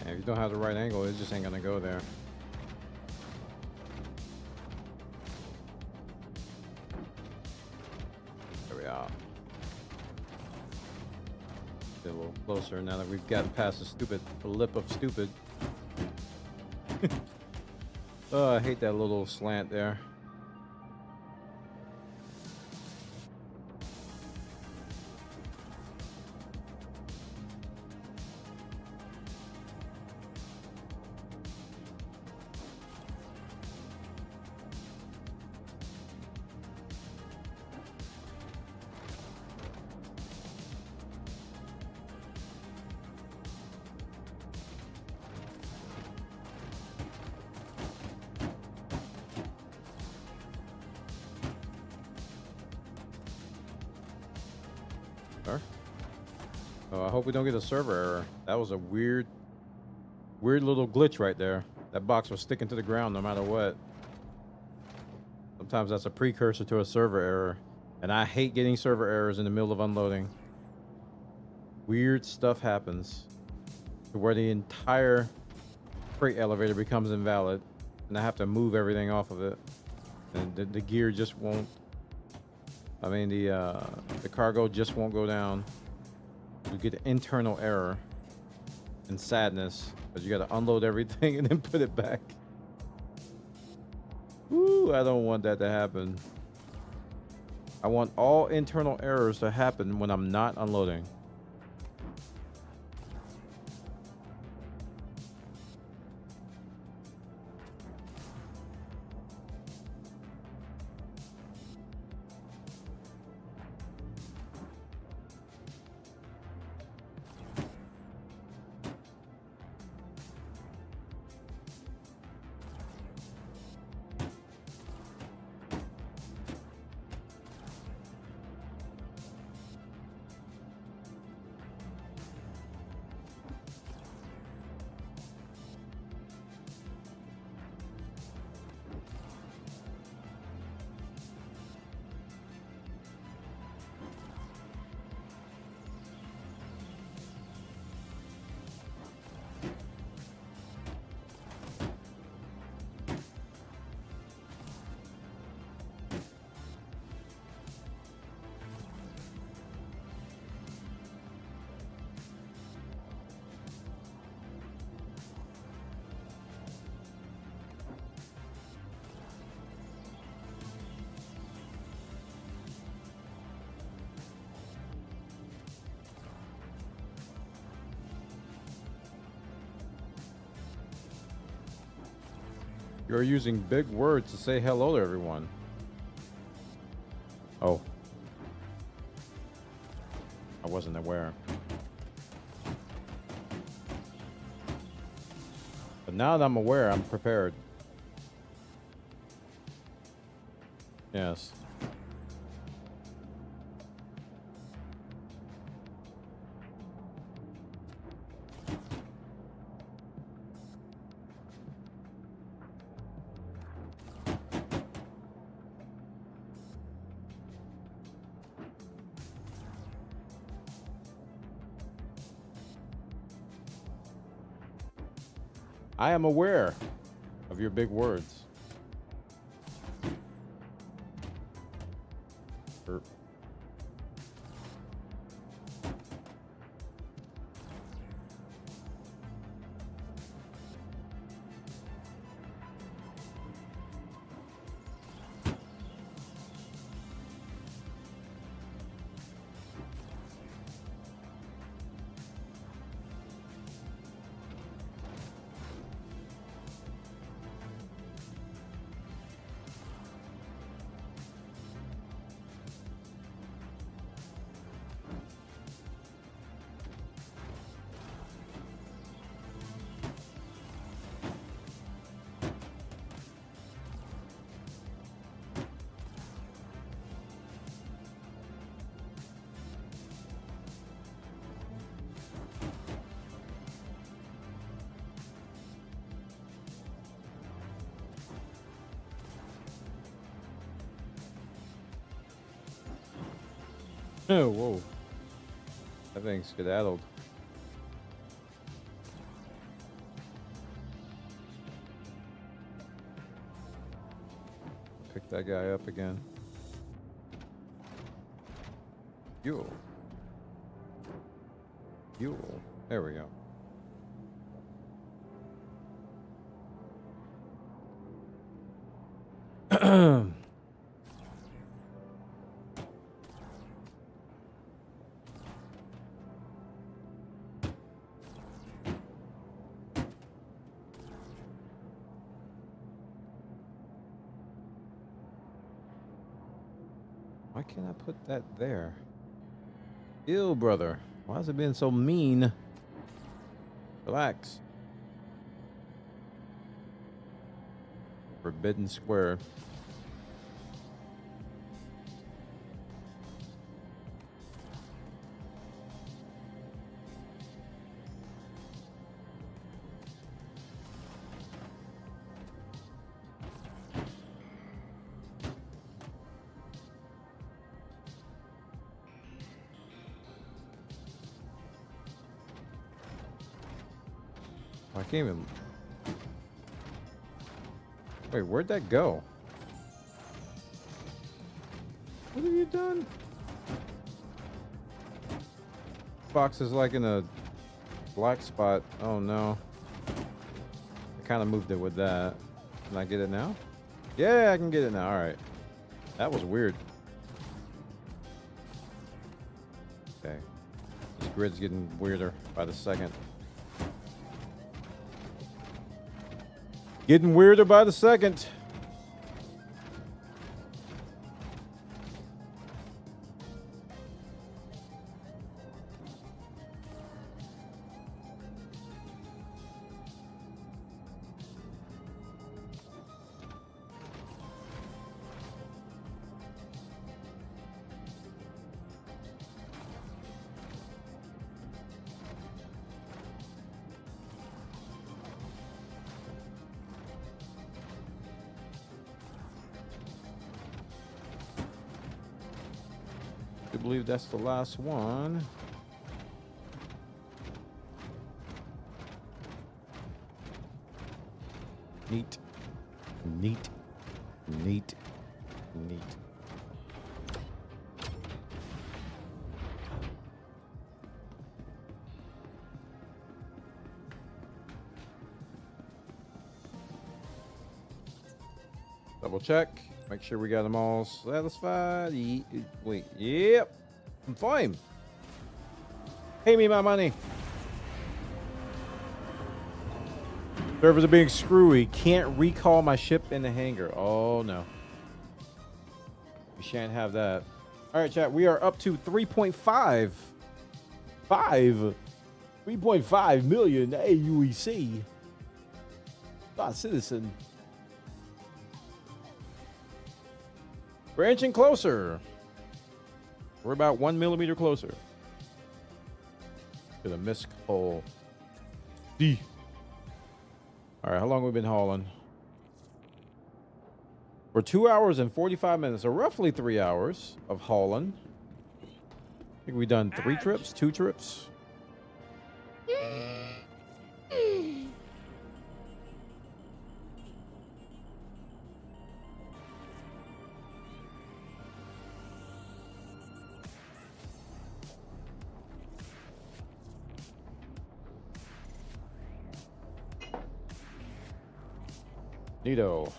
And if you don't have the right angle, it just ain't gonna go there. There we are. Get a little closer now that we've gotten past the stupid lip of stupid. Oh, I hate that little slant there. Sir? Oh, I hope we don't get a server error. That was a weird little glitch right there. That box was sticking to the ground no matter what. Sometimes that's a precursor to a server error. And I hate getting server errors in the middle of unloading. Weird stuff happens to where the entire freight elevator becomes invalid. And I have to move everything off of it. And the gear just won't. I mean, the cargo just won't go down. You get an internal error and sadness. But you got to unload everything and then put it back. Ooh, I don't want that to happen. I want all internal errors to happen when I'm not unloading. You're using big words to say hello to everyone. Oh. I wasn't aware. But now that I'm aware, I'm prepared. Yes. I am aware of your big words. Oh, whoa. That thing's skedaddled. Pick that guy up again. Fuel. Fuel. There we go. Why can't I put that there? Ew, brother. Why is it being so mean? Relax. Forbidden Square. I can't even. Wait, where'd that go? What have you done? Box is like in a black spot. Oh no. I kind of moved it with that. Can I get it now? Yeah, I can get it now. All right. That was weird. Okay. This grid's getting weirder by the second. Getting weirder by the second. I believe that's the last one. Neat. Neat. Neat. Neat. Double check. Make sure we got them all satisfied. Wait, yep. I'm fine. Pay me my money. Servers are being screwy. Can't recall my ship in the hangar. Oh, no. We shan't have that. All right, chat. We are up to 3.5 million AUEC. Citizen. We're inching closer. We're about 1 millimeter closer to the MISC hole. D. All right, how long have we been hauling? For 2 hours and 45 minutes, so roughly 3 hours of hauling. I think we've done 3 trips, 2 trips. Neato.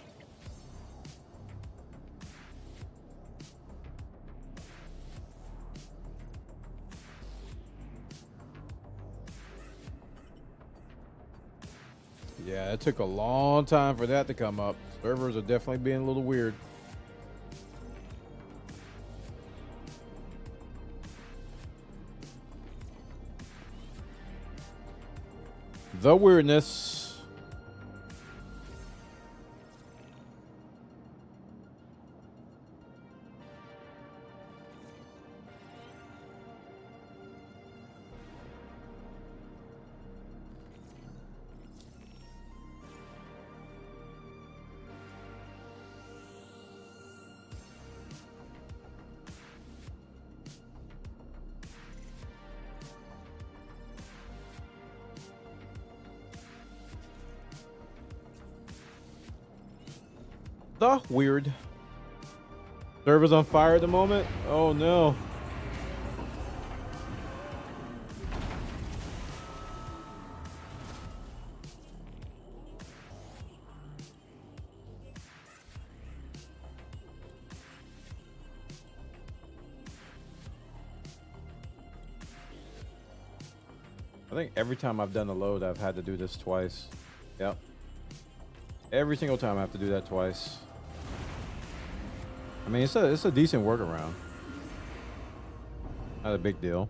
Yeah, it took a long time for that to come up. Servers are definitely being a little weird. The weirdness. The weird. Server's on fire at the moment. Oh no. I think every time I've done a load, I've had to do this twice. Yep. Every single time I have to do that twice. I mean, it's a decent workaround. Not a big deal.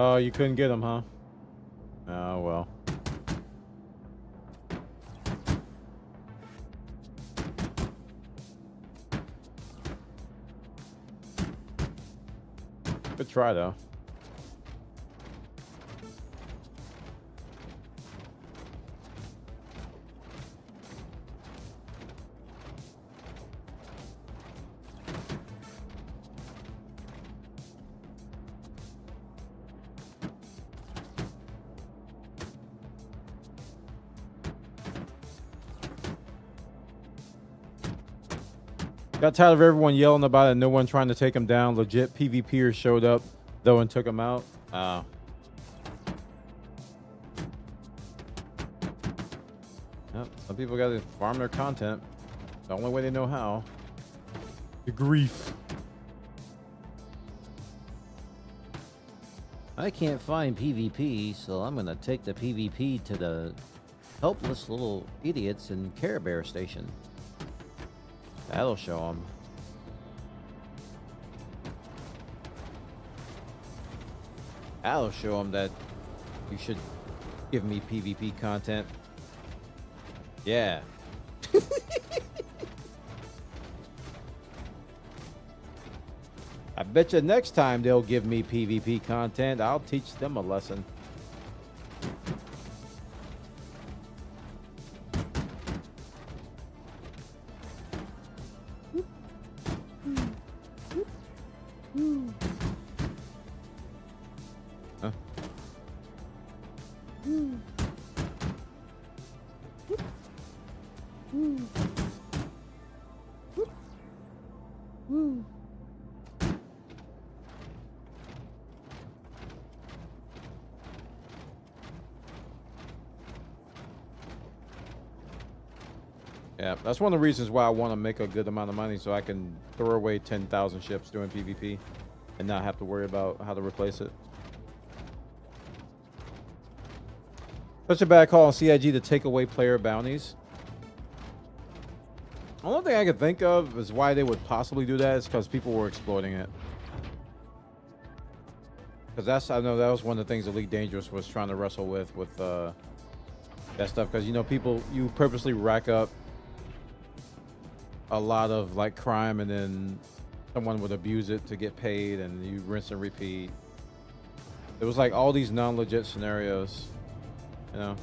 Oh, you couldn't get him, huh? Oh, well. Good try, though. Got tired of everyone yelling about it and no one trying to take him down. Legit PvPers showed up, though, and took him out. Yep, some people got to farm their content. The only way they know how. The grief. I can't find PvP, so I'm gonna take the PvP to the helpless little idiots in Care Bear Station. That'll show them. That'll show them that you should give me PvP content. Yeah. I bet you next time they'll give me PvP content, I'll teach them a lesson. Huh? Yeah, that's one of the reasons why I want to make a good amount of money so I can throw away 10,000 ships doing PvP and not have to worry about how to replace it. Such a bad call on CIG to take away player bounties. The only thing I could think of is why they would possibly do that is because people were exploiting it. Because I know that was one of the things Elite Dangerous was trying to wrestle with that stuff. Because, you know, you purposely rack up a lot of like crime and then someone would abuse it to get paid and you rinse and repeat. It was like all these non-legit scenarios, you know.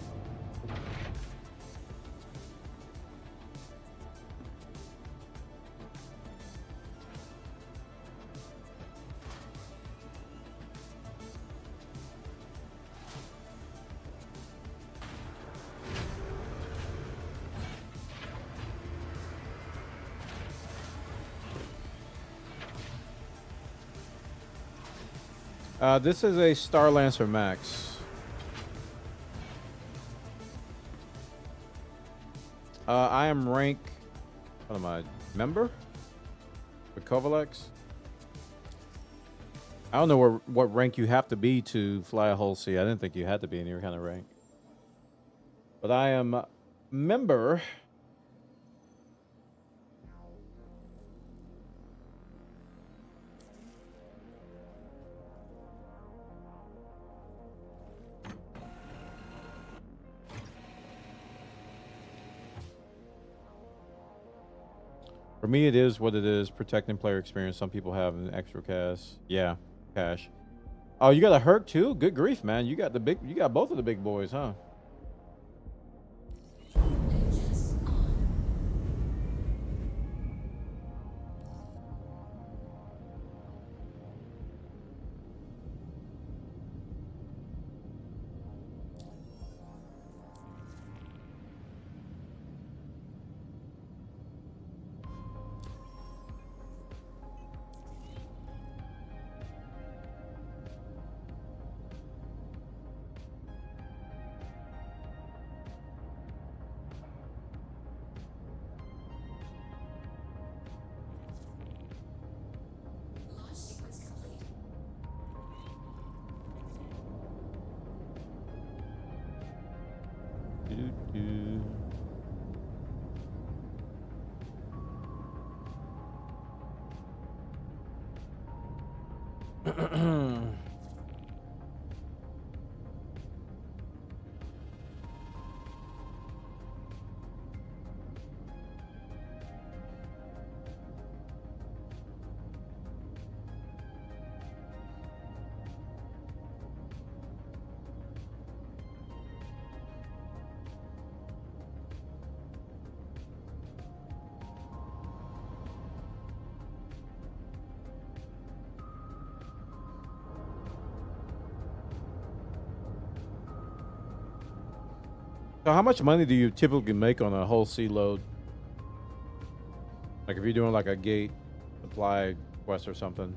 This is a Star Lancer Max. I am rank. What am I? Member? With Kovalex? I don't know what rank you have to be to fly a whole sea. I didn't think you had to be in your kind of rank. But I am member. For me, it is what it is. Protecting player experience. Some people have an extra cash. Yeah, cash. Oh, you got a Herc too? Good grief, man! You got both of the big boys, huh? So how much money do you typically make on a whole sea load? Like if you're doing like a gate supply quest or something.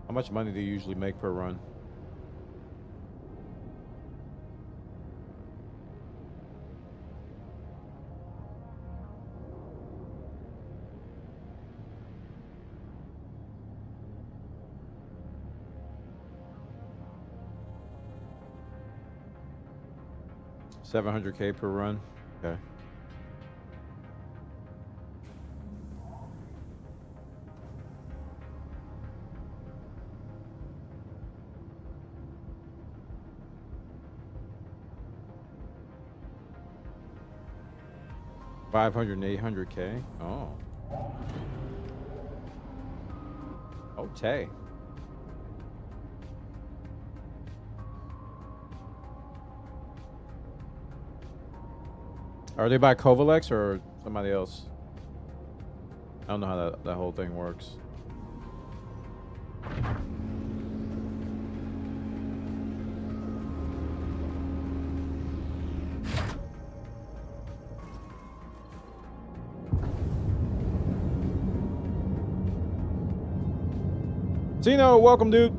How much money do you usually make per run? $700K per run. Okay. $500 and $800K. Oh. Okay. Are they by Kovalex or somebody else? I don't know how that whole thing works. Zeno, welcome, dude.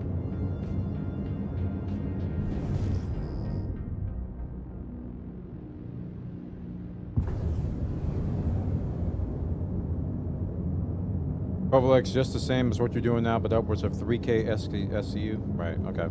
Kovalex just the same as what you're doing now, but upwards of 3K SCU. Right, okay.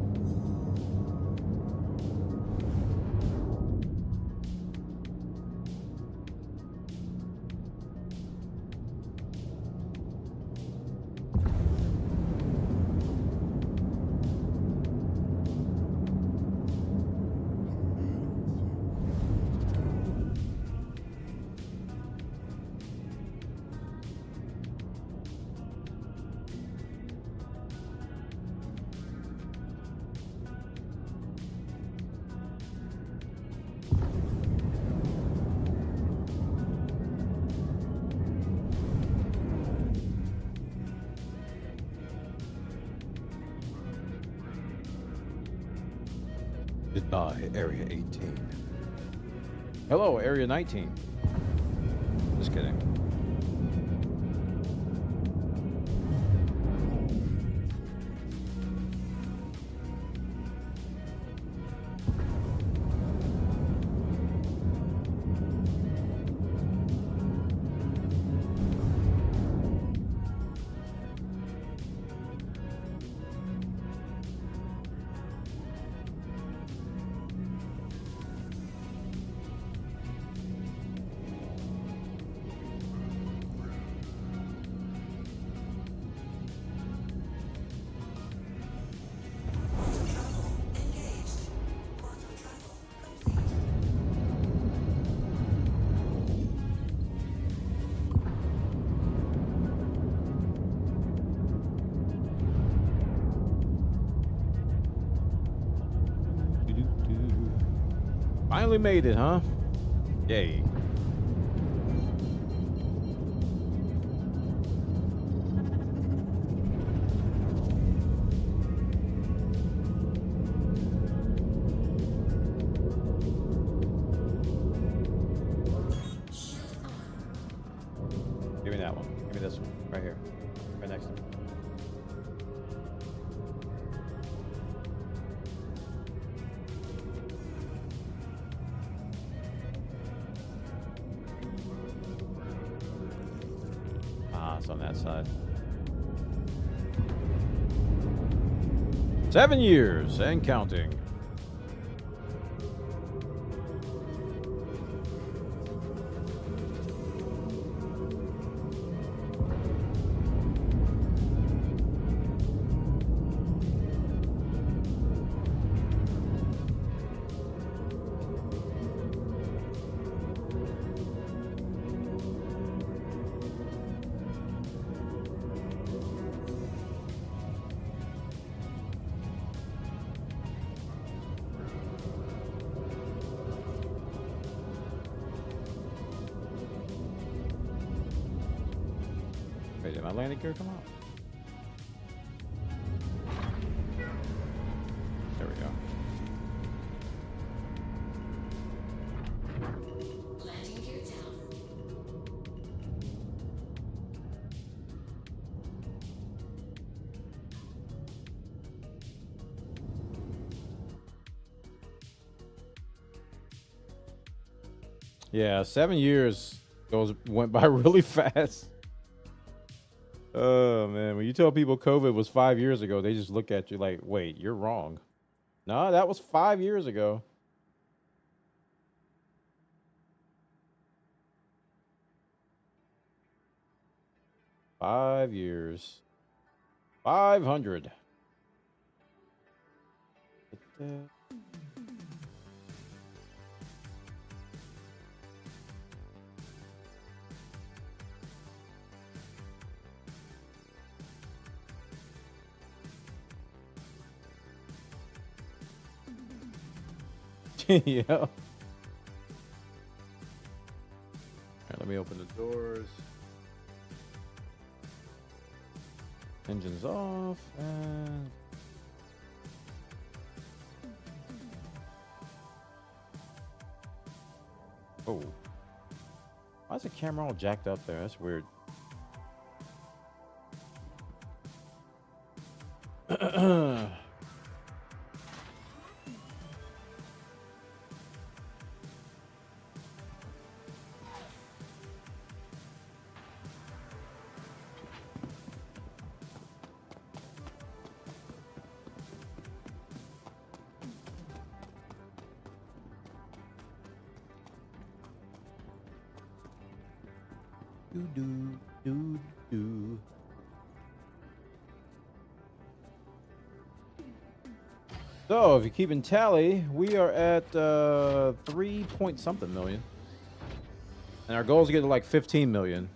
Goodbye, Area 18. Hello, Area 19. Just kidding. Finally made it, huh? Yay. Give me that one. Give me this one. Right here. Right next to me. On that side. 7 years and counting. Wait, did my landing gear come out? There we go. Yeah, 7 years went by really fast. Oh man, when you tell people COVID was 5 years ago, they just look at you like, "Wait, you're wrong." No, that was 5 years ago. Five years. 500. Yeah. All right, let me open the doors. Engines off and oh, why is the camera all jacked up there? That's weird. Do. So, if you're keeping tally, we are at 3 point something million. And our goal is to get to like 15 million.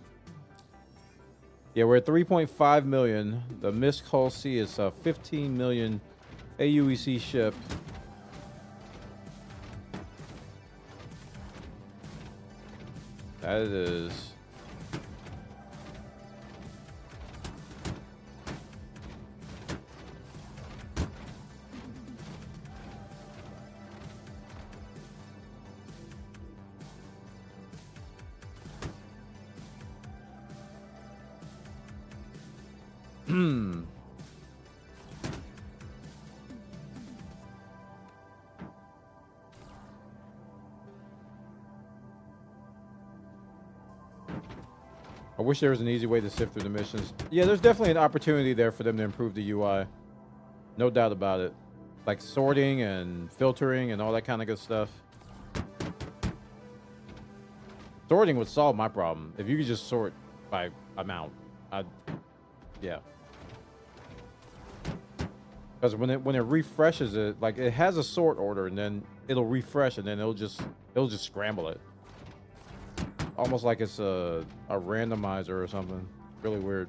Yeah, we're at 3.5 million. The MISC Hull C is a 15 million AUEC ship. That it is. I wish there was an easy way to sift through the missions. Yeah, there's definitely an opportunity there for them to improve the UI. No doubt about it. Like sorting and filtering and all that kind of good stuff. Sorting would solve my problem. If you could just sort by amount. Yeah. Because when it refreshes it, like it has a sort order and then it'll refresh and then it'll just scramble it. Almost like it's a randomizer or something. Really weird.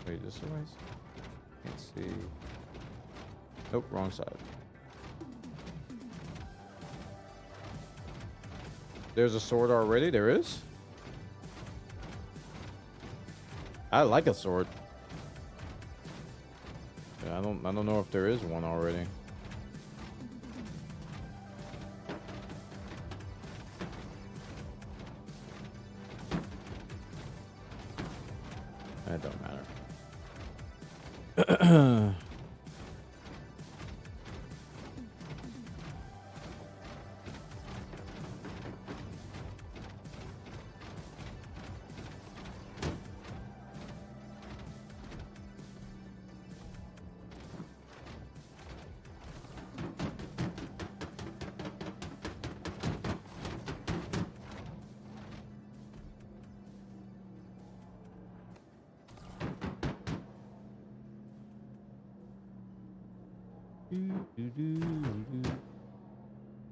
Wait, this way? Can't see. Nope, wrong side. There's a sword already? There is? I like a sword. Yeah, I don't know if there is one already. That don't matter.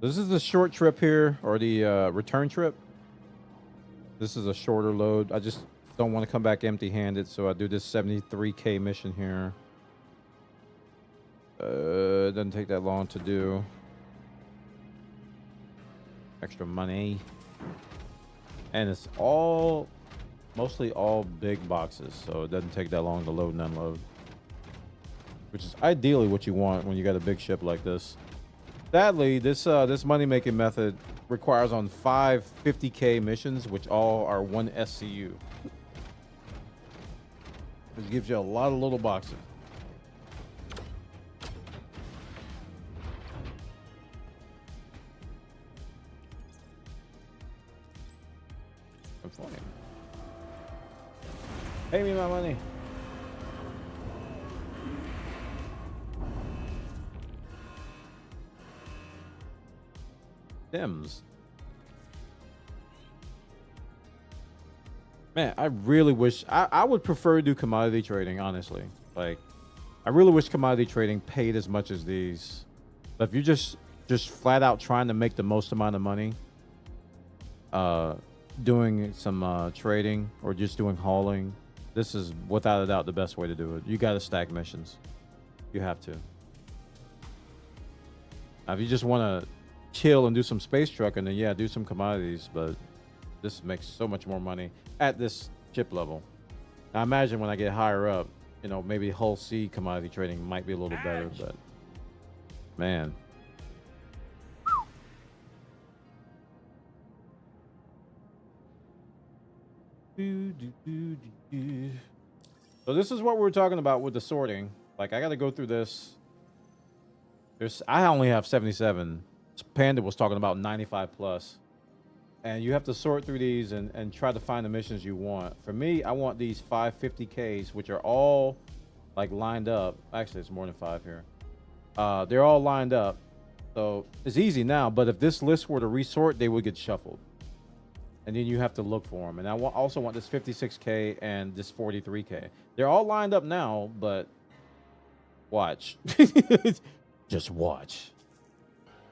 This is the short trip here, or the return trip. This is a shorter load. I just don't want to come back empty-handed, so I do this 73K mission here. It doesn't take that long to do. Extra money. And it's mostly all big boxes, so it doesn't take that long to load and unload. Which is ideally what you want when you got a big ship like this. Sadly, this money-making method requires on 5 50K missions, which all are 1 SCU. Which gives you a lot of little boxes. I'm funny. Pay me my money. Stems. Man, I really wish I would prefer to do commodity trading, honestly. Like, I really wish commodity trading paid as much as these. But if you're just flat out trying to make the most amount of money, doing some trading or just doing hauling, this is without a doubt the best way to do it. You got to stack missions. You have to. Now, if you just want to chill and do some space trucking, then yeah, do some commodities, but this makes so much more money at this chip level. Now imagine when I get higher up, you know, maybe Hull C commodity trading might be a little better, but man. So this is what we were talking about with the sorting. Like, I got to go through this. I only have 77. Panda was talking about 95 plus. And you have to sort through these and try to find the missions you want. For me, I want these 550Ks, which are all like lined up. Actually, it's more than 5 here. They're all lined up. So it's easy now, but if this list were to resort, they would get shuffled. And then you have to look for them. And I also want this 56K and this 43K. They're all lined up now, but watch. Just watch.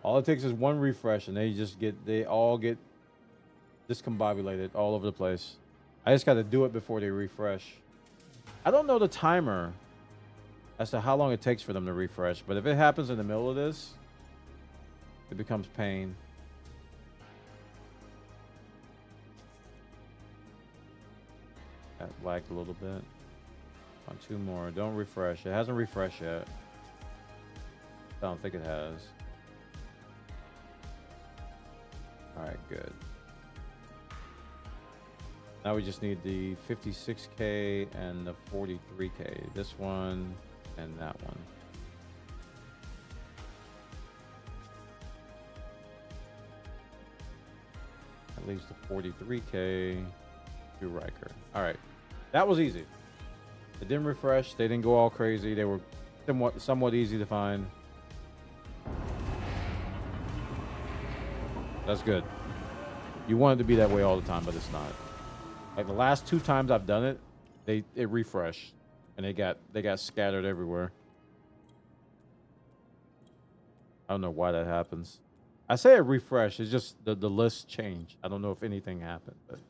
All it takes is one refresh, and they all get discombobulated all over the place. I just got to do it before they refresh. I don't know the timer as to how long it takes for them to refresh, but if it happens in the middle of this, it becomes pain. That lagged a little bit. On 2 more. Don't refresh. It hasn't refreshed yet. I don't think it has. Alright, good. Now we just need the 56K and the 43K. This one and that one. That leaves the 43K to Riker. Alright. That was easy. It didn't refresh. They didn't go all crazy. They were somewhat easy to find. That's good. You want it to be that way all the time, but it's not. Like the last 2 times I've done it, it refreshed and they got scattered everywhere. I don't know why that happens. I say it refresh. It's just the list changed. I don't know if anything happened, but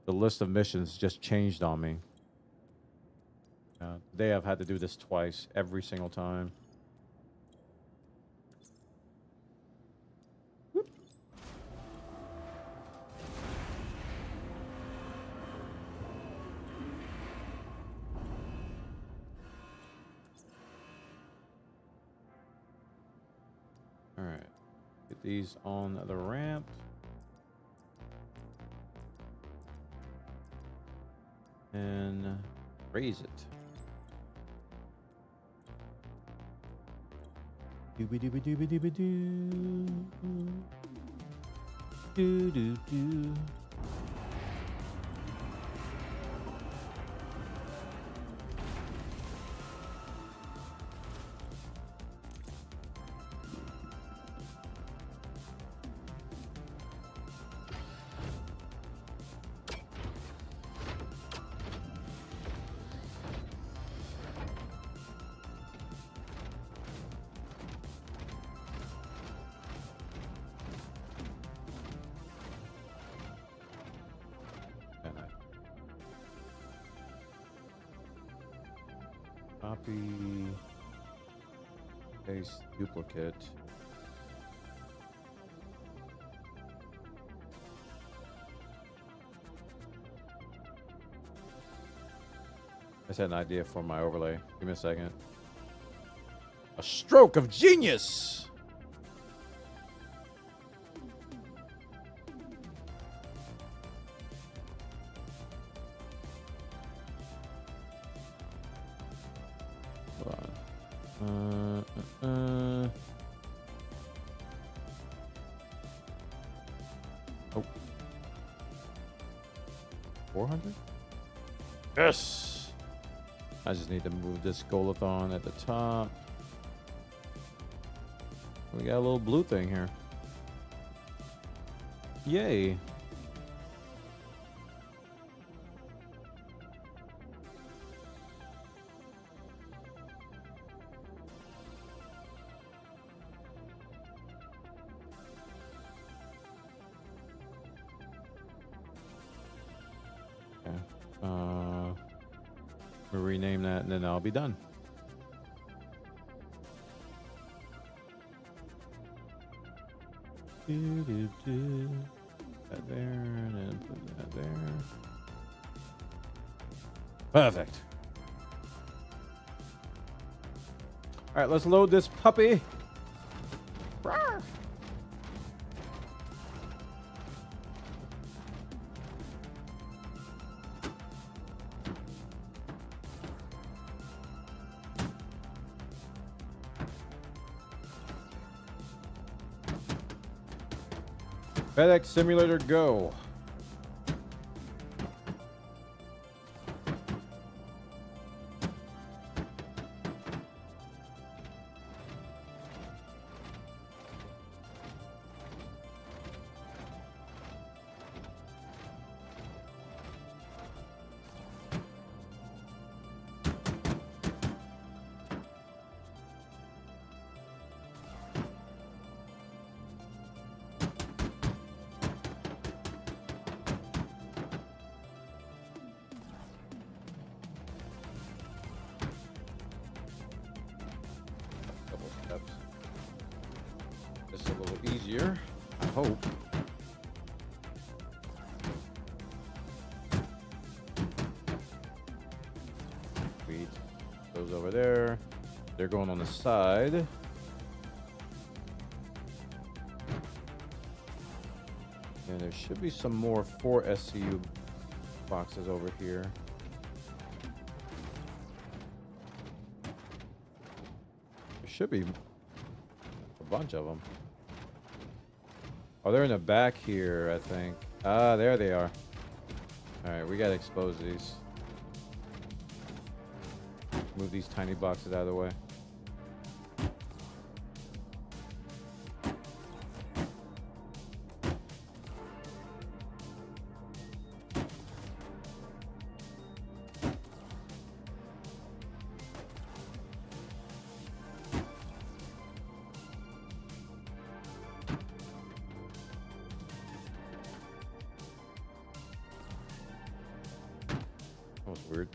the list of missions just changed on me. Today I've had to do this twice, every single time. All right, get these on the ramp. And raise it. Dooby dooby dooby dooby doo. Doo doo doo. Copy, paste, duplicate. I just had an idea for my overlay. Give me a second. A stroke of genius! Oh. 400? Yes! I just need to move this Golathon at the top. We got a little blue thing here. Yay. We'll rename that and then I'll be done. That there and then put that there. Perfect. All right, let's load this puppy. Rawr. FedEx Simulator Go. Just a little easier, I hope. Sweet. Those over there. They're going on the side. And there should be some more 4 SCU boxes over here. There should be a bunch of them. Oh, they're in the back here, I think. Ah, there they are. All right, we gotta expose these. Move these tiny boxes out of the way. That was weird.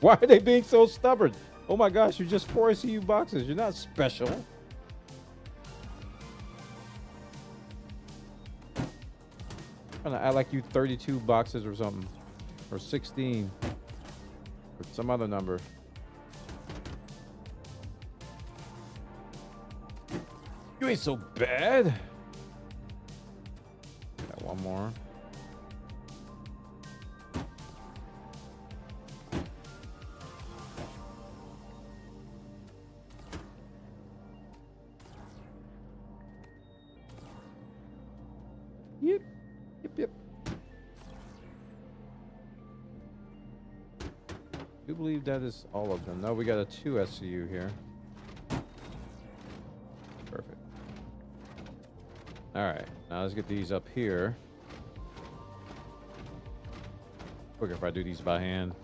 Why are they being so stubborn? Oh my gosh, you're just 4 CU boxes. You're not special. Trying to act like you 32 boxes or something. Or 16. Or some other number. You ain't so bad. Got one more. Yep. Yep, yep. I do believe that is all of them. No, we got a 2 SCU here. Perfect. Alright, now let's get these up here. Quicker if I do these by hand.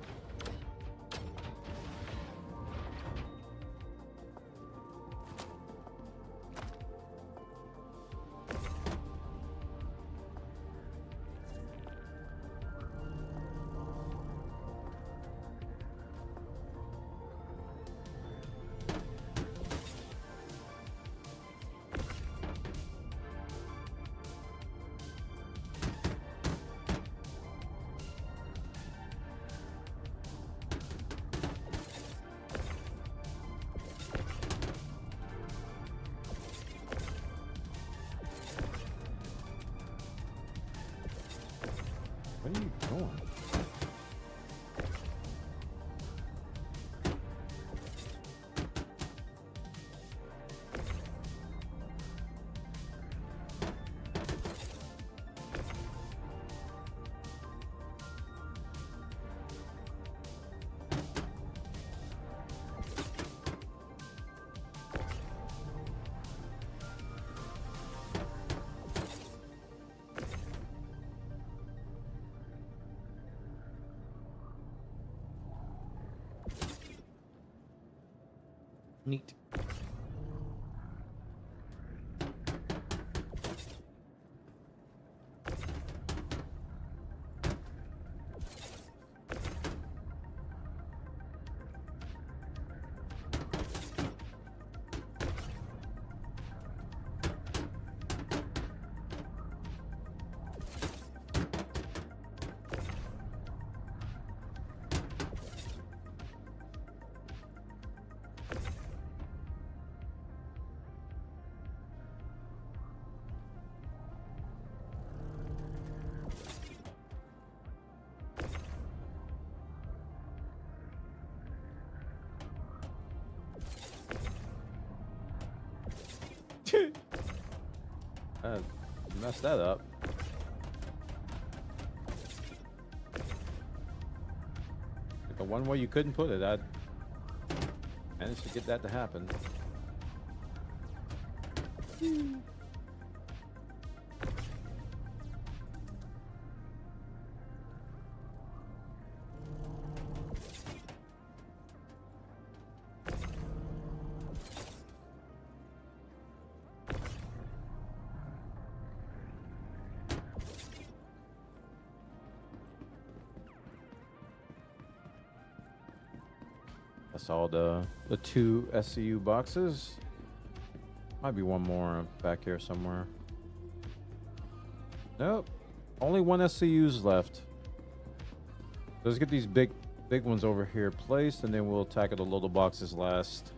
Neat. Messed that up. The one way you couldn't put it, I managed to get that to happen. That's all the 2 SCU boxes. Might be one more back here somewhere. Nope. Only 1 SCU's left. Let's get these big ones over here placed, and then we'll tackle the little boxes last.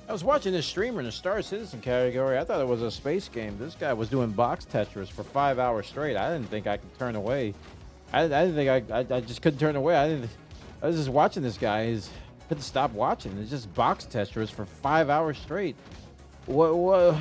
I was watching this streamer in the Star Citizen category. I thought it was a space game. This guy was doing box Tetris for 5 hours straight. I didn't think I could turn away. I didn't think I just couldn't turn away. I was just watching this guy. He couldn't stop watching. It's just box Tetris for 5 hours straight. What?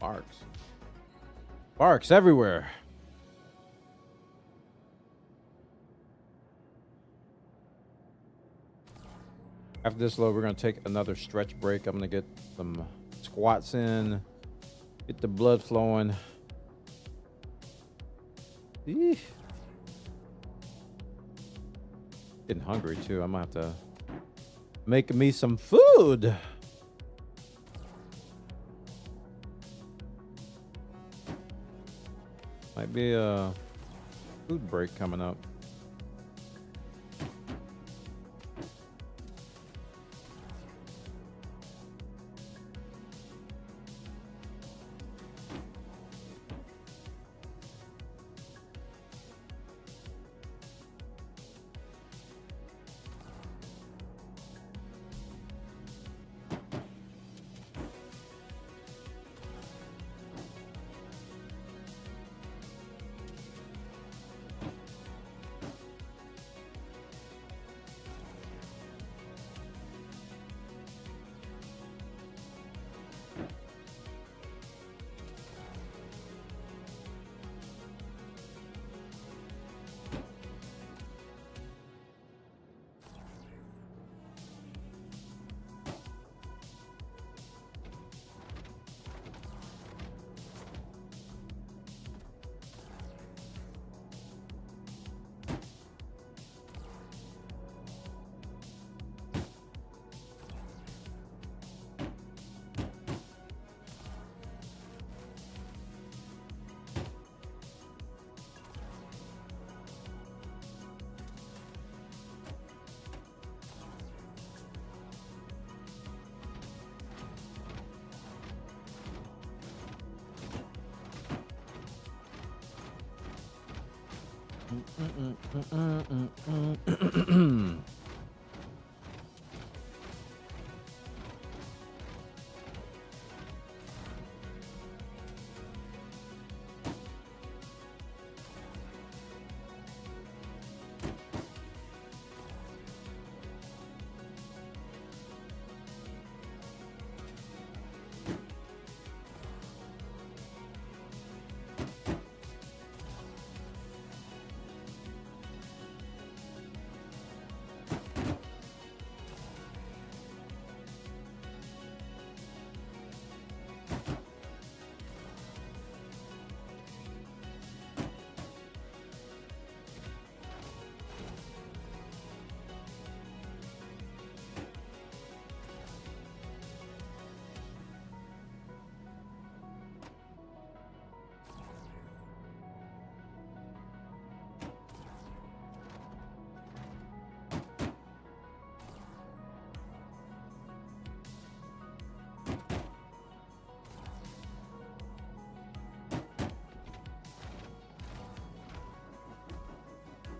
Sparks. Sparks everywhere. After this load, we're going to take another stretch break. I'm going to get some squats in, get the blood flowing. Eesh. Getting hungry too. I'm going to have to make me some food. Might be a food break coming up.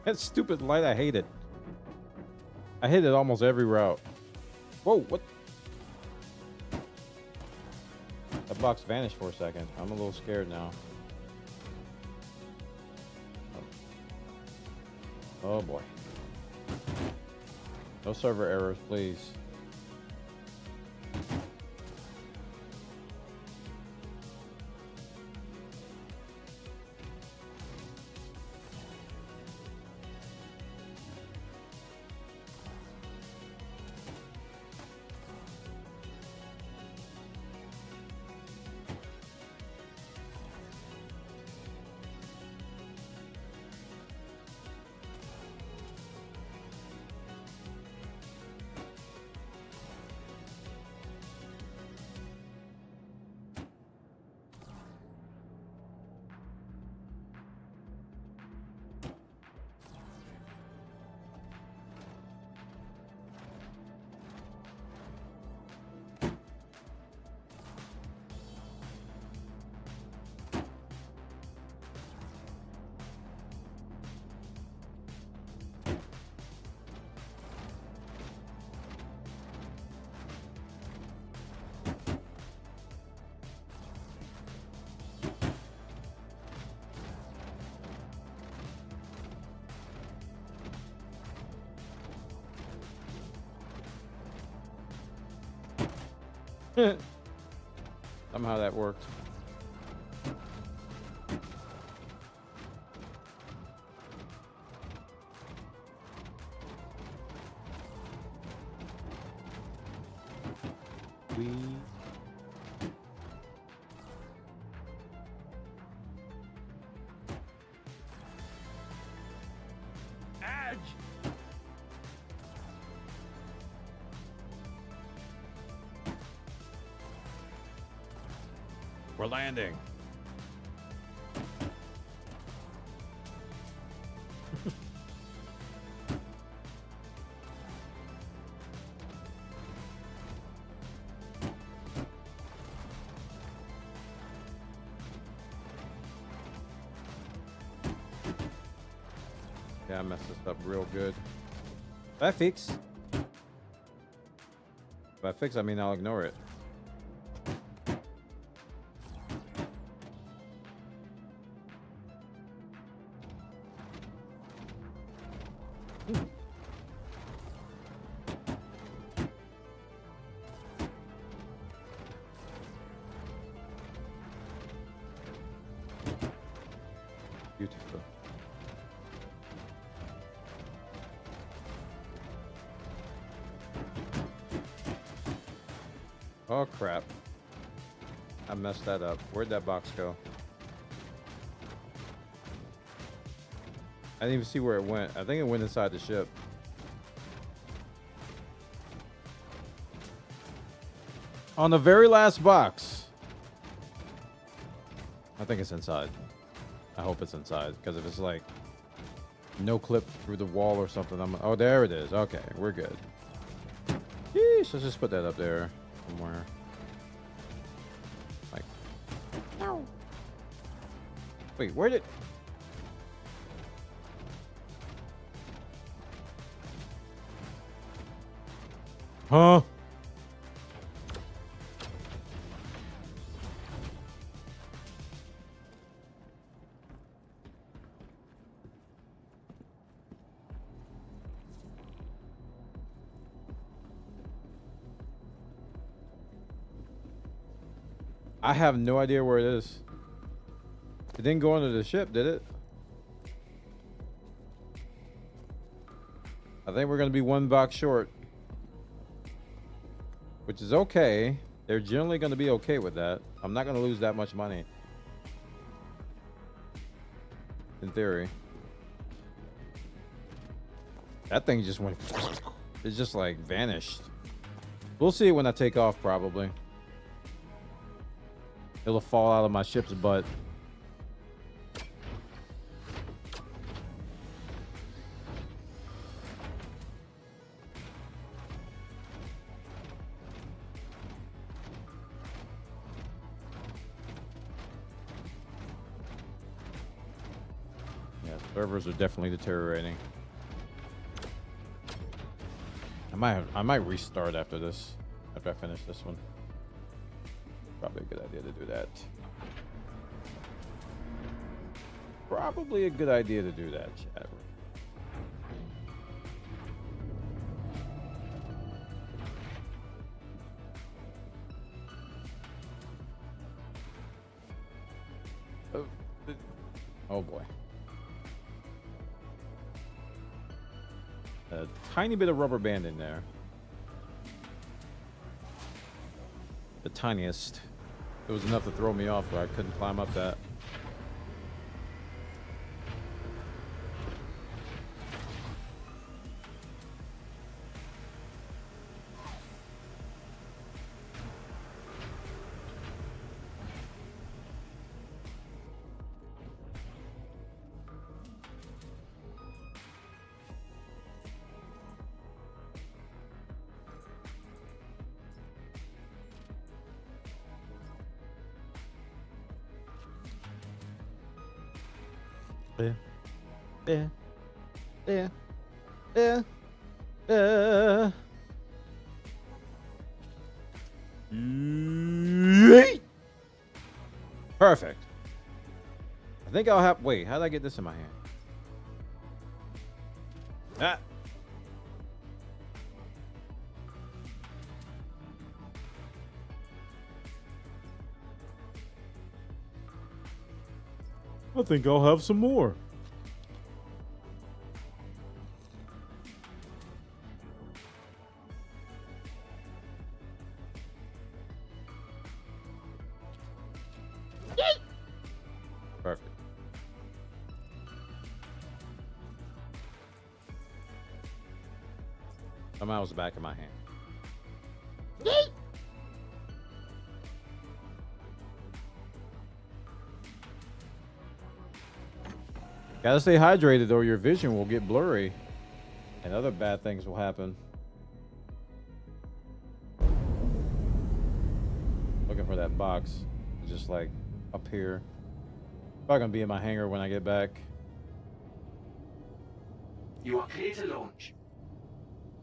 That stupid light, I hate it. I hit it almost every route. Whoa, what? That box vanished for a second. I'm a little scared now. Oh boy. No server errors, please. Somehow that worked. we? We're landing. Yeah, I messed this up real good. If I fix. If I fix, I mean I'll ignore it. Beautiful. Oh crap. I messed that up. Where'd that box go? I didn't even see where it went. I think it went inside the ship. On the very last box. I think it's inside. I hope it's inside, because if it's like no clip through the wall or something, oh, there it is. Okay, we're good. Yeesh, let's just put that up there somewhere. Like, no. Wait, where did? Huh? I have no idea where it is. It didn't go under the ship, did it? I think we're going to be one box short. Which is okay. They're generally going to be okay with that. I'm not going to lose that much money. In theory. That thing just went... It just like vanished. We'll see it when I take off, probably. It'll fall out of my ship's butt. Yeah, servers are definitely deteriorating. I might restart after this. After I finish this one. Probably a good idea to do that. Probably a good idea to do that, chat. Oh boy. A tiny bit of rubber band in there. The tiniest. It was enough to throw me off where I couldn't climb up that. Perfect. I think I'll have... Wait, how did I get this in my hand? Ah. I think I'll have some more. Somehow it was the back of my hand. Gotta stay hydrated or your vision will get blurry and other bad things will happen. Looking for that box. It's just like up here. Probably gonna be in my hangar when I get back. You are clear to launch.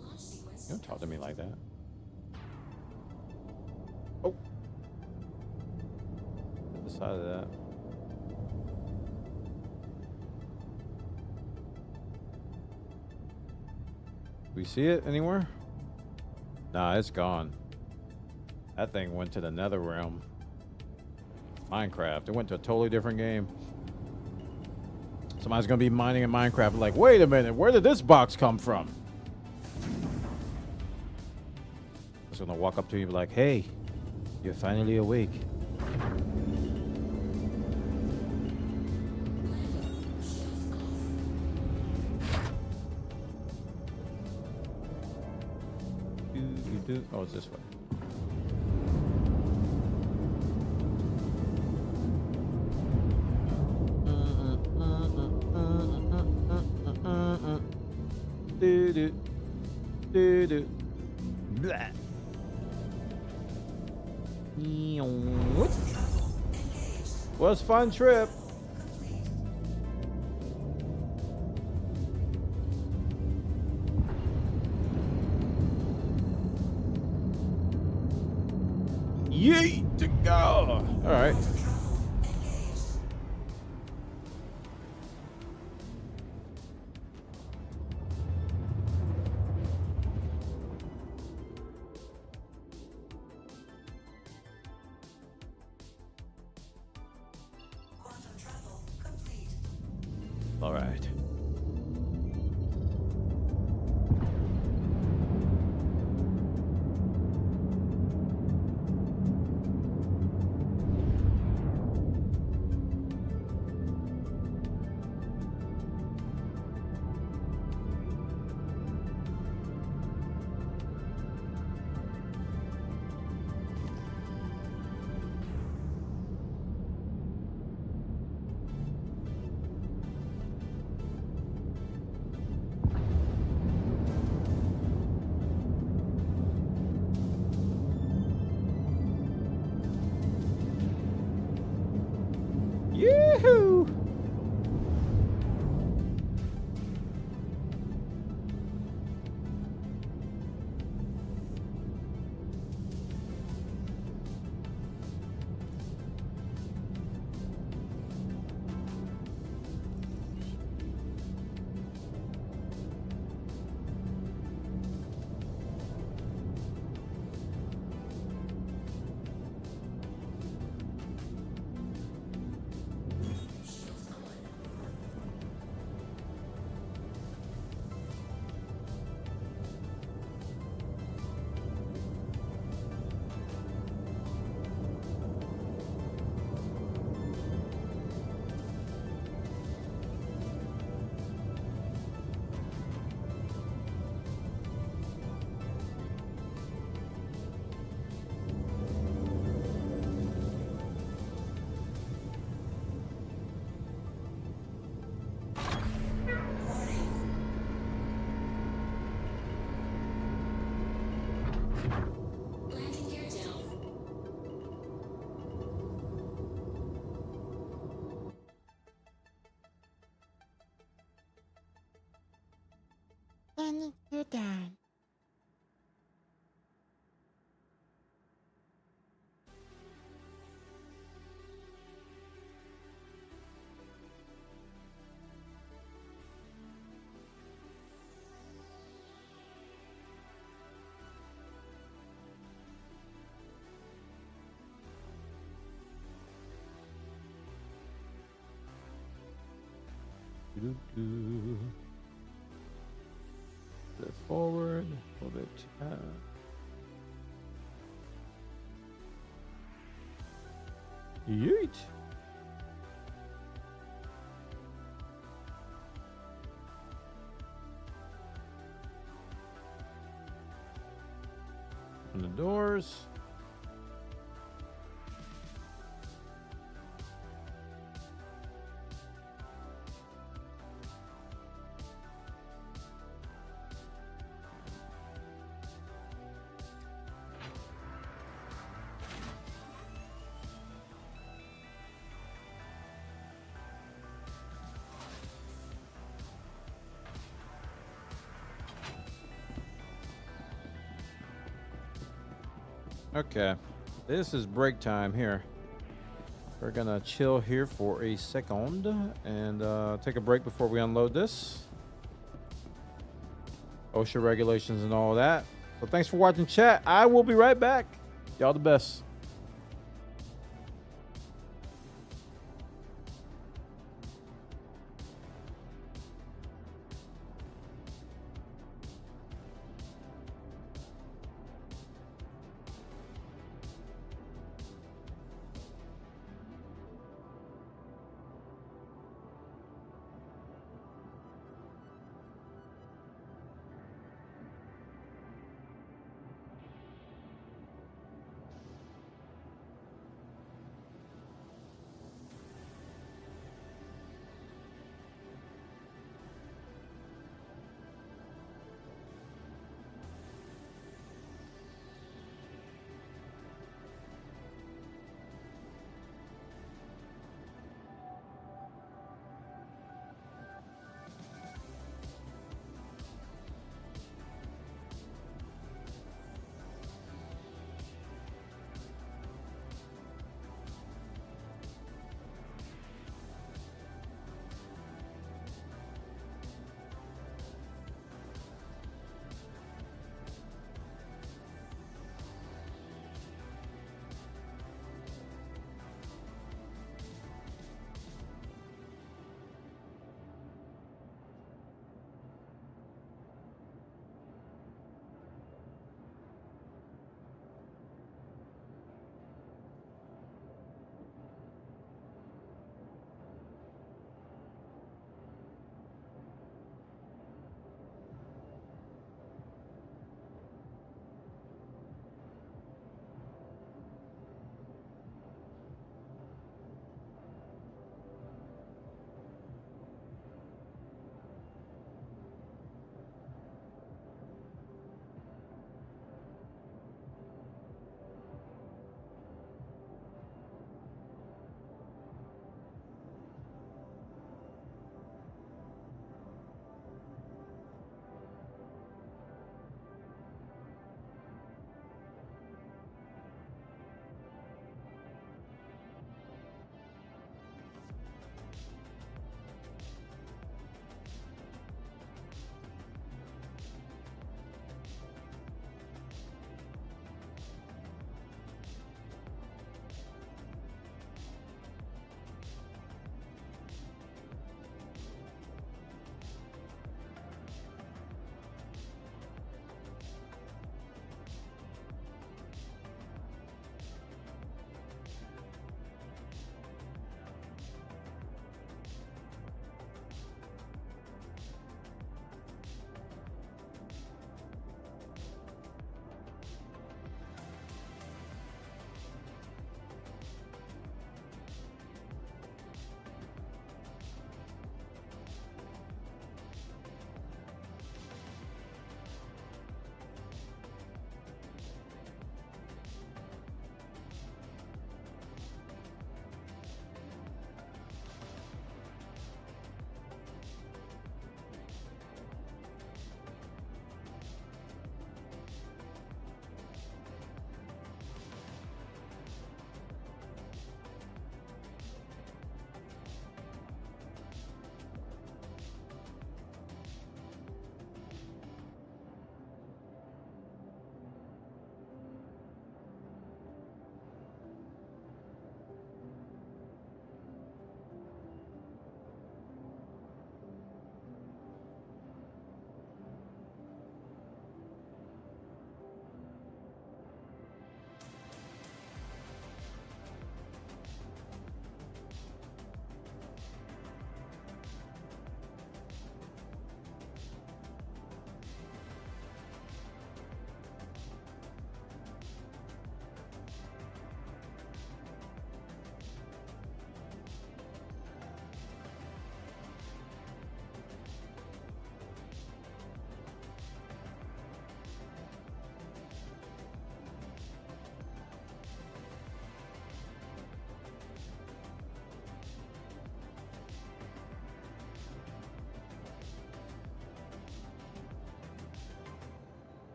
You don't talk to me like that. Oh. The side of that. We see it anywhere? Nah, it's gone. That thing went to the nether realm. Minecraft. It went to a totally different game. Somebody's gonna be mining in Minecraft like, wait a minute, where did this box come from? Just gonna walk up to you and be like, hey, you're finally awake. Oh, it's this way. Blah. Was fun trip. Yeet to go. All right. All right. Yoo-hoo! And you're done. Flip forward, hold it. Yeet. Open the doors. Okay, this is break time here. We're gonna chill here for a second and take a break before we unload this. OSHA regulations and all that. So thanks for watching, chat. I will be right back. Y'all the best.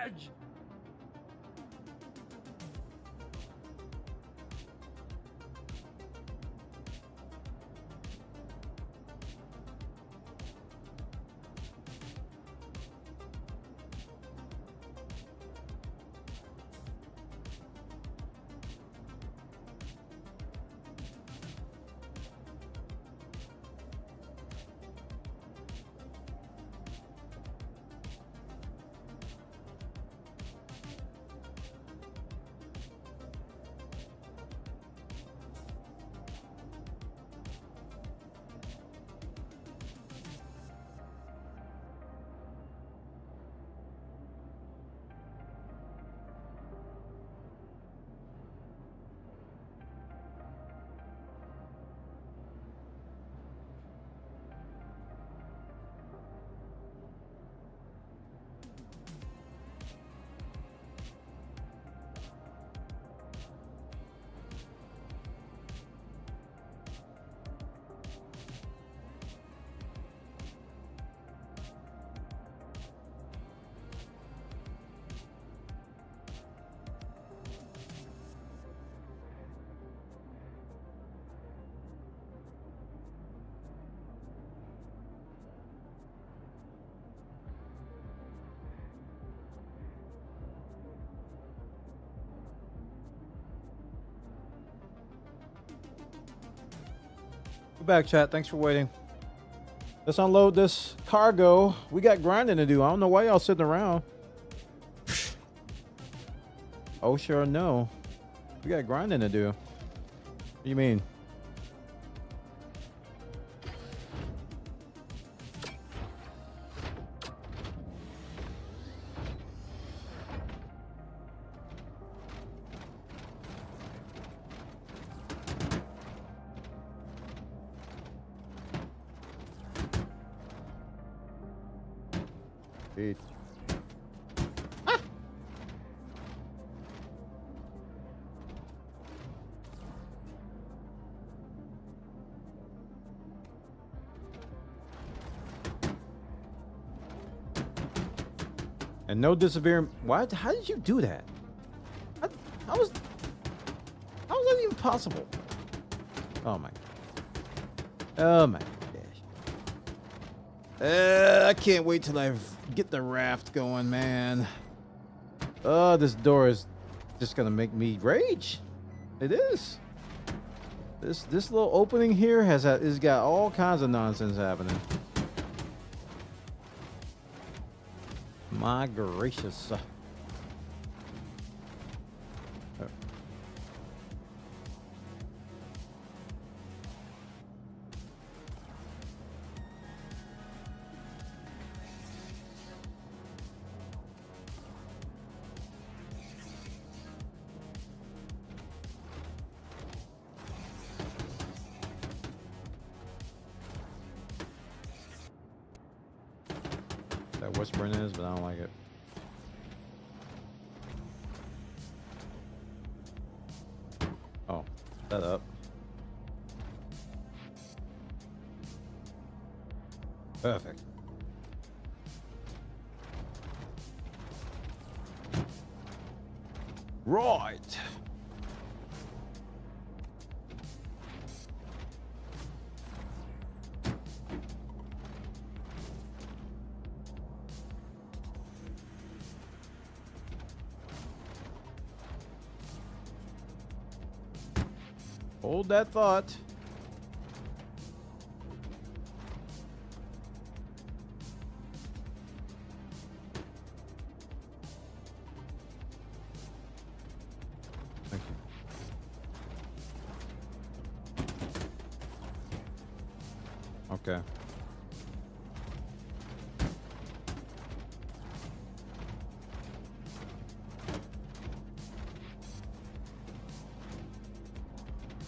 badge. We're back, chat. Thanks for waiting. Let's unload this cargo. We got grinding to do. I don't know why y'all sitting around. Oh, sure, no. We got grinding to do. What do you mean? Peace. And no disappearing. What? How did you do that? How was that even possible? Oh my. Oh my gosh. I can't wait till I get the raft going, man. Oh, this door is just gonna make me rage. It is. This little opening here has got all kinds of nonsense happening. My gracious. That whispering is, but I don't like it. Oh, set up. Perfect. Right. Hold that thought. Thank you. Okay.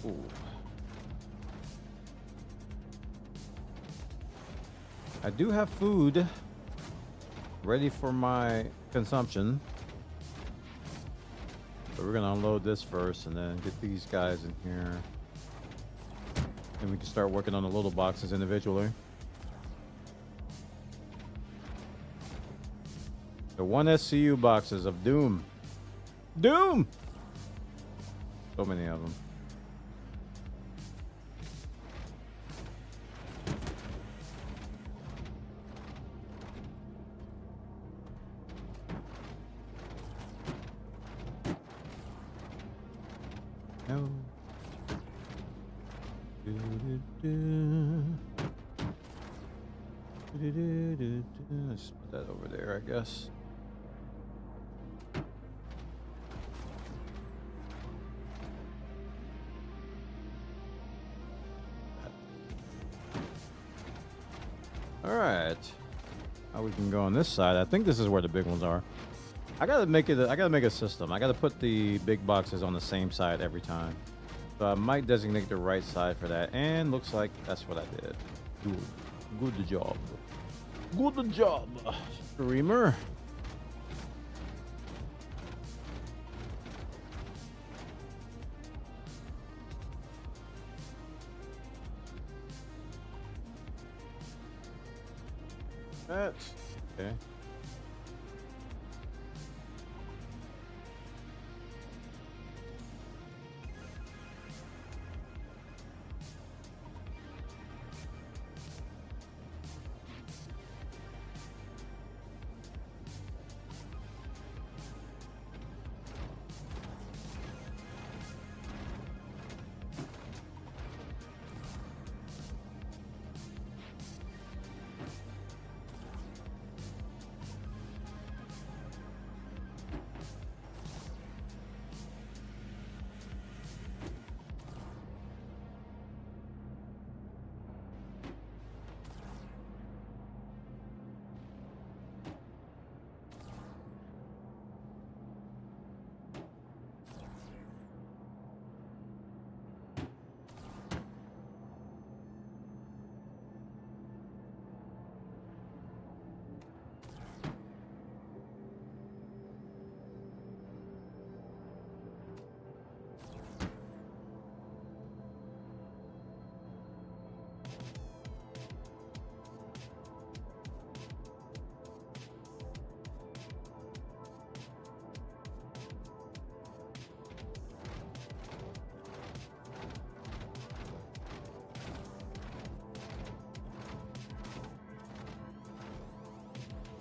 Ooh. I do have food ready for my consumption. But we're gonna unload this first and then get these guys in here. And we can start working on the little boxes individually. The 1 SCU boxes of Doom. Doom! So many of them. No. Let's put that over there, I guess. All right. Now we can go on this side. I think this is where the big ones are. I gotta make it. I gotta make a system. I gotta put the big boxes on the same side every time. So I might designate the right side for that. And looks like that's what I did. Good job. Good job, streamer. That's okay.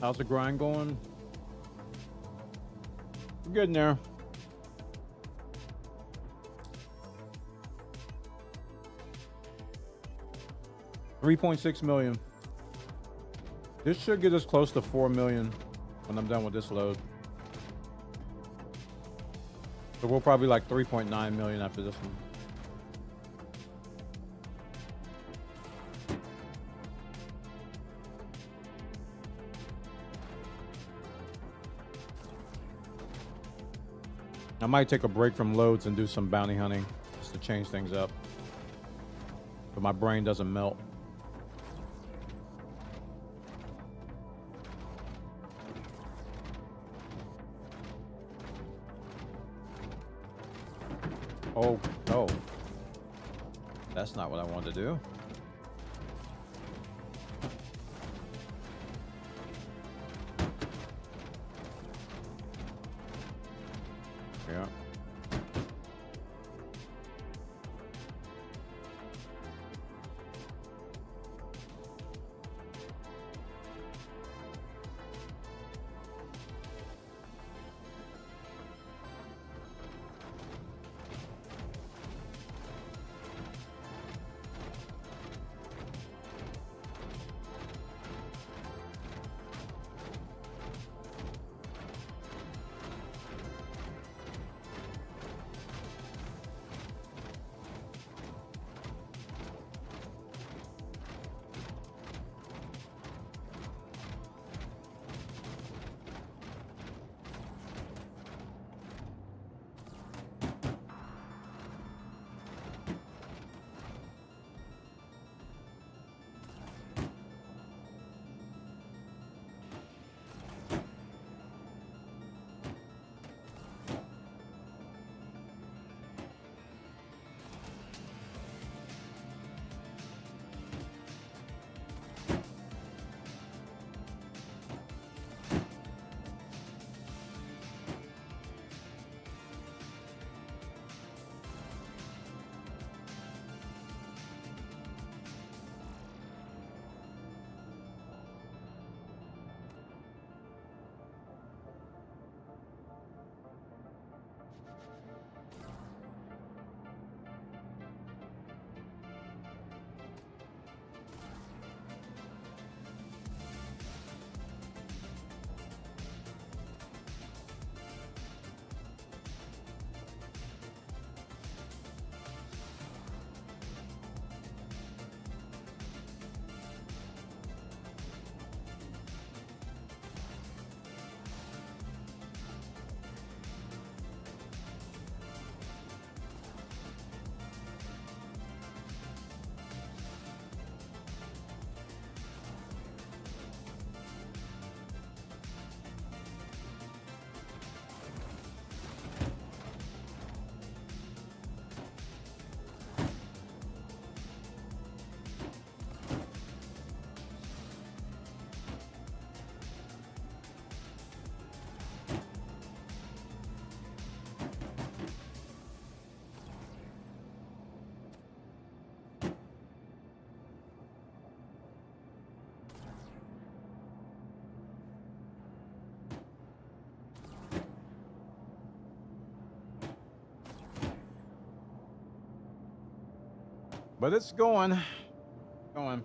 How's the grind going? We're good in there. $3.6 million. This should get us close to 4 million when I'm done with this load. So we'll probably like 3.9 million after this one. I might take a break from loads and do some bounty hunting just to change things up, so my brain doesn't melt. Oh, no. That's not what I wanted to do. Yeah. But it's going. Going.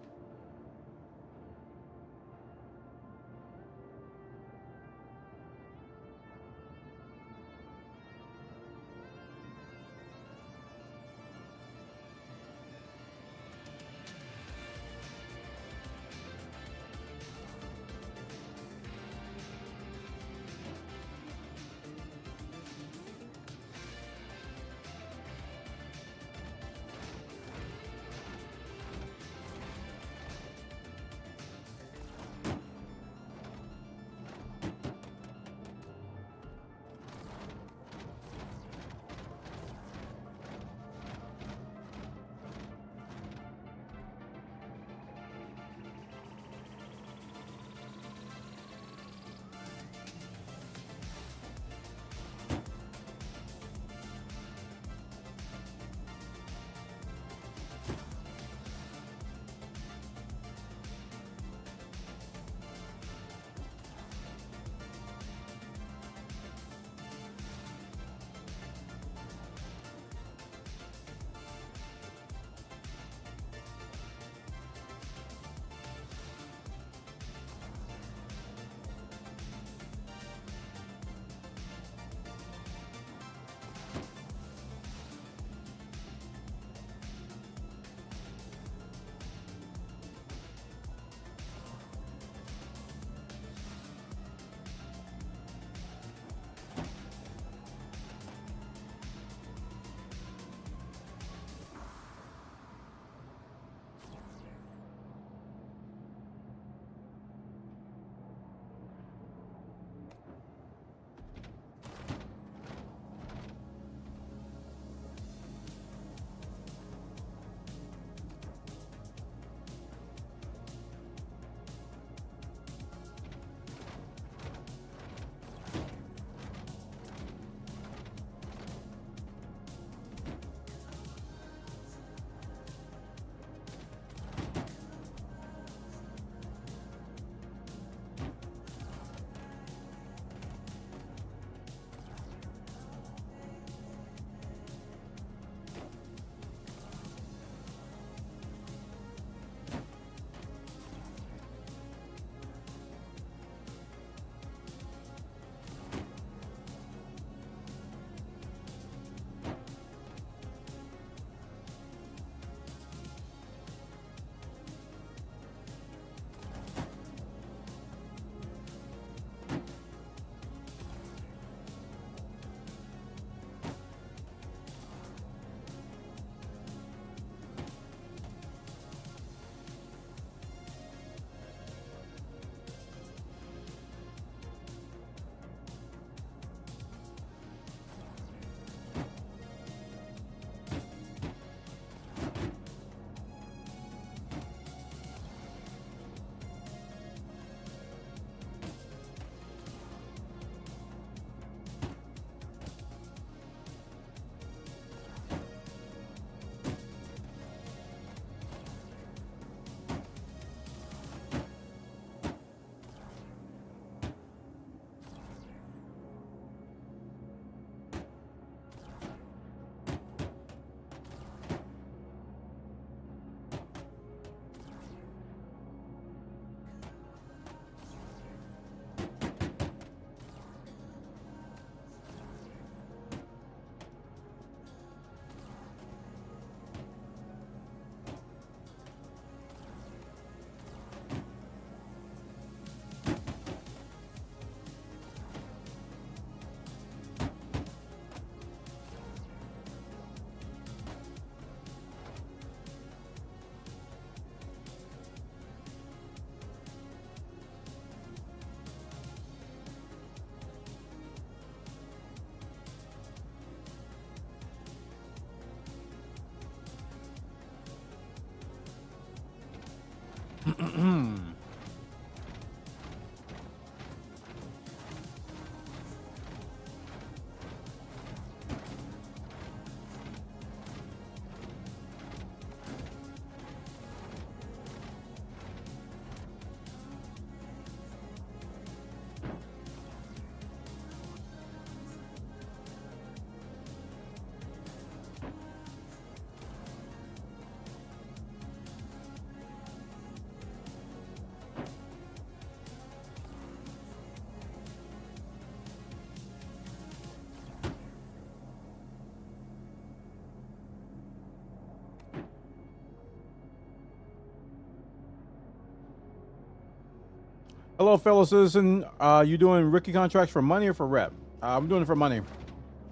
Hello, fellow citizen. You doing rookie contracts for money or for rep? I'm doing it for money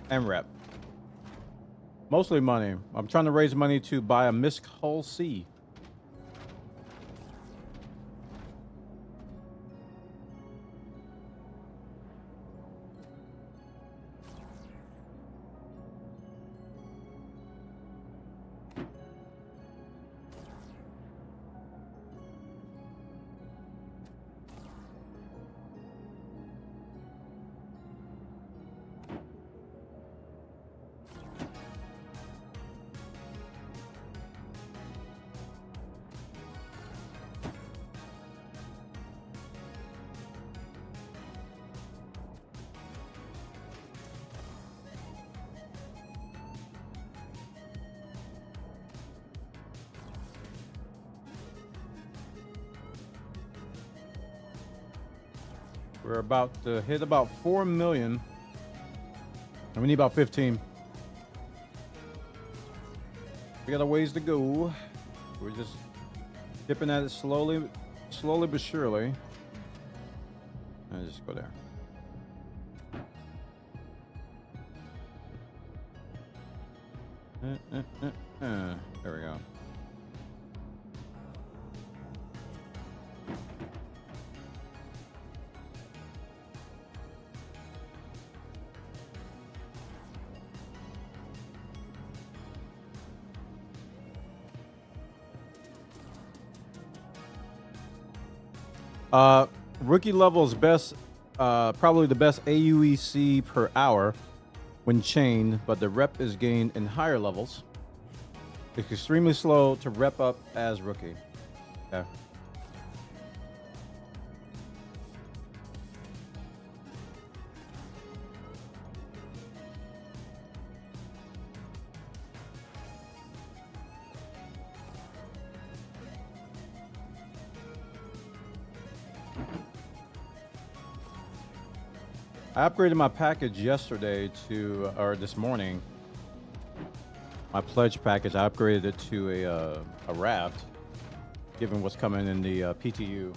and rep. Mostly money. I'm trying to raise money to buy a MISC Hull C. We're about to hit about 4 million. And we need about 15. We got a ways to go. We're just dipping at it slowly but surely. And just go there. There we go. Rookie level is best, probably the best AUEC per hour when chained, but the rep is gained in higher levels. It's extremely slow to rep up as rookie. Okay. I upgraded my package yesterday to, or this morning. My pledge package, I upgraded it to a raft, given what's coming in the PTU.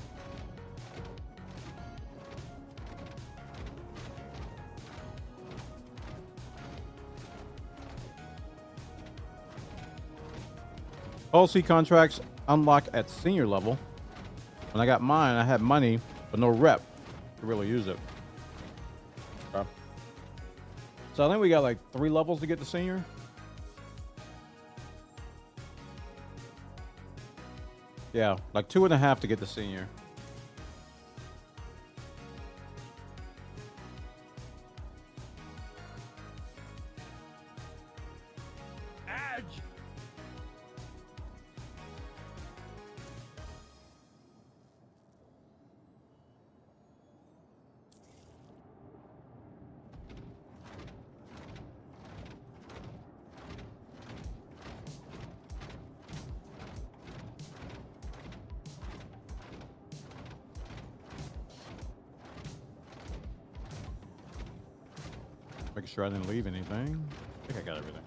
Policy contracts unlock at senior level. When I got mine, I had money, but no rep to really use it. Okay. So I think we got like 3 levels to get to senior. Yeah, like 2.5 to get to senior. Making sure I didn't leave anything. I think I got everything.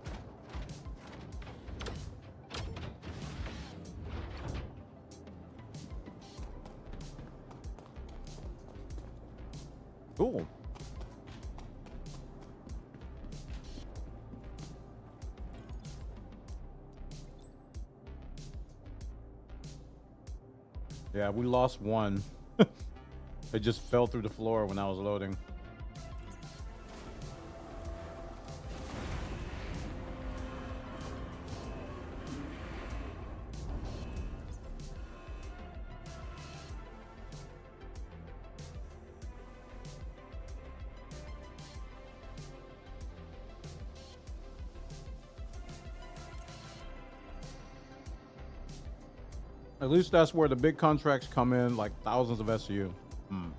Cool. Yeah, we lost one. It just fell through the floor when I was loading. At least that's where the big contracts come in, like thousands of SU. I've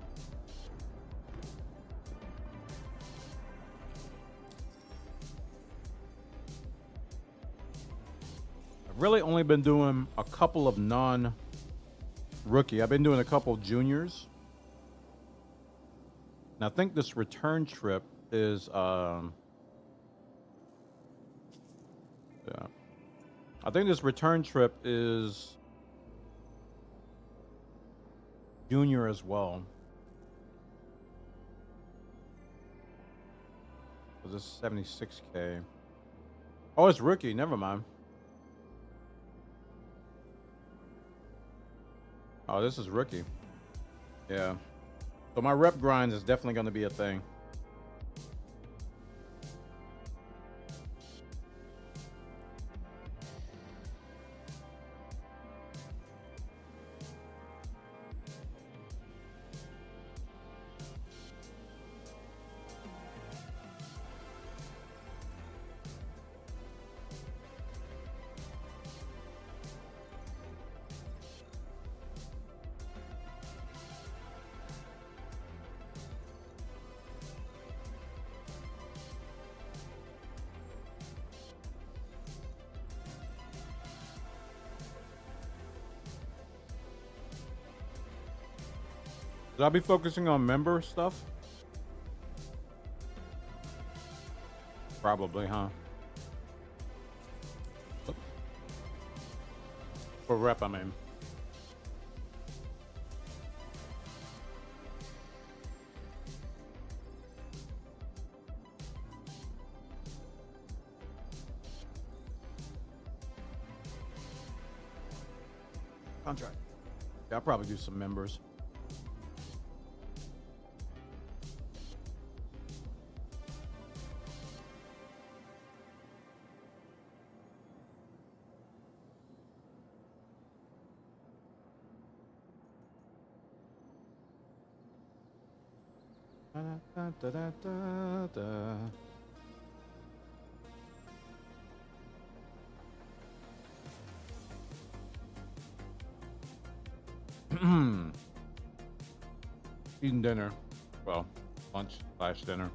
really only been doing a couple of non-rookie. I've been doing a couple of juniors. And I think this return trip is, yeah. I think this return trip is junior as well. Was this 76K? Oh, it's rookie. Never mind. Oh, this is rookie. Yeah. So my rep grind is definitely going to be a thing. Should I be focusing on member stuff? Probably, huh? For rep, I mean. Contract. Yeah, I'll probably do some members. Da, da, da, da. Eating dinner. Well, lunch/dinner.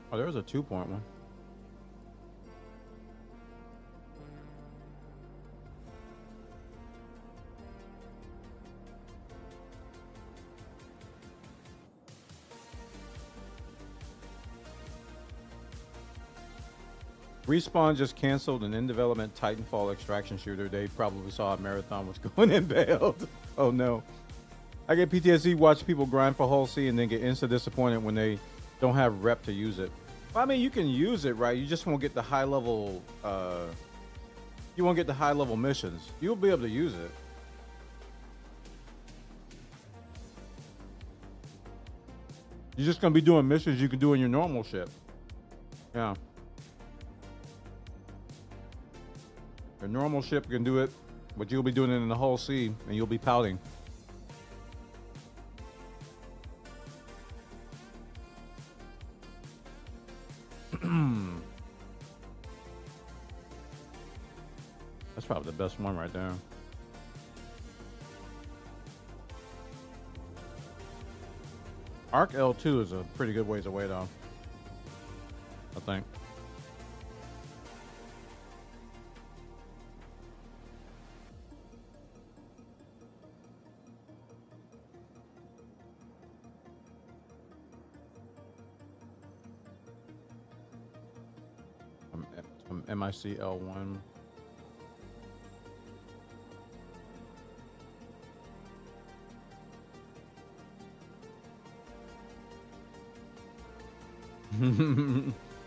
Oh, there's a 2-point one. Respawn just canceled an in-development Titanfall extraction shooter. They probably saw a marathon was going and bailed. Oh no. I get PTSD watch people grind for Hull C and then get instant disappointed when they don't have rep to use it. Well, I mean, you can use it, right? You just won't get the high level, you won't get the high level missions. You'll be able to use it. You're just going to be doing missions you can do in your normal ship. Yeah. Your normal ship can do it, but you'll be doing it in the Hull C and you'll be pouting. That's probably the best one right there. Arc L2 is a pretty good ways away though, I think. From MIC L1.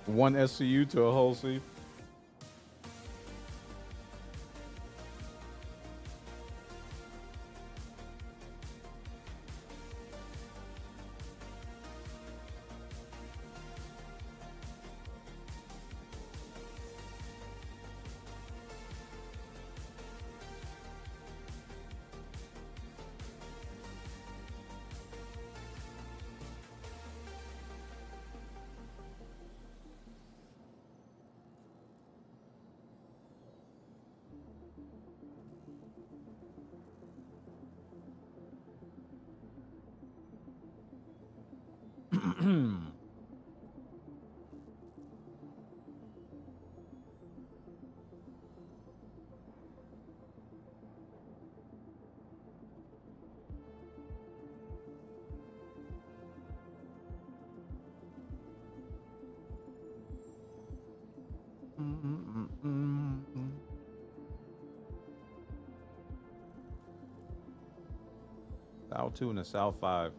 One SCU to a Hull C. South 2 and a South 5.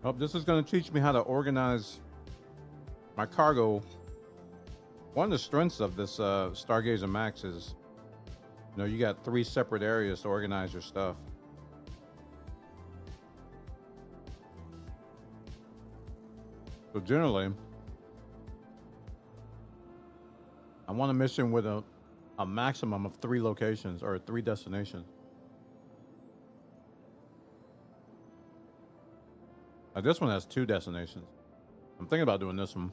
Oh, this is going to teach me how to organize my cargo. One of the strengths of this Stargazer Max is, you know, you got 3 separate areas to organize your stuff. So generally, I want a mission with a maximum of 3 locations or 3 destinations. This one has 2 destinations. I'm thinking about doing this one.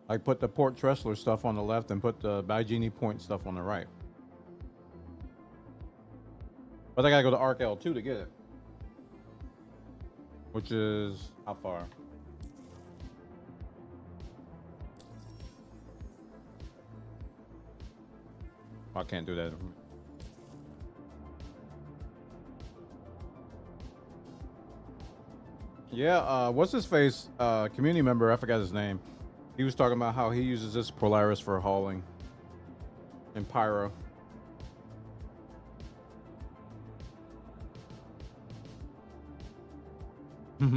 I put the Port Tressler stuff on the left and put the Baigini Point stuff on the right. But I gotta go to Arc L2 to get it. Which is how far? I can't do that. Yeah, what's his face? Community member, I forgot his name. He was talking about how he uses this Polaris for hauling in Pyro. All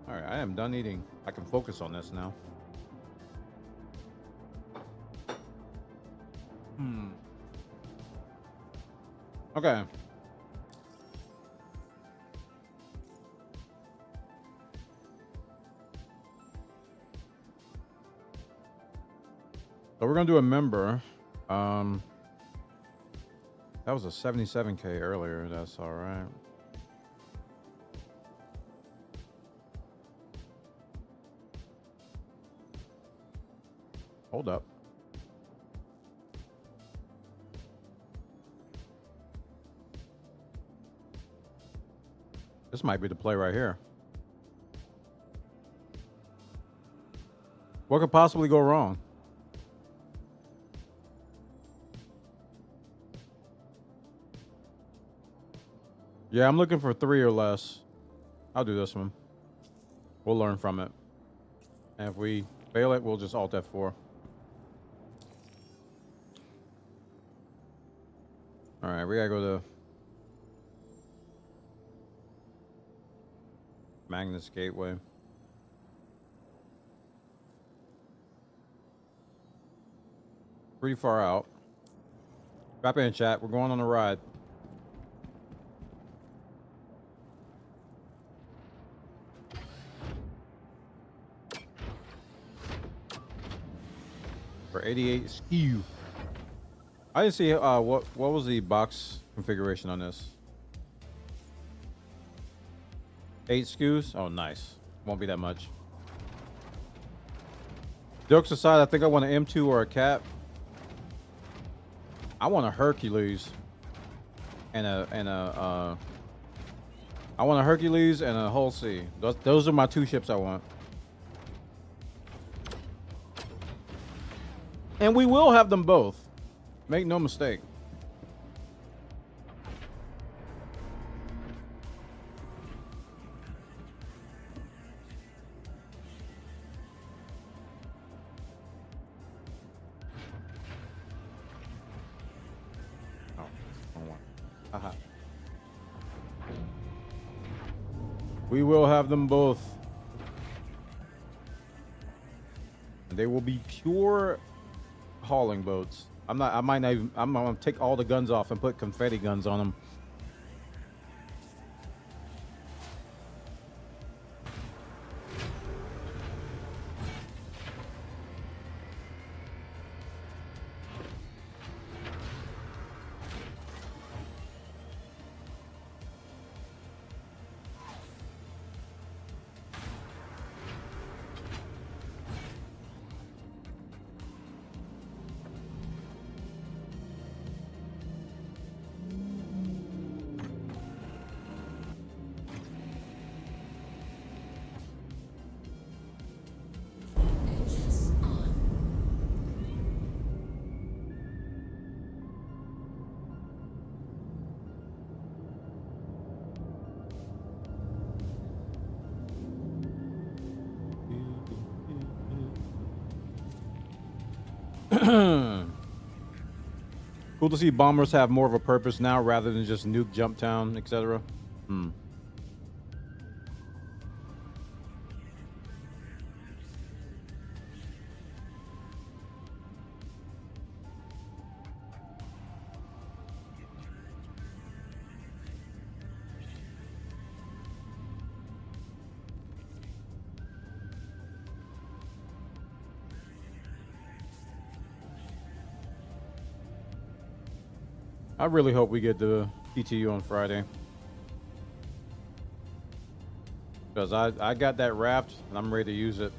right, I am done eating. I can focus on this now. Okay. So we're gonna do a member. That was a 77K earlier. That's all right. Hold up. This might be the play right here. What could possibly go wrong? Yeah, I'm looking for 3 or less. I'll do this one. We'll learn from it. And if we fail it, we'll just Alt F4. All right, we gotta go to Magnus Gateway. Pretty far out. Drop in chat. We're going on a ride. For 88 SKU. I didn't see what was the box configuration on this. 8 SKUs? Oh, nice. Won't be that much. Jokes aside, I think I want an M2 or a Cap. I want a Hercules and a I want a Hercules and a Hull C. Those are my 2 ships I want. And we will have them both. Make no mistake. We will have them both. They will be pure hauling boats. I'm gonna take all the guns off and put confetti guns on them. Cool to see bombers have more of a purpose now rather than just nuke jump town, etc. I really hope we get the PTU on Friday. Because I got that wrapped and I'm ready to use it.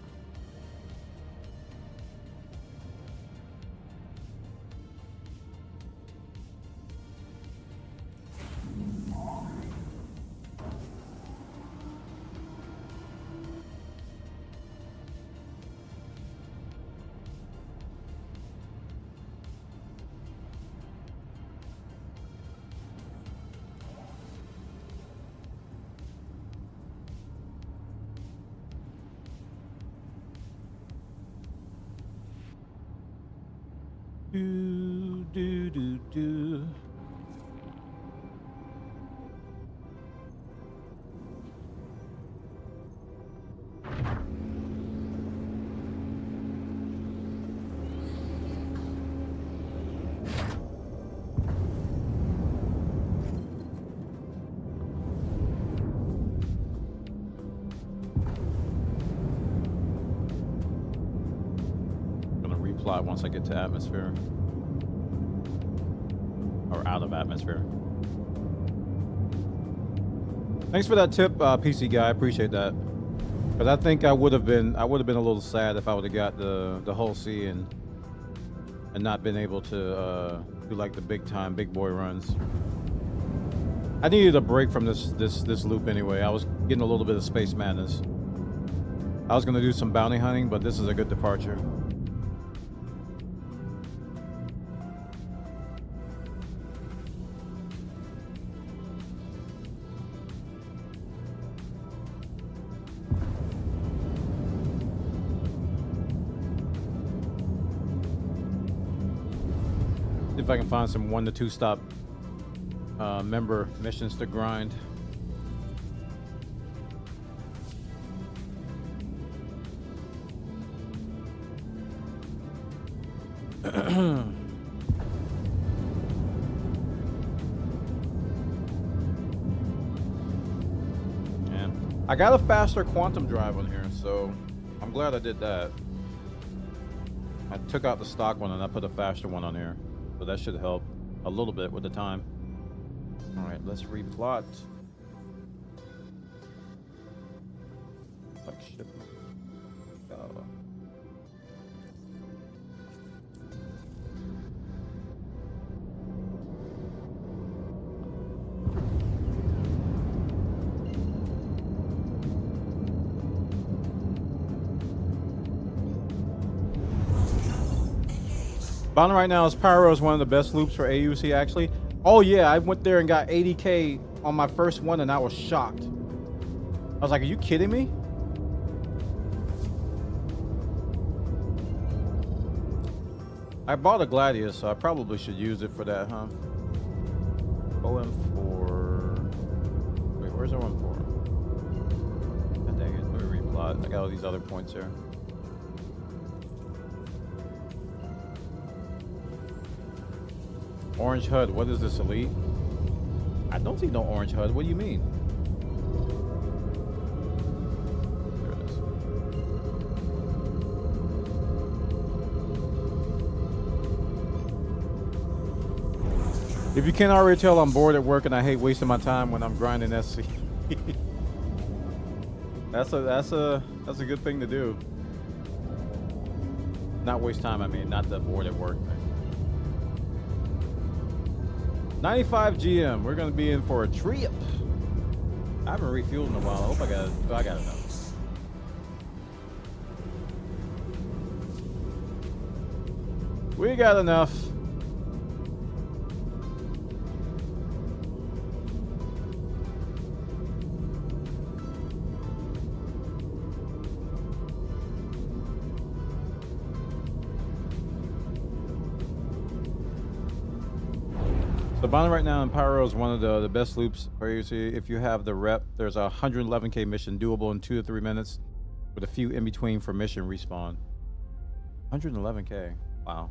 Do. Gonna replot once I get to atmosphere. Or out of atmosphere. Thanks for that tip, PC guy. I appreciate that. Because I think I would have been a little sad if I would have got the whole C and not been able to do like the big boy runs. I needed a break from this loop anyway. I was getting a little bit of space madness. I was gonna do some bounty hunting, but this is a good departure. If I can find some 1 to 2 stop member missions to grind. Yeah. I got a faster quantum drive on here, so I'm glad I did that. I took out the stock one and I put a faster one on here. So that should help a little bit with the time. All right, let's replot. Like shit. Bottom right now is Pyro is one of the best loops for AUC actually. Oh yeah, I went there and got 80K on my first one and I was shocked. I was like, are you kidding me? I bought a Gladius, so I probably should use it for that, huh? OM4. Wait, where's OM4? God dang it, let me replot. I got all these other points here. Orange HUD, what is this, Elite? I don't see no orange HUD, what do you mean? There it is. If you can't already tell, I'm bored at work and I hate wasting my time when I'm grinding SC. That's a good thing to do. Not waste time, I mean, not the bored at work thing. 95 GM, we're gonna be in for a trip. I haven't refueled in a while. I hope I got enough. We got enough. The bottom right now in Pyro is one of the best loops where you see if you have the rep, there's a 111k mission doable in 2 to 3 minutes with a few in between for mission respawn. 111k. Wow.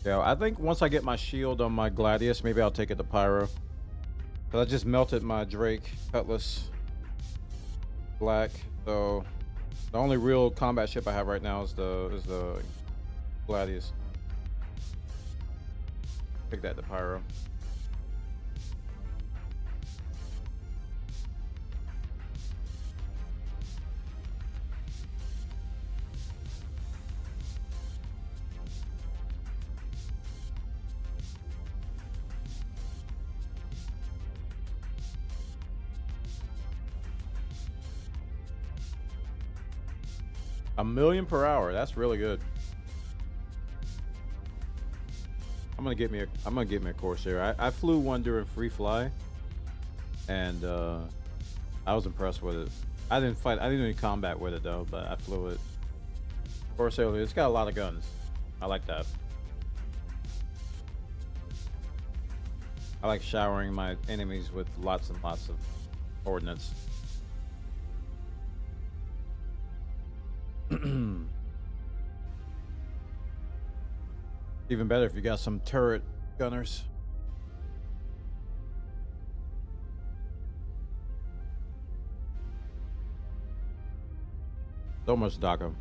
Yeah, I think once I get my shield on my Gladius, maybe I'll take it to Pyro. But I just melted my Drake Cutlass Black, so the only real combat ship I have right now is the Gladius. Take that to Pyro. $1 million per hour. That's really good. I'm gonna get me a Corsair. I flew one during free fly, and I was impressed with it. I didn't do any combat with it though, but I flew it. Corsair, it's got a lot of guns. I like that. I like showering my enemies with lots and lots of ordnance. Even better if you got some turret gunners. So much DACA.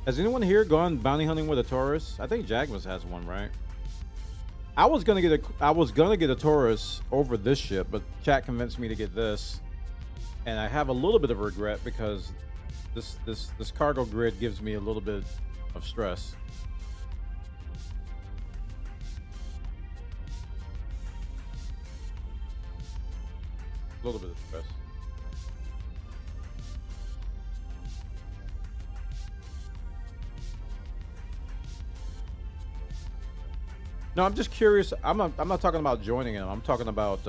Has anyone here gone bounty hunting with a Taurus? I think Jagmas has one, right? I was gonna get a Taurus over this ship, but chat convinced me to get this, and I have a little bit of regret because this cargo grid gives me a little bit of stress. A little bit of stress. No, I'm just curious. I'm not talking about joining them. I'm talking about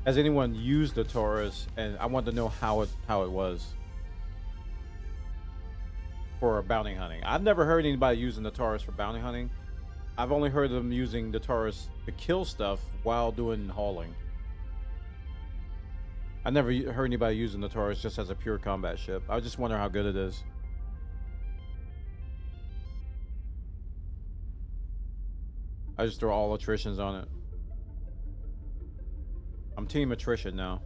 has anyone used the Taurus, and I want to know how it was for bounty hunting. I've never heard anybody using the Taurus for bounty hunting. I've only heard them using the Taurus to kill stuff while doing hauling. I never heard anybody using the Taurus just as a pure combat ship. I just wonder how good it is. I just throw all attritions on it. I'm team attrition now.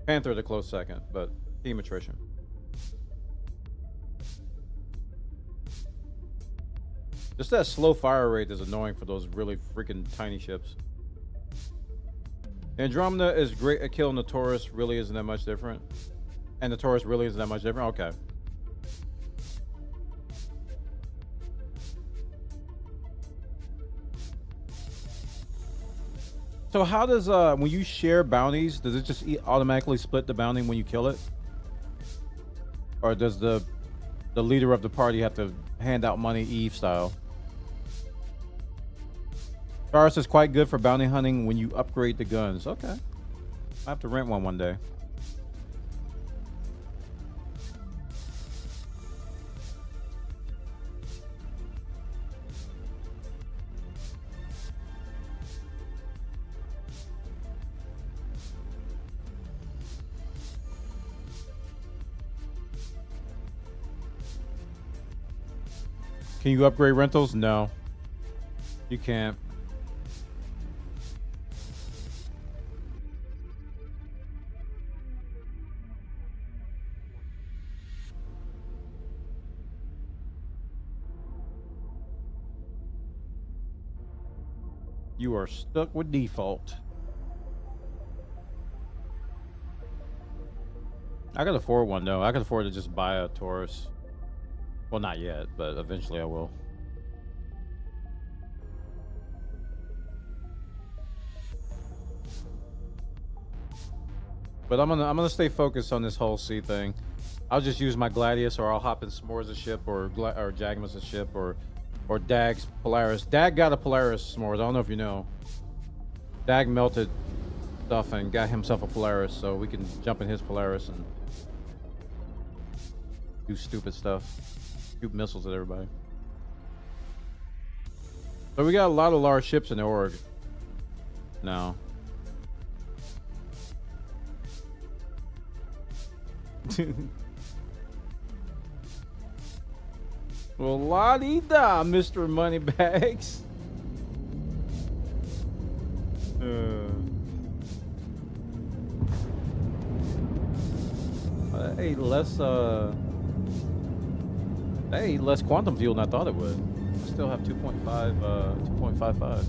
Panther the close second, but team attrition. Just that slow fire rate is annoying for those really freaking tiny ships. Andromeda is great at killing the Taurus, really isn't that much different. And the Taurus really isn't that much different? Okay. So how does when you share bounties, does it just automatically split the bounty when you kill it, or does the leader of the party have to hand out money Eve style? Taurus is quite good for bounty hunting when you upgrade the guns. Okay, I have to rent one day. Can you upgrade rentals? No, you can't. You are stuck with default. I could afford one though. I could afford to just buy a Taurus. Well, not yet, but eventually I will. But I'm gonna stay focused on this whole sea thing. I'll just use my Gladius, or I'll hop in S'mores' ship, or Jagmas' ship, or Dag's Polaris. Dag got a Polaris S'mores. I don't know if you know. Dag melted stuff and got himself a Polaris, so we can jump in his Polaris and do stupid stuff. Shoot missiles at everybody. So we got a lot of large ships in the org now. Well, la-dee-da, Mr. Moneybags. Hey, less quantum fuel than I thought it would. I still have 2.55.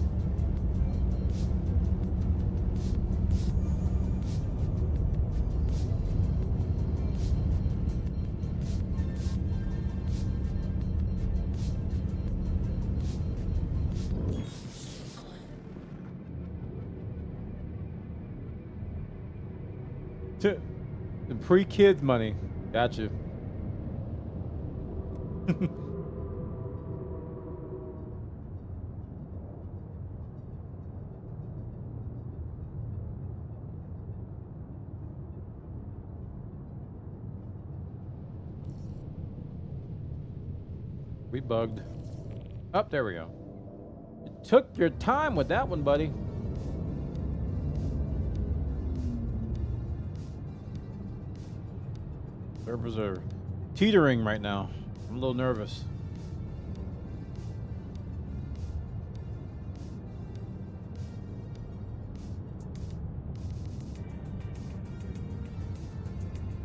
The pre-kids money. Got you. We bugged. Oh, there we go. You took your time with that one, buddy. Servers are teetering right now. I'm a little nervous.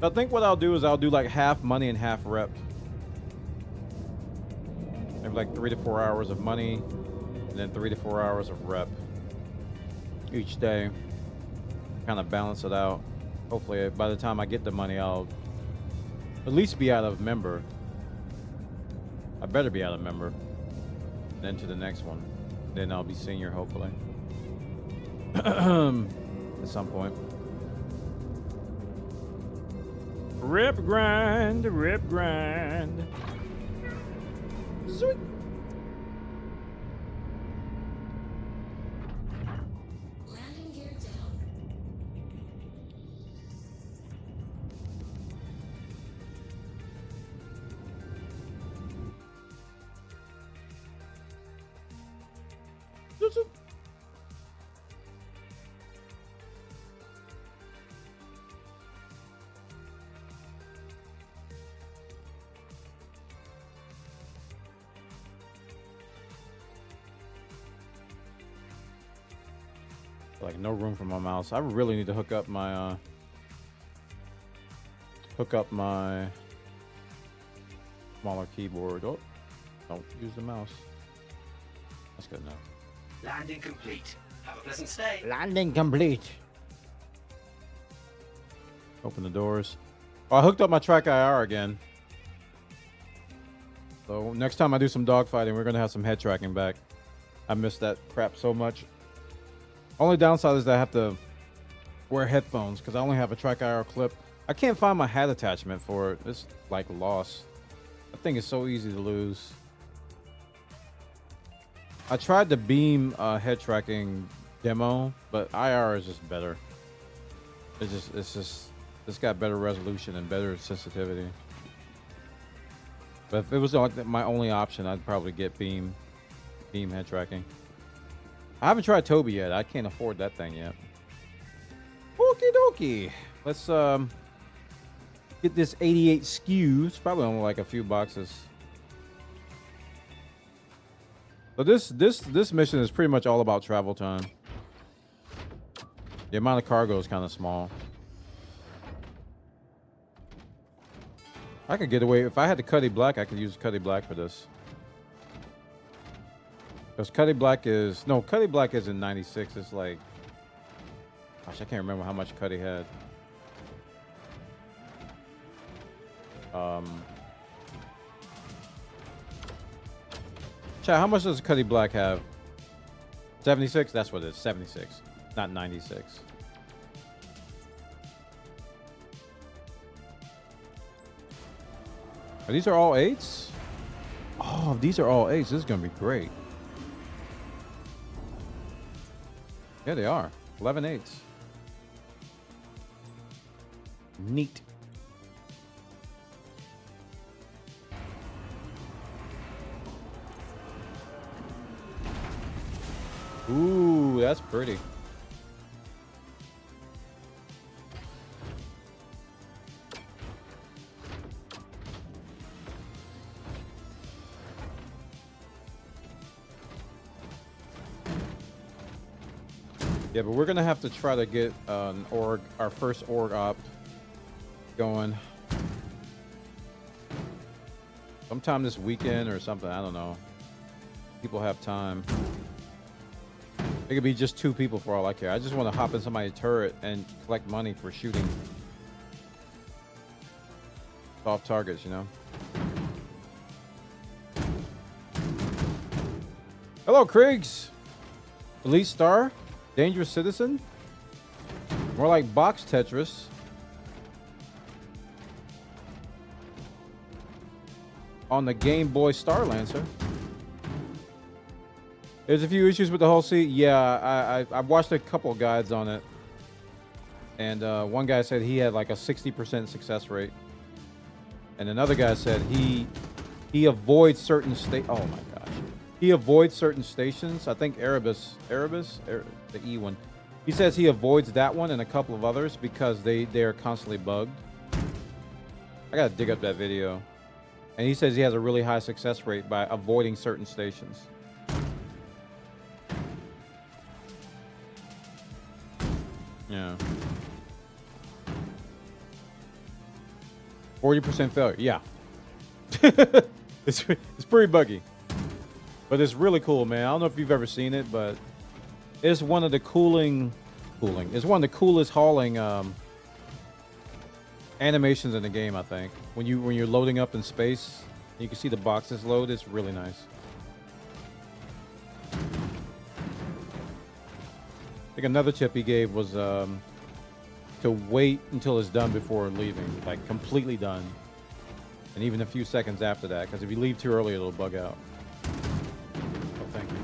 I think what I'll do is I'll do like half money and half rep. Maybe like 3 to 4 hours of money and then 3 to 4 hours of rep each day. Kind of balance it out. Hopefully by the time I get the money, I'll at least be out of member. I better be out of member. Then to the next one. Then I'll be senior, hopefully. At some point. Rip grind, rip grind. Zoink. Landing gear down. Like no room for my mouse. I really need to hook up my smaller keyboard. Oh, don't use the mouse. That's good enough. Landing complete. Have a pleasant stay. Landing complete. Open the doors. Oh, I hooked up my track IR again. So next time I do some dogfighting, we're gonna have some head tracking back. I miss that crap so much. Only downside is that I have to wear headphones because I only have a track IR clip. I can't find my hat attachment for it. It's like lost. That thing is so easy to lose. I tried the beam head tracking demo, but IR is just better. It's got better resolution and better sensitivity. But if it was like my only option, I'd probably get beam head tracking. I haven't tried Toby yet. I can't afford that thing yet. Okie dokie. Let's get this 88 SKU. It's probably only like a few boxes. So this mission is pretty much all about travel time. The amount of cargo is kind of small. I could get away if I had the Cuddy Black. I could use Cuddy Black for this. Because Cuddy Black is in 96. It's like, gosh, I can't remember how much Cuddy had. Chat, how much does Cuddy Black have? 76? That's what it is. 76, not 96. These are all 8s? Oh, these are all 8s. This is going to be great. Yeah, they are. 11 8s. Neat. Ooh, that's pretty. Yeah, but we're gonna have to try to get our first org op going sometime this weekend or something. I don't know. People have time. It could be just 2 people for all I care. I just want to hop in somebody's turret and collect money for shooting soft targets, you know? Hello, Kriegs. Elite Star. Dangerous Citizen. More like Box Tetris. On the Game Boy Star Lancer. There's a few issues with the hull seat. Yeah, I watched a couple of guides on it. And one guy said he had like a 60% success rate. And another guy said he avoids certain oh my gosh. He avoids certain stations. I think Erebus, the E one. He says he avoids that one and a couple of others because they're constantly bugged. I gotta dig up that video. And he says he has a really high success rate by avoiding certain stations. Yeah. 40% failure. Yeah. It's pretty buggy. But it's really cool, man. I don't know if you've ever seen it, but it's one of the it's one of the coolest hauling animations in the game, I think. When you're loading up in space, you can see the boxes load. It's really nice. I think another tip he gave was to wait until it's done before leaving, like completely done, and even a few seconds after that, because if you leave too early, it'll bug out. Oh, thank you.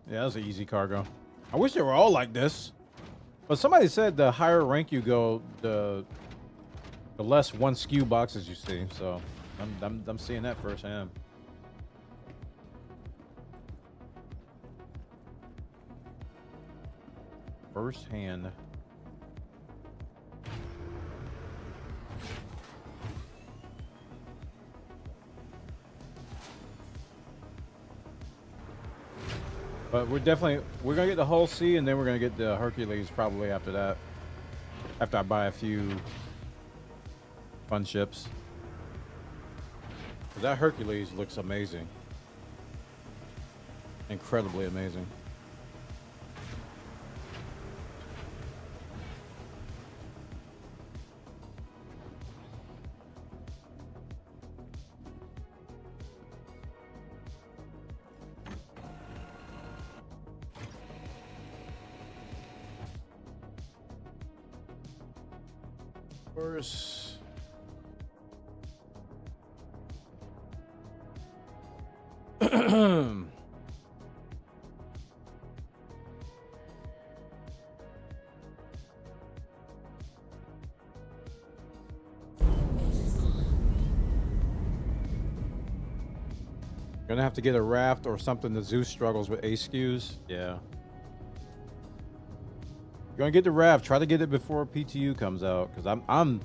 Yeah, that's an easy cargo. I wish they were all like this. But somebody said the higher rank you go, the less one SKU boxes you see. So I'm seeing that firsthand. Firsthand. But we're gonna get the Hull C, and then we're gonna get the Hercules probably after that. After I buy a few fun ships. But that Hercules looks amazing. Incredibly amazing. First, gonna have to get a raft or something. The Zeus struggles with A SKUs. Yeah. Gonna get the raft. Try to get it before PTU comes out, because I'm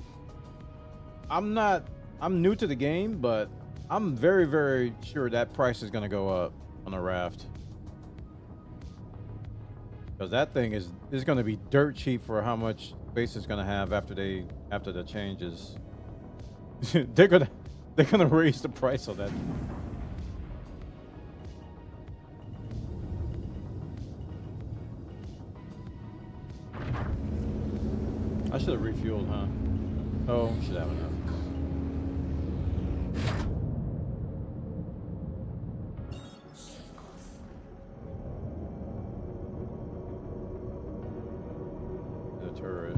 new to the game, but I'm very, very sure that price is gonna go up on a raft, because that thing is gonna be dirt cheap for how much space it's gonna have after the changes. they're They're gonna raise the price on that. I should have refueled, huh? Oh, should have enough. The turret.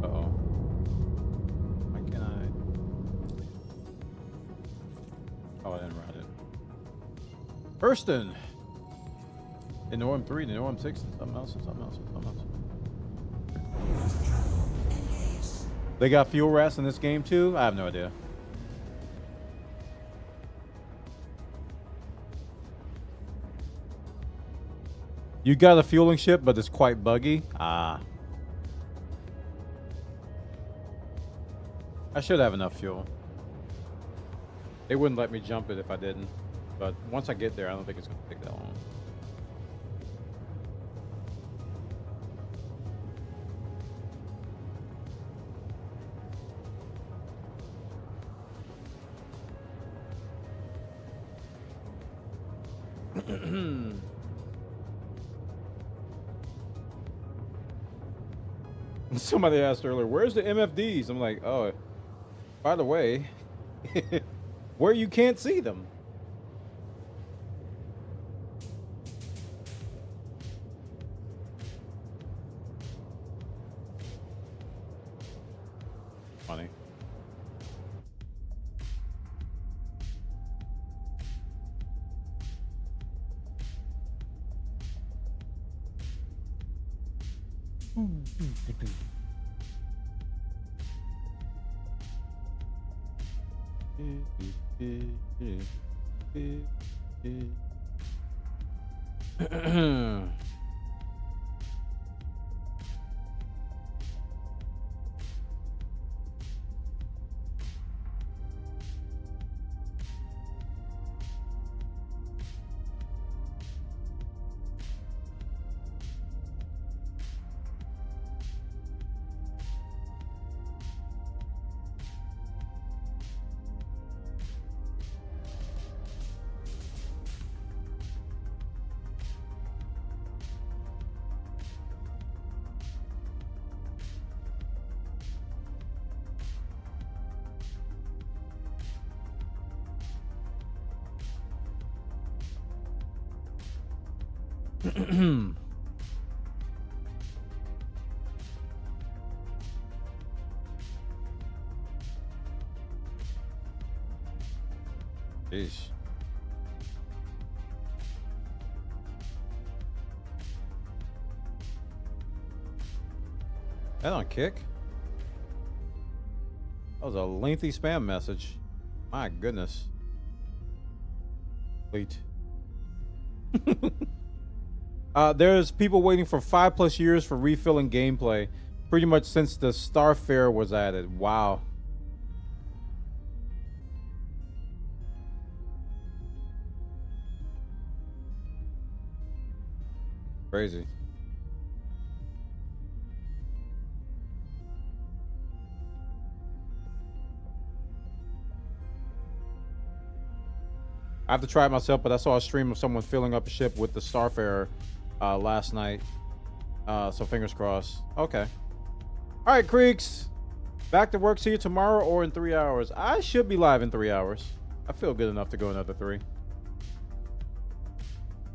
Uh-oh. Why can't I? Oh, I didn't ride it. Hurston! They know I'm 3, they know I'm 6, and something else, and something else, and something else. They got fuel rats in this game too? I have no idea. You got a fueling ship, but it's quite buggy. Ah. I should have enough fuel. They wouldn't let me jump it if I didn't. But once I get there, I don't think it's going to take that long. Somebody asked earlier, where's the MFDs? I'm like, oh, by the way, where you can't see them. Funny. Jeez. That don't kick. That was a lengthy spam message. My goodness. Wait. There's people waiting for 5+ years for refilling gameplay, pretty much since the Starfare was added. Wow. Crazy. I have to try it myself, but I saw a stream of someone filling up a ship with the Starfarer last night. So fingers crossed. Okay. All right, Creeks. Back to work. See you tomorrow or in 3 hours. I should be live in 3 hours. I feel good enough to go another 3.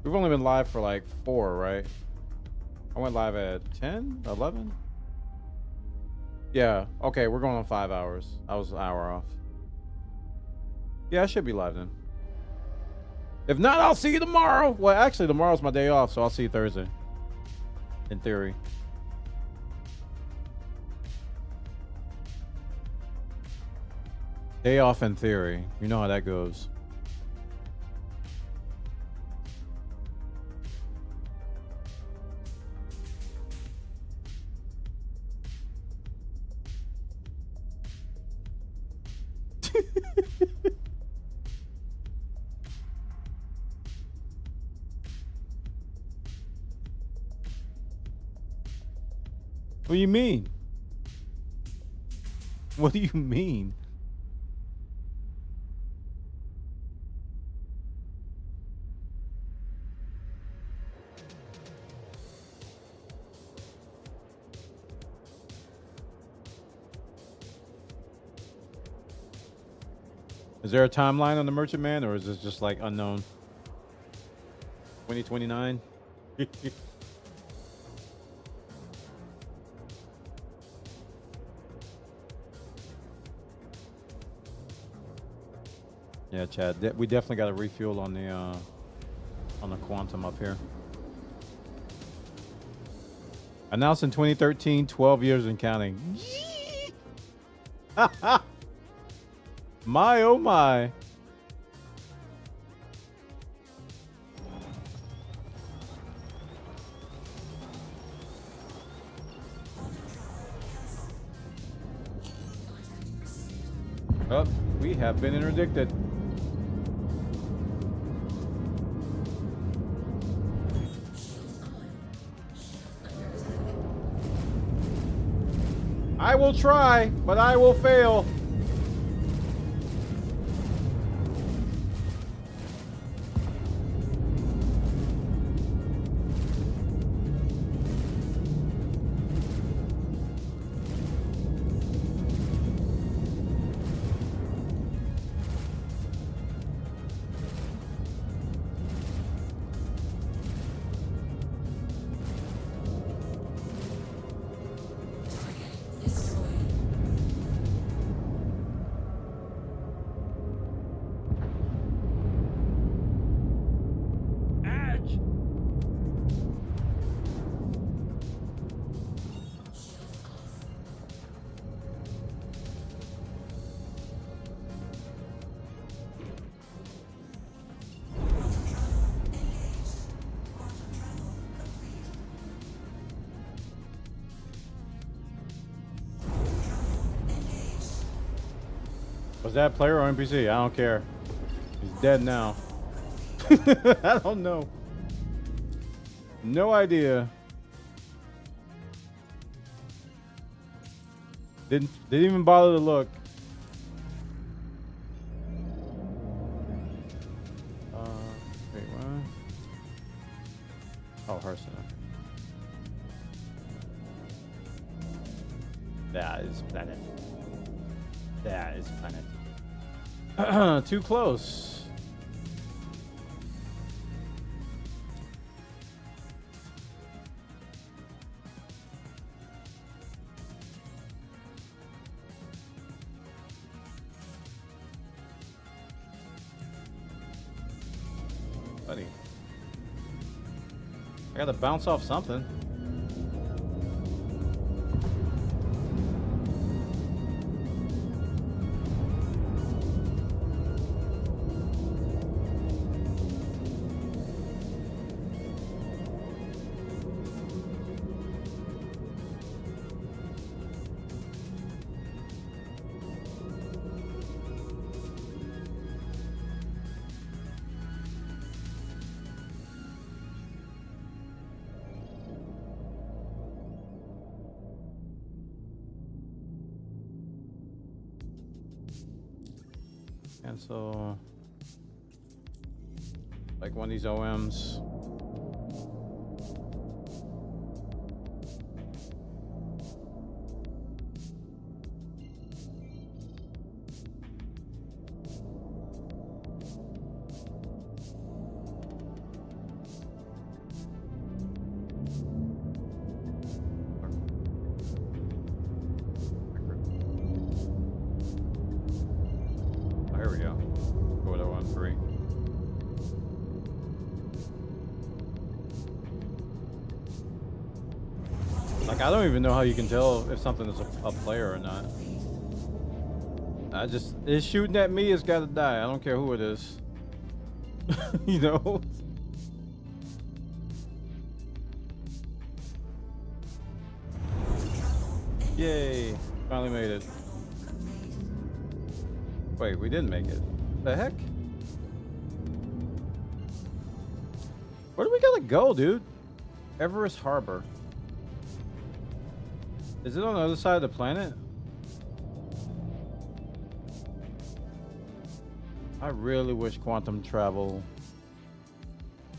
We've only been live for like 4, right? I went live at 10, 11? Yeah. Okay, we're going on 5 hours. I was an hour off. Yeah, I should be live then. If not, I'll see you tomorrow. Well, actually, tomorrow's my day off, so I'll see you Thursday. In theory. Day off in theory. You know how that goes. What do you mean? What do you mean? Is there a timeline on the Merchantman, or is this just like unknown? 2029? Yeah, Chad. We definitely got a refuel on the Quantum up here. Announced in 2013, 12 years and counting. My oh my. Oh, we have been interdicted. I will try, but I will fail. Was that player or NPC? I don't care. He's dead now. I don't know. No idea. Didn't even bother to look. Wait, what? Oh, Hearthstone. That is planet. That is planet. Too close. Buddy. I gotta bounce off something. Cancel. Like one of these OMs. Here we go. Go with 013. Like, I don't even know how you can tell if something is a player or not. It's shooting at me, it's gotta die. I don't care who it is. You know? Yay. Finally made it. Wait, we didn't make it. The heck? Where do we gotta go, dude? Everest Harbor. Is it on the other side of the planet? I really wish quantum travel.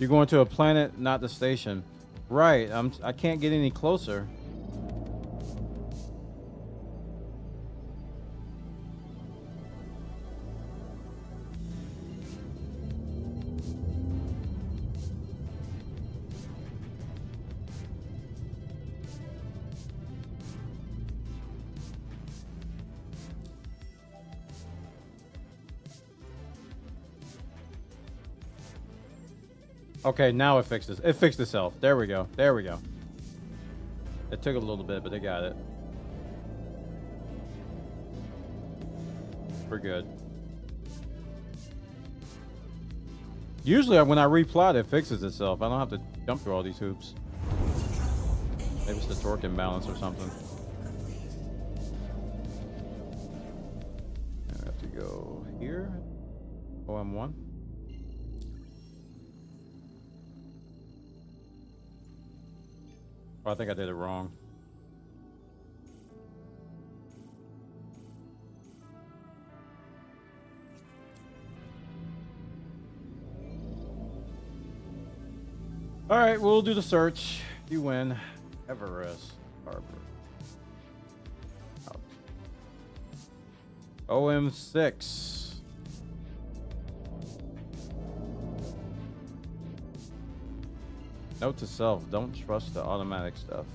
You're going to a planet, not the station. Right. I can't get any closer. Okay, now it fixes. It fixed itself. There we go. There we go. It took a little bit, but they got it. We're good. Usually when I replot, it fixes itself. I don't have to jump through all these hoops. Maybe it's the torque imbalance or something. I have to go here. OM1. Oh, I think I did it wrong. All right, we'll do the search. You win. Everest Harbor. Out. OM6. Note to self, don't trust the automatic stuff.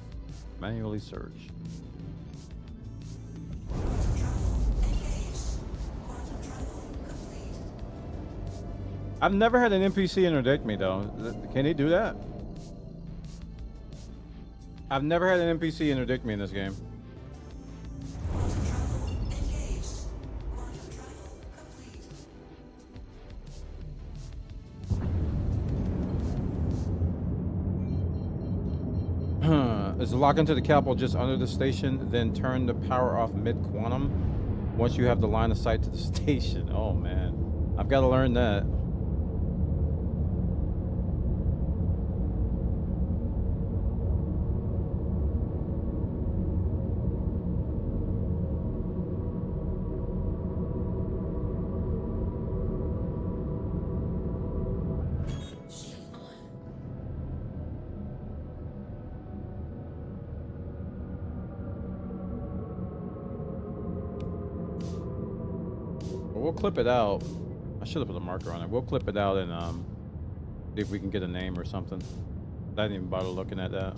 Manually search. I've never had an NPC interdict me though. Can he do that? I've never had an NPC interdict me in this game. Is lock into the capital just under the station, then turn the power off mid-quantum once you have the line of sight to the station. Oh man, I've got to learn that. We'll clip it out. I should have put a marker on it. We'll clip it out and see if we can get a name or something. I didn't even bother looking at that.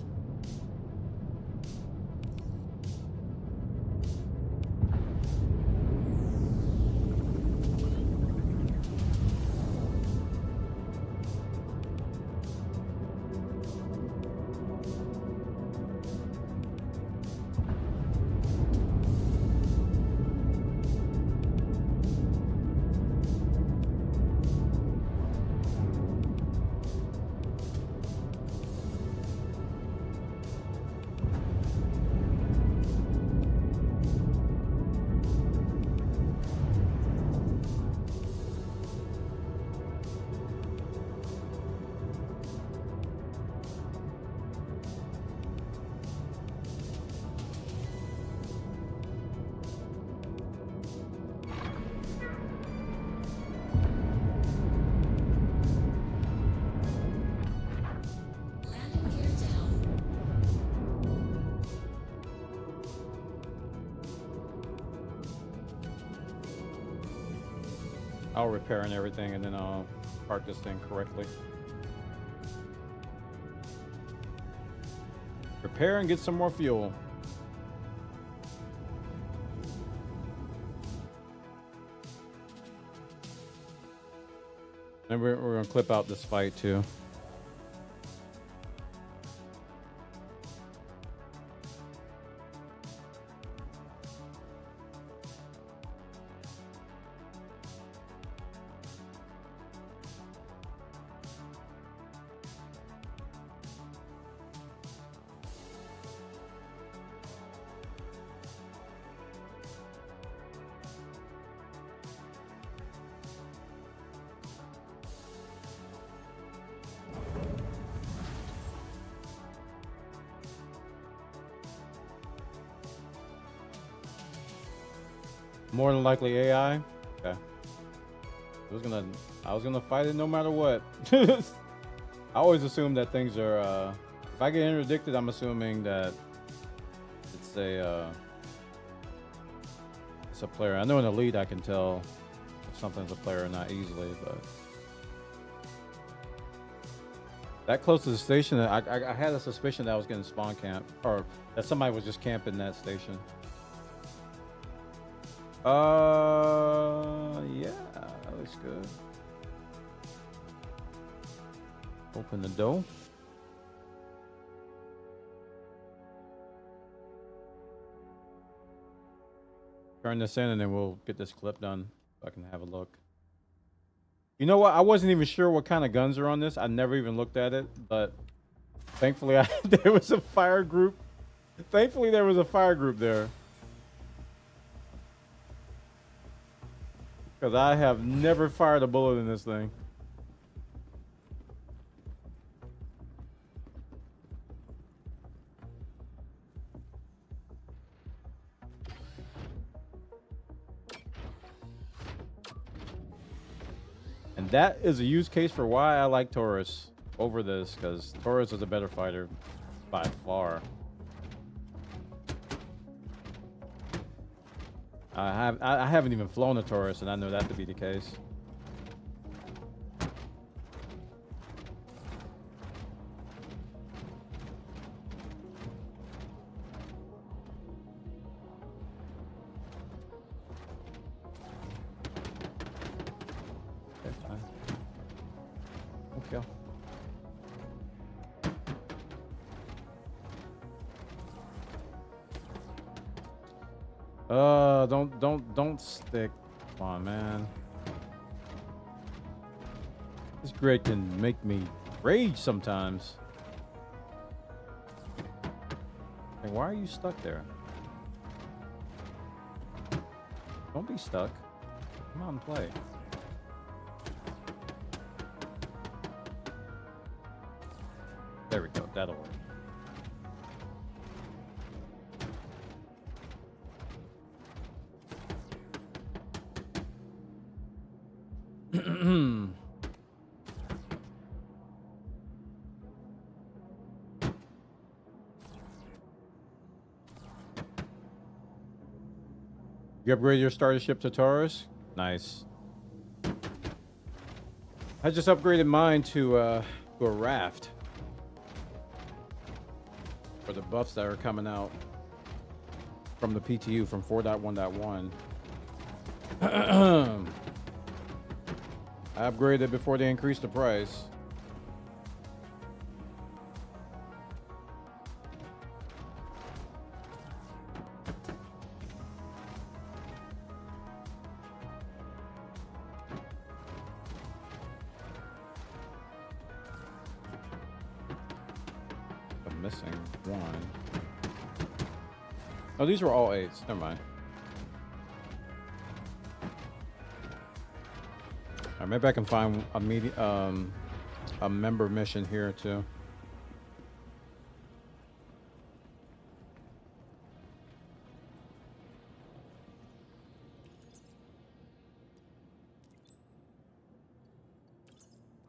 I'll repair and everything, and then I'll park this thing correctly. Repair and get some more fuel. And we're gonna clip out this fight too. More than likely AI. Okay. I was gonna fight it no matter what. I always assume that things are. If I get interdicted, I'm assuming that it's a player. I know in Elite I can tell if something's a player or not easily, but that close to the station, I had a suspicion that I was getting spawn camp, or that somebody was just camping that station. Yeah, that looks good. Open the door. Turn this in and then we'll get this clip done so I can have a look. You know what? I wasn't even sure what kind of guns are on this. I never even looked at it, but thankfully there was a fire group. Thankfully there was a fire group there. Because I have never fired a bullet in this thing. And that is a use case for why I like Taurus over this, because Taurus is a better fighter by far. I haven't even flown a Taurus, and I know that to be the case. Okay, fine. Okay. Don't stick. Come on, man. This grid can make me rage sometimes. Hey, why are you stuck there? Don't be stuck. Come on, play. There we go. That'll work. You upgrade your starter ship to Taurus? Nice. I just upgraded mine to a raft for the buffs that are coming out from the PTU from 4.1.1. I upgraded before they increased the price. I'm missing one. Oh, these were all 8s. Never mind. Maybe I can find a member mission here too.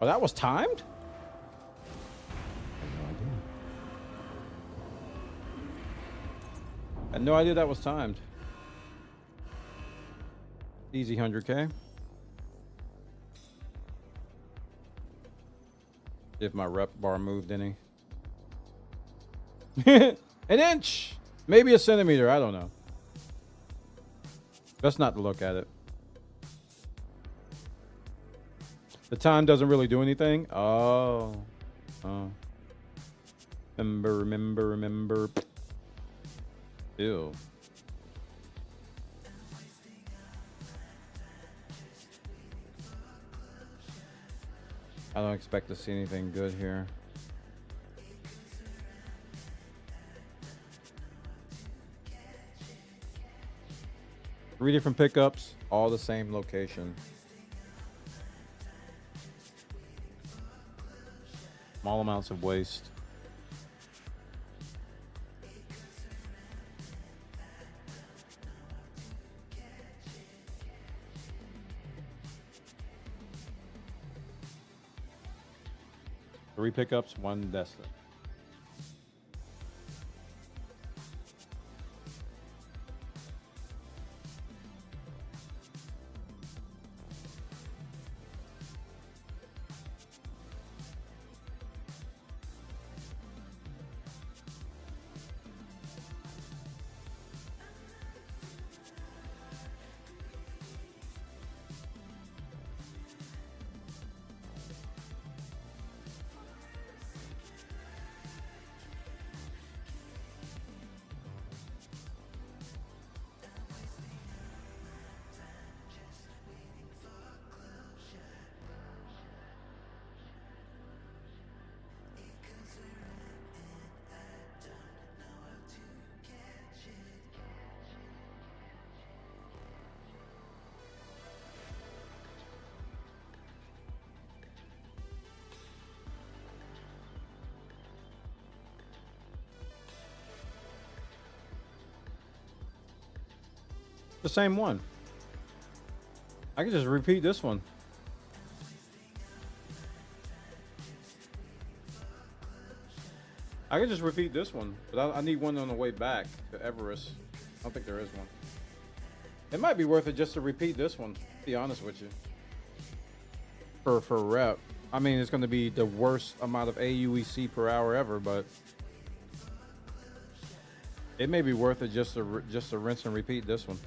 Oh, that was timed? I had no idea that was timed. Easy 100K. If my rep bar moved any. An inch! Maybe a centimeter, I don't know. Best not to look at it. The time doesn't really do anything. Oh. Remember. Ew. I don't expect to see anything good here. Three different pickups, all the same location. Small amounts of waste. 3 pickups, 1 Destin. The same one. I can just repeat this one. I can just repeat this one, but I need one on the way back to Everest. I don't think there is one. It might be worth it just to repeat this one, to be honest with you. For rep. I mean, it's going to be the worst amount of AUEC per hour ever, but it may be worth it just to rinse and repeat this one.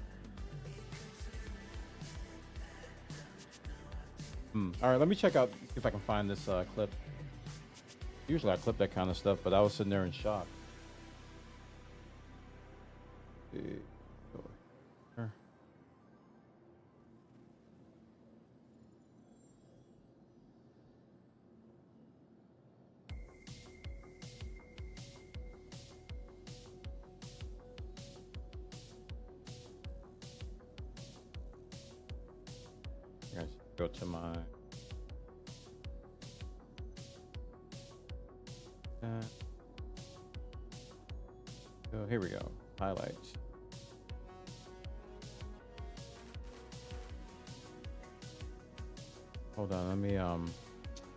All right, let me check out, see if I can find this clip. Usually I clip that kind of stuff, but I was sitting there in shock. Here. Guys, go to my oh, here we go. Highlights. Hold on, let me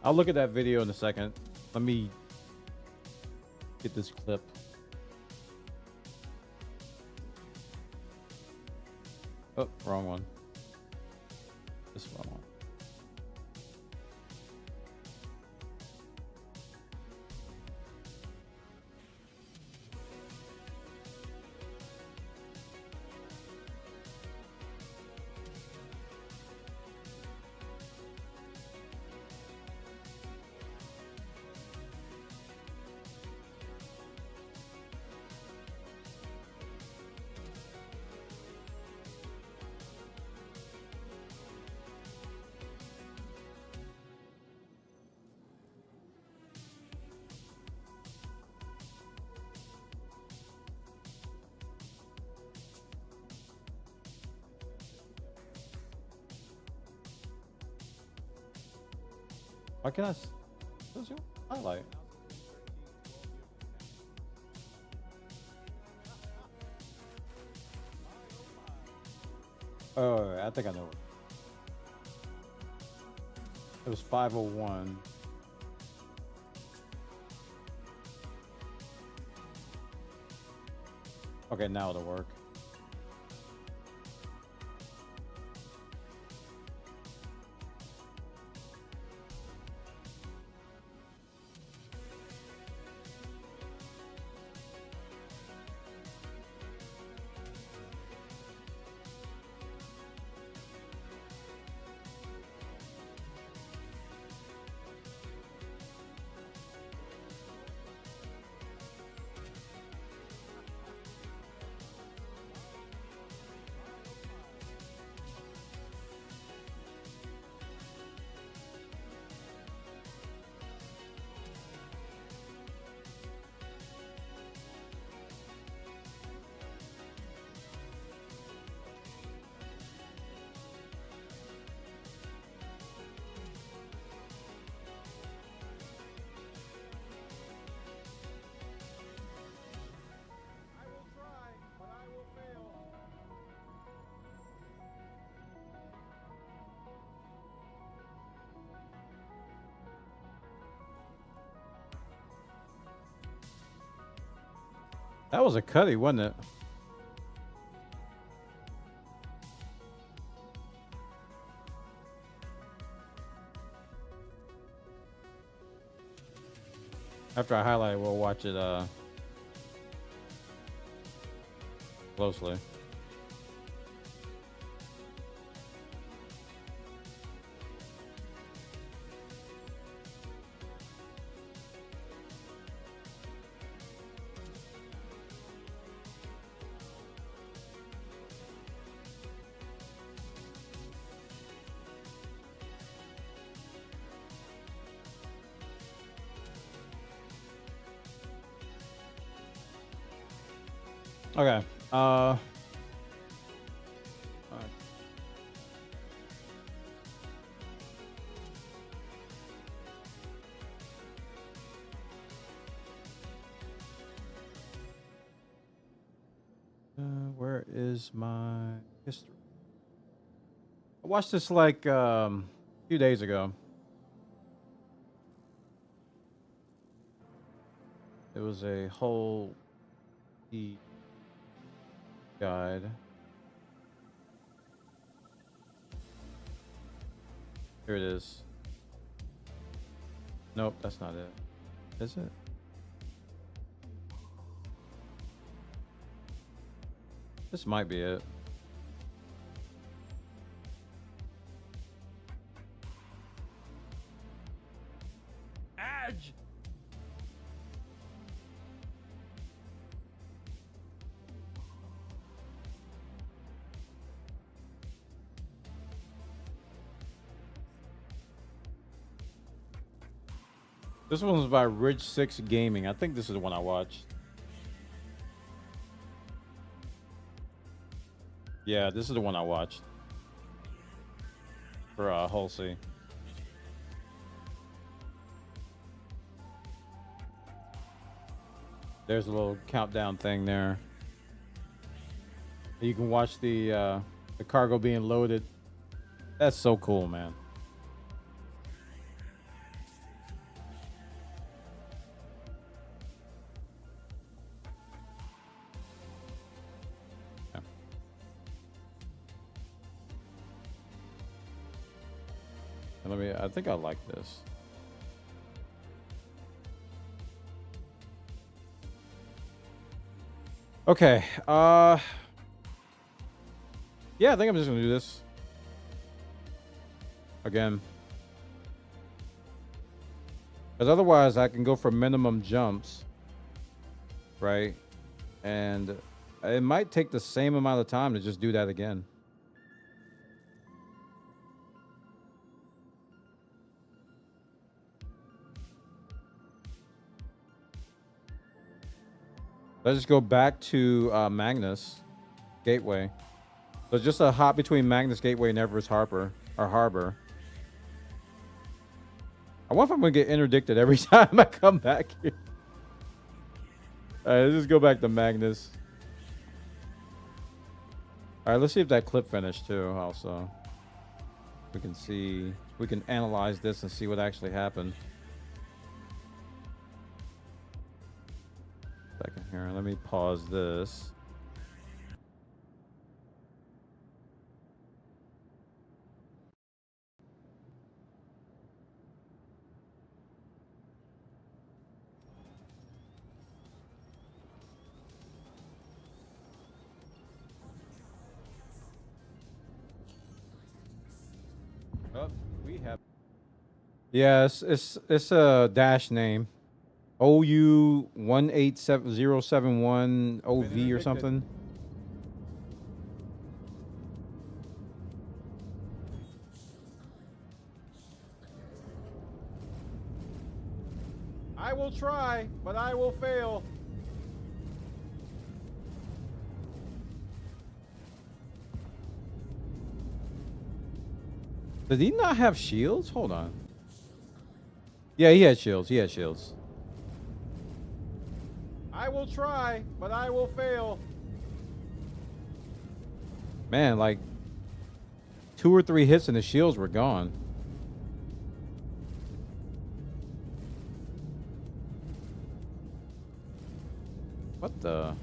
I'll look at that video in a second. Let me get this clip. Oh, wrong one. This one. Why can I? What's your highlight? Oh, I think I know. It was 501. Okay, now it'll work. That was a cutty, wasn't it? After I highlight it, we'll watch it closely. Okay. Alright. Where is my history? I watched this like a few days ago. It was a whole guide. Here it is. Nope, that's not it. Is it? This might be it. Edge. This one was by Ridge 6 Gaming. I think this is the one I watched. Yeah, this is the one I watched. For Halsey. There's a little countdown thing there. You can watch the cargo being loaded. That's so cool, man. I think I like this. Okay. Yeah, I think I'm just gonna do this again. Because otherwise I can go for minimum jumps. Right? And it might take the same amount of time to just do that again. Let's just go back to Magnus Gateway. So just a hop between Magnus Gateway and Everest Harbor. I wonder if I'm gonna get interdicted every time I come back here. All right, let's just go back to Magnus. All right, let's see if that clip finished too. Also, we can analyze this and see what actually happened. Second here. Let me pause this. Oh, we have. Yes, it's a dash name. OU 187071 OV or something. I will try, but I will fail. Did he not have shields? Hold on. Yeah, he had shields. He had shields. I will try, but I will fail. Man, like 2 or 3 hits and the shields were gone. What the?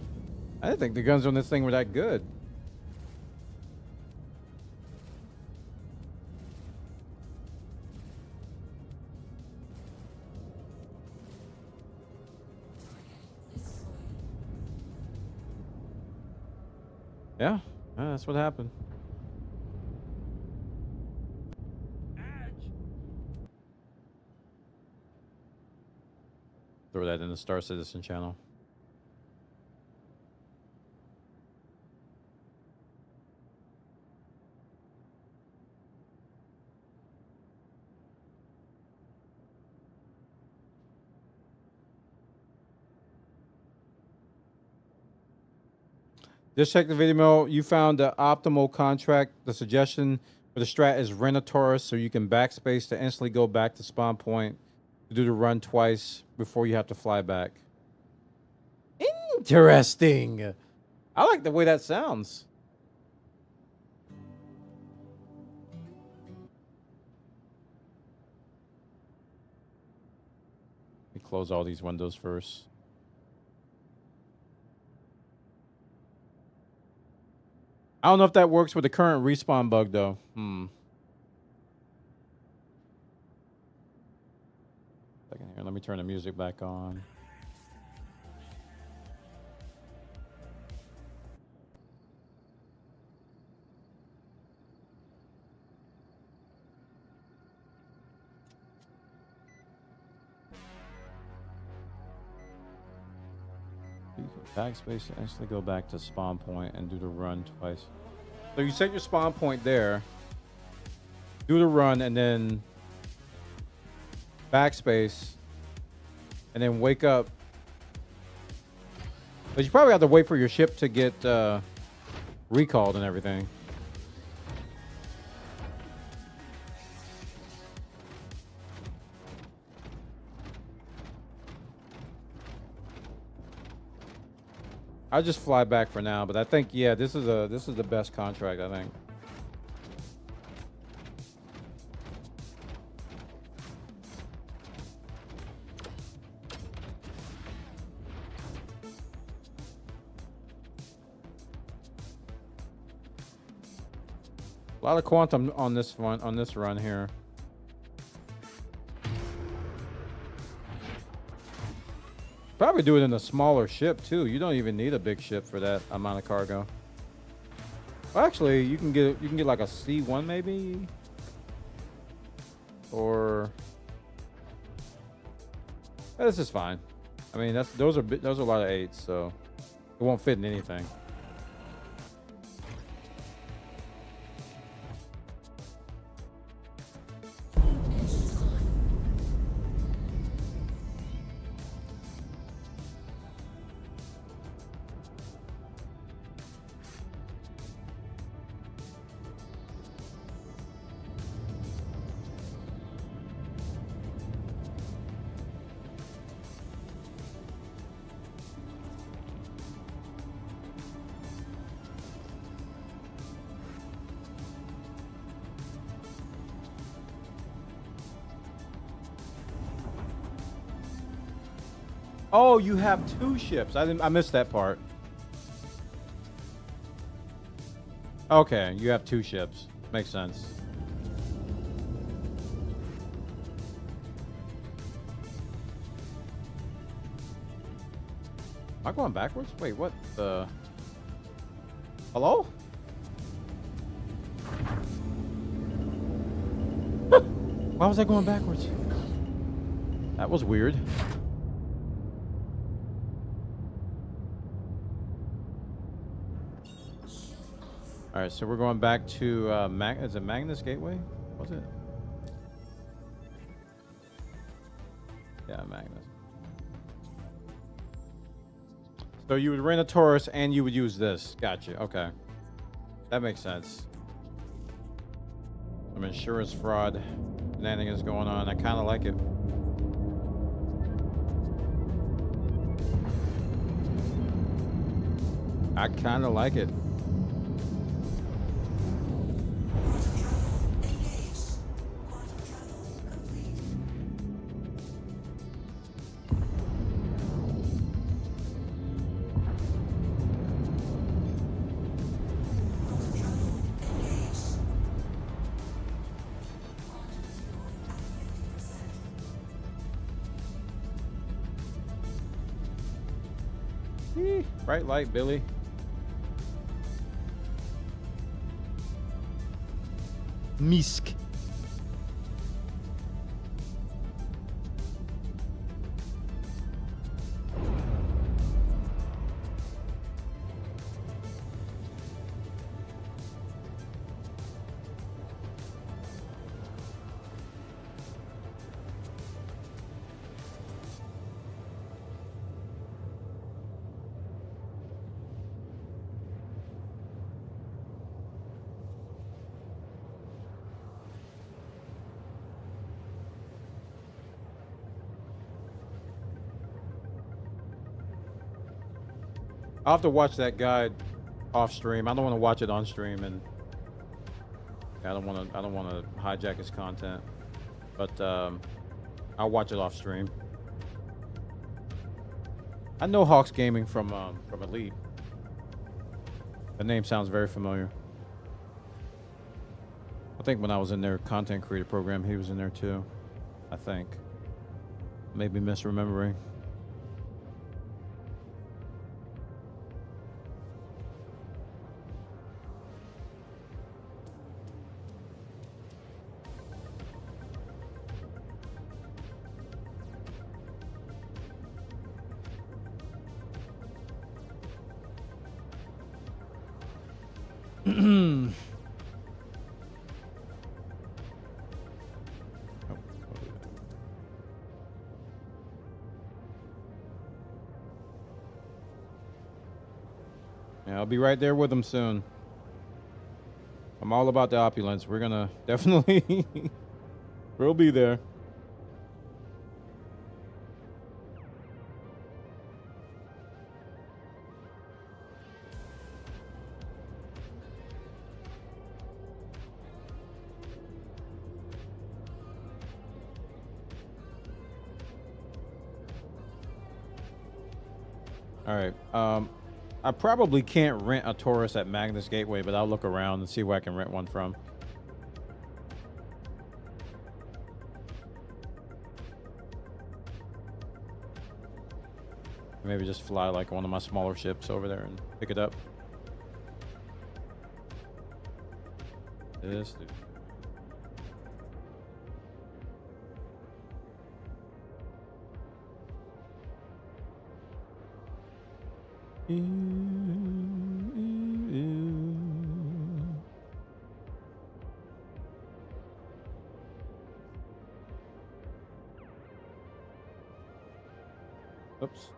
I didn't think the guns on this thing were that good. Yeah, that's what happened. Throw that in the Star Citizen channel. Just check the video. You found the optimal contract. The suggestion for the strat is rent a Taurus so you can backspace to instantly go back to spawn point to do the run twice before you have to fly back. Interesting. I like the way that sounds. Let me close all these windows first. I don't know if that works with the current respawn bug, though. Second here. Let me turn the music back on. Backspace to instantly go back to spawn point and do the run twice. So you set your spawn point there, do the run, and then backspace, and then wake up. But you probably have to wait for your ship to get recalled and everything. I'll just fly back for now, but I think this is the best contract, I think. A lot of quantum on this run here. Probably do it in a smaller ship too. You don't even need a big ship for that amount of cargo. Well, actually, you can get like a C1 maybe, or this is fine. I mean, those are a lot of 8s, so it won't fit in anything. Oh, you have 2 ships. I missed that part. Okay, you have 2 ships. Makes sense. Am I going backwards? Wait, what the? Hello? Why was I going backwards? That was weird. All right, so we're going back to is it Magnus Gateway? Was it? Yeah, Magnus. So you would rent a Taurus and you would use this. Gotcha. Okay, that makes sense. Some insurance fraud shenanigans going on. I kind of like it. I kind of like it. Bright light, Billy. MISC. I'll have to watch that guide off stream. I don't want to watch it on stream, and I don't want to hijack his content. But I'll watch it off stream. I know Hawks Gaming from Elite. The name sounds very familiar. I think when I was in their content creator program, he was in there too. I think. Maybe misremembering. Yeah, I'll be right there with them soon. I'm all about the opulence. We're gonna definitely we'll be there. All right. I probably can't rent a Taurus at Magnus Gateway, but I'll look around and see where I can rent one from. Maybe just fly like one of my smaller ships over there and pick it up. This dude. Oops.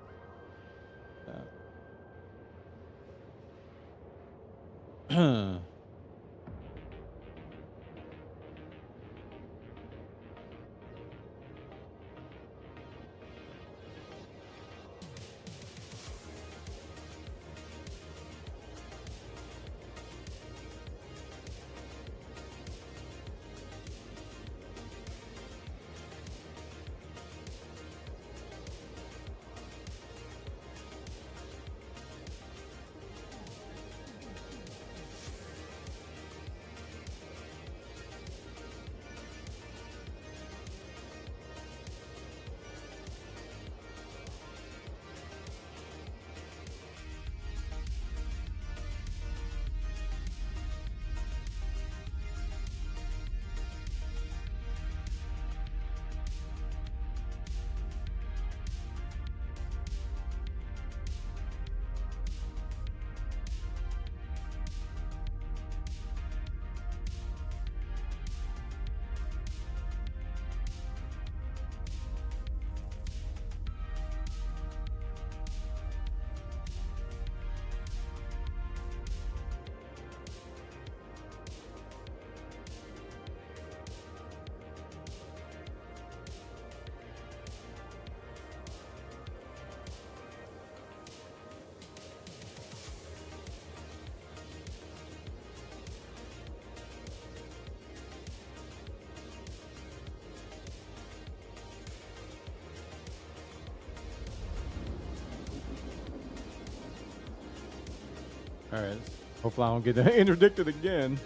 All right. Hopefully I don't get interdicted again.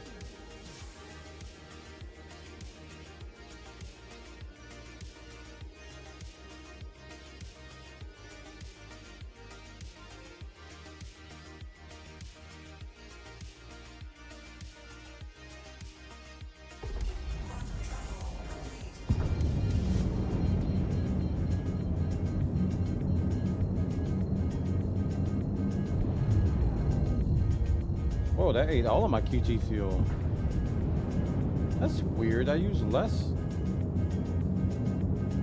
Whoa, that ate all of my QT fuel. That's weird. I use less.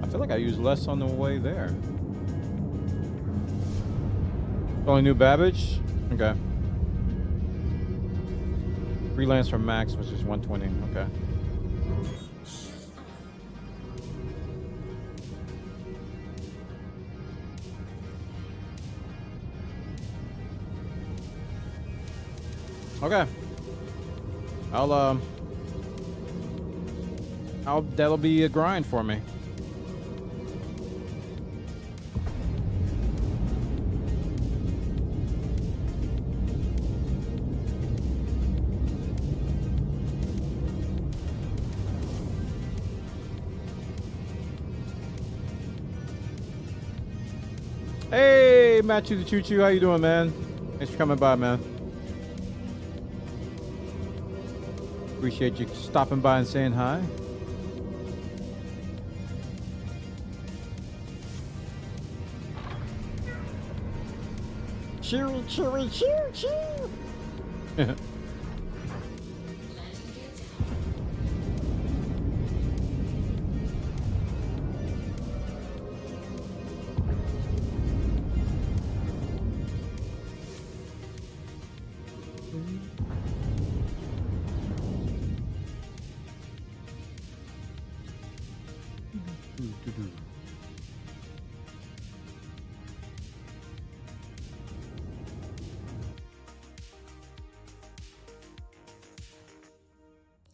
I feel like I use less on the way there. Only new Babbage? Okay. Freelance from Max, which is 120. Okay. Okay. That'll be a grind for me. Hey, Matthew the Choo Choo, how you doing, man? Thanks for coming by, man. Appreciate you stopping by and saying hi. Cheery, cheery, cheer, cheer.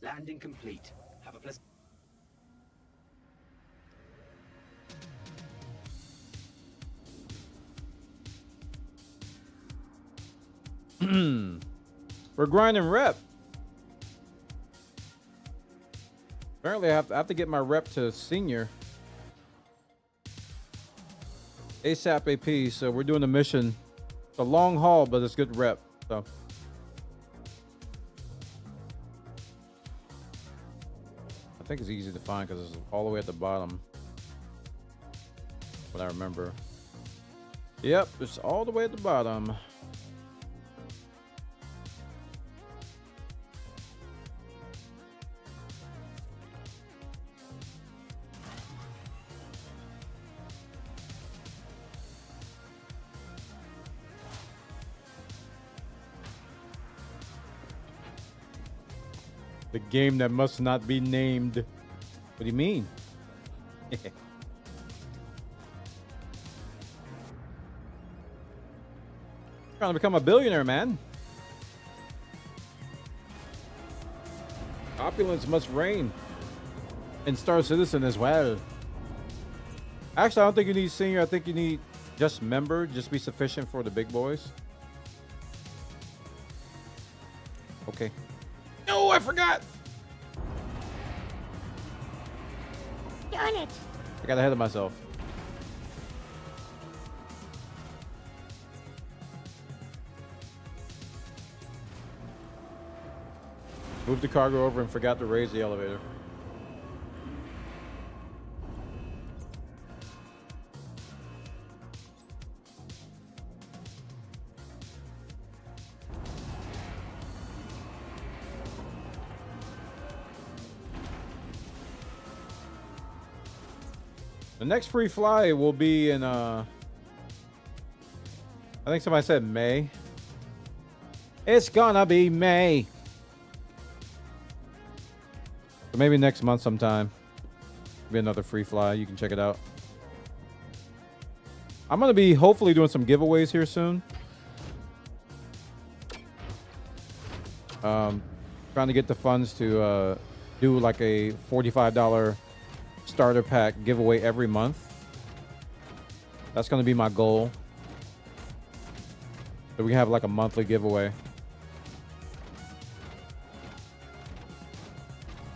Landing complete. Have a pleasant. We're grinding rep. Apparently, I have to get my rep to senior. ASAP AP, so we're doing a mission. It's a long haul, but it's good rep. So. I think it's easy to find because it's all the way at the bottom. What I remember. Yep, it's all the way at the bottom. The game that must not be named. What do you mean? Trying to become a billionaire, man. Opulence must reign. And Star Citizen as well. Actually, I don't think you need senior. I think you need just member. Just be sufficient for the big boys. Okay. No, I forgot. Darn it! I got ahead of myself. Moved the cargo over and forgot to raise the elevator. The next free fly will be in, I think somebody said May. It's gonna be May. So maybe next month sometime. Be another free fly. You can check it out. I'm gonna be hopefully doing some giveaways here soon. Trying to get the funds to do like a $45 starter pack giveaway every month. That's going to be my goal. So we can have like a monthly giveaway.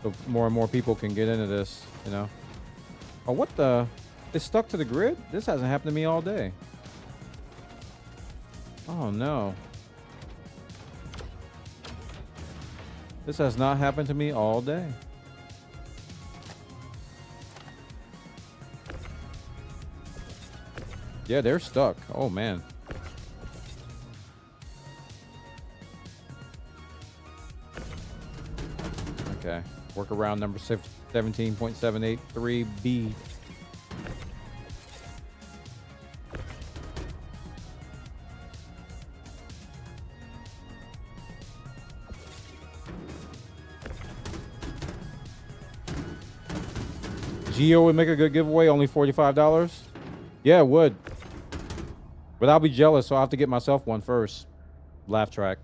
So more and more people can get into this, you know. Oh, what the? It's stuck to the grid? This hasn't happened to me all day. Oh, no. This has not happened to me all day. Yeah, they're stuck. Oh, man. Workaround number 17.783B. Geo would make a good giveaway, only $45. Yeah, it would. But I'll be jealous, so I'll have to get myself one first. Laugh track.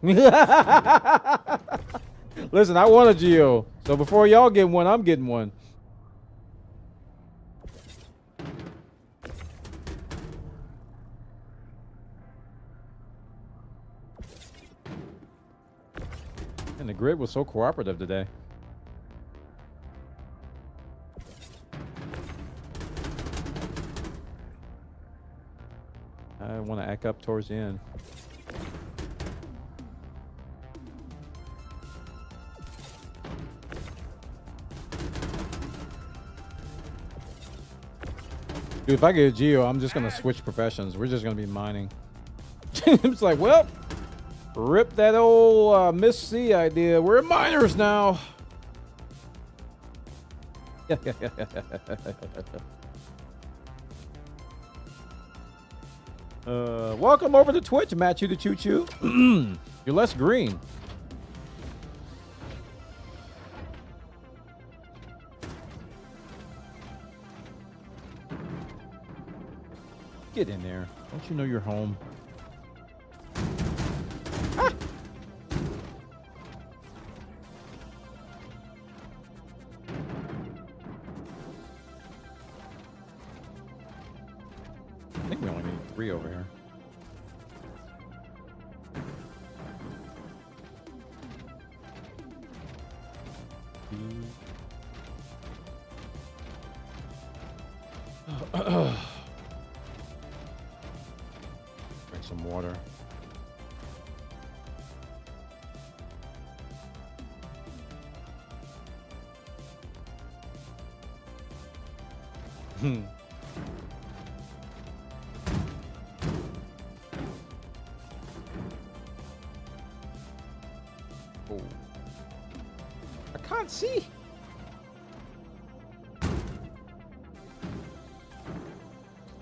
Listen, I want a Geo. So before y'all get one, I'm getting one. And the grid was so cooperative today. I want to act up towards the end. Dude, if I get a Geo, I'm just going to switch professions. We're just going to be mining. It's like, well, rip that old MISC idea. We're miners now. Welcome over to Twitch, Matt You the Choo Choo. You're less green. Get in there. Don't you know you're home? Ah! I think we only need 3 over here. Drink some water. Oh. I can't see.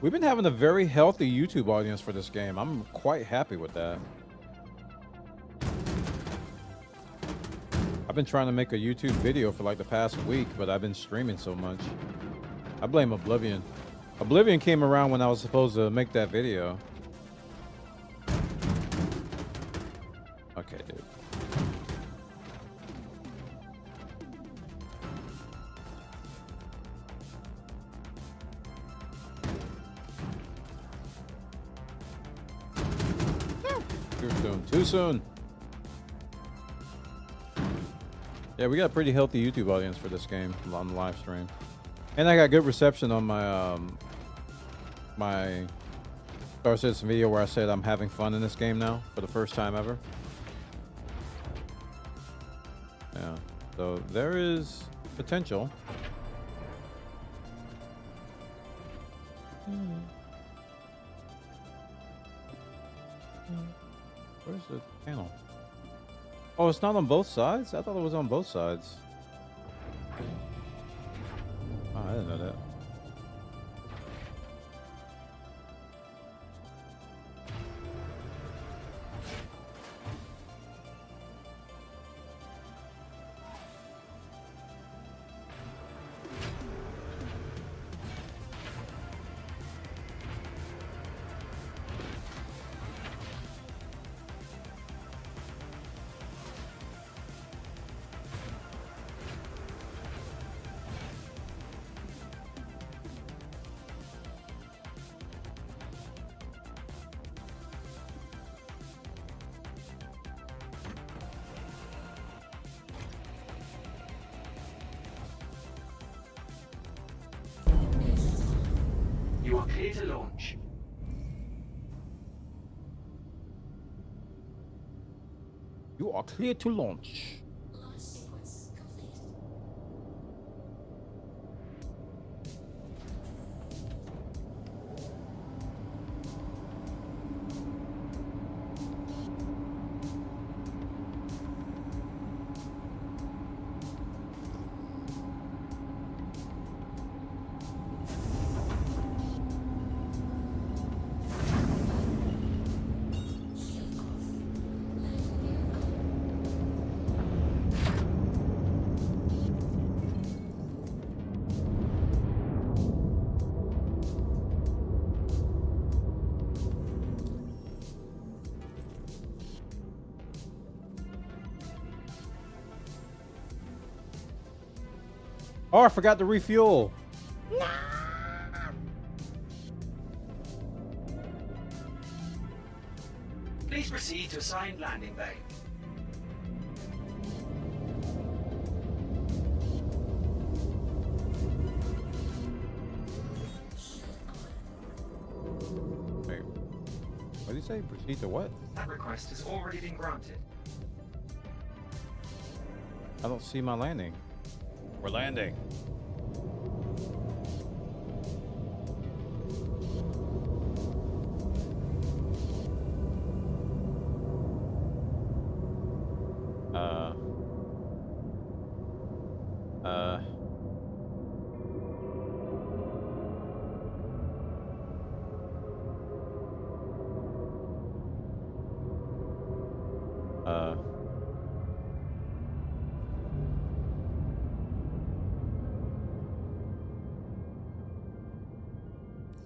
We've been having a very healthy YouTube audience for this game. I'm quite happy with that. I've been trying to make a YouTube video for like the past week, but I've been streaming so much. I blame Oblivion. Oblivion came around when I was supposed to make that video. Okay, dude. Too soon. Yeah, we got a pretty healthy YouTube audience for this game on the live stream, and I got good reception on my my Star Citizen video where I said I'm having fun in this game now for the first time ever. Yeah, so there is potential. Where's the panel? Oh, it's not on both sides? I thought it was on both sides. Oh, I didn't know that. You are clear to launch. You are clear to launch. Launch sequence complete. Oh, I forgot to refuel. Please proceed to assigned landing bay. Wait, what did he say? Proceed to what? That request has already been granted. I don't see my landing. We're landing.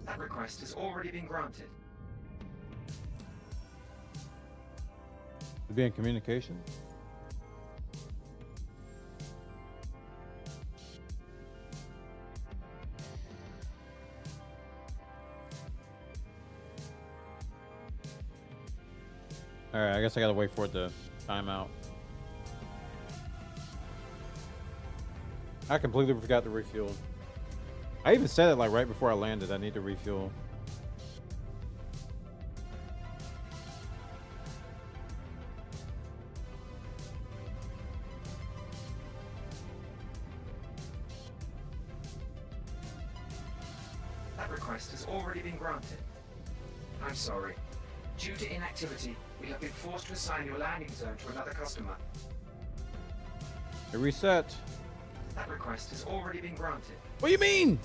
That request has already been granted. To be in communication? Alright, I guess I gotta wait for it to time out. I completely forgot to refuel. I even said it like right before I landed. I need to refuel. That request has already been granted. I'm sorry. Due to inactivity, we have been forced to assign your landing zone to another customer. It reset. That request has already been granted. What do you mean?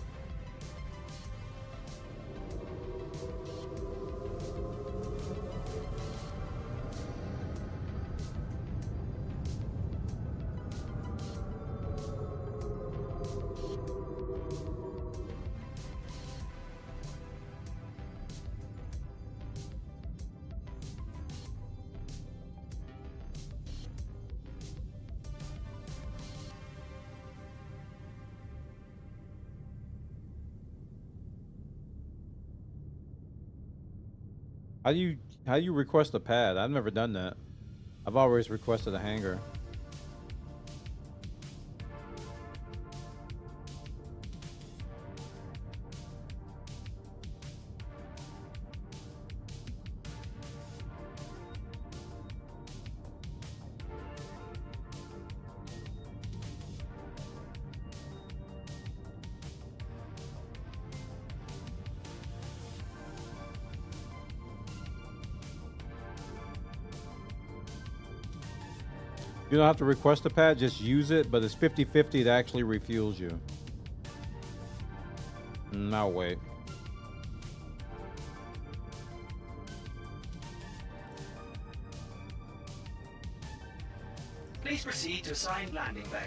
How do you request a pad? I've never done that. I've always requested a hangar. You don't have to request a pad, just use it, but it's 50-50, it actually refuels you. Now wait. Please proceed to assigned landing bay.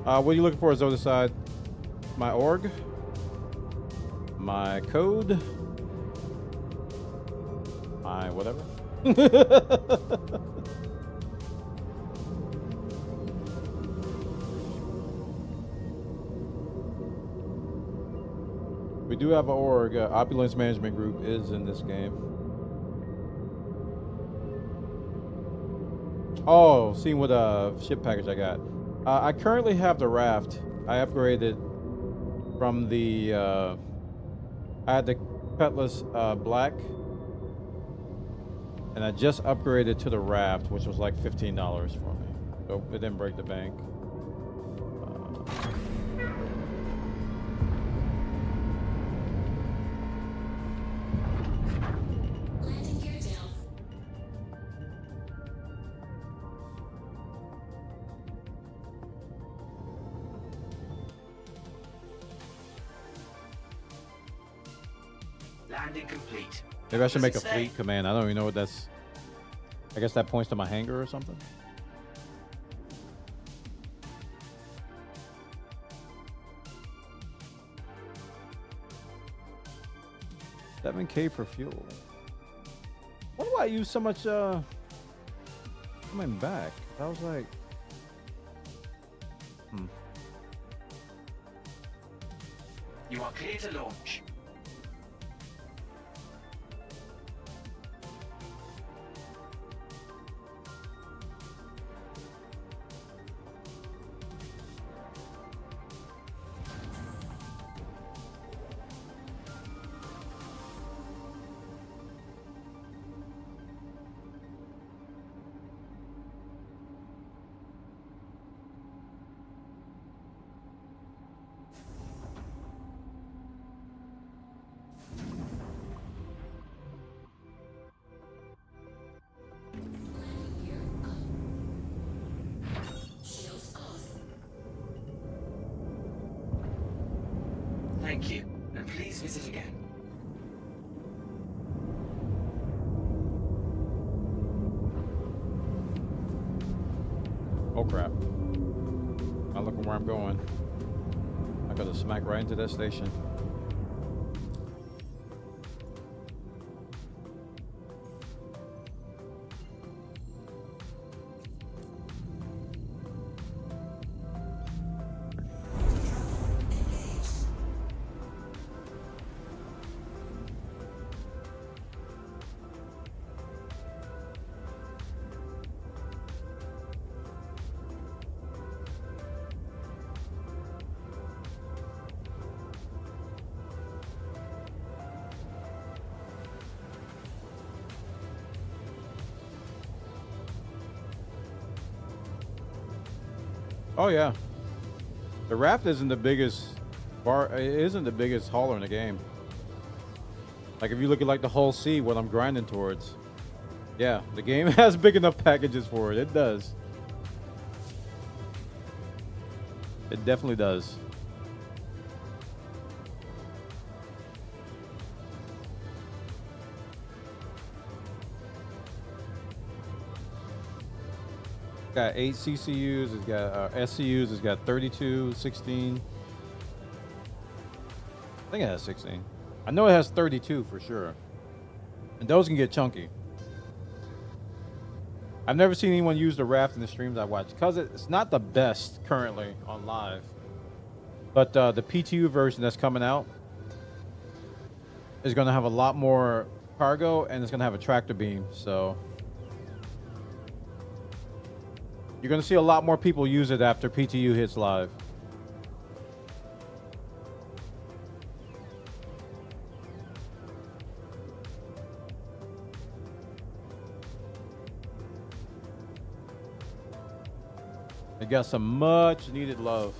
What are you looking for is other side? My org? My code? My whatever? We do have an org. Opulence Management Group is in this game. Oh, seeing what ship package I got. I currently have the raft. I upgraded from the I had the Cutlass Black, and I just upgraded to the raft, which was like $15 for me. So it didn't break the bank. Landing gear down. Landing complete. Maybe I should make a Does it say? fleet command. I don't even know what that's. I guess that points to my hangar or something. 7K for fuel. I used so much coming back. I was like, You are clear to launch. Thank you, and please visit again. oh crap. Not looking where I'm going. I gotta smack right into that station. Oh yeah, the raft isn't the biggest bar. It isn't the biggest hauler in the game. Like if you look at like the whole sea, what I'm grinding towards. Yeah, the game has big enough packages for it. It does. It definitely does. Got 8 CCUs, it's got SCUs, it's got 32, 16. I think it has 16. I know it has 32 for sure. And those can get chunky. I've never seen anyone use the raft in the streams I watch because it's not the best currently on live. But the PTU version that's coming out is going to have a lot more cargo and it's going to have a tractor beam, so you're going to see a lot more people use it after PTU hits live. It got some much needed love.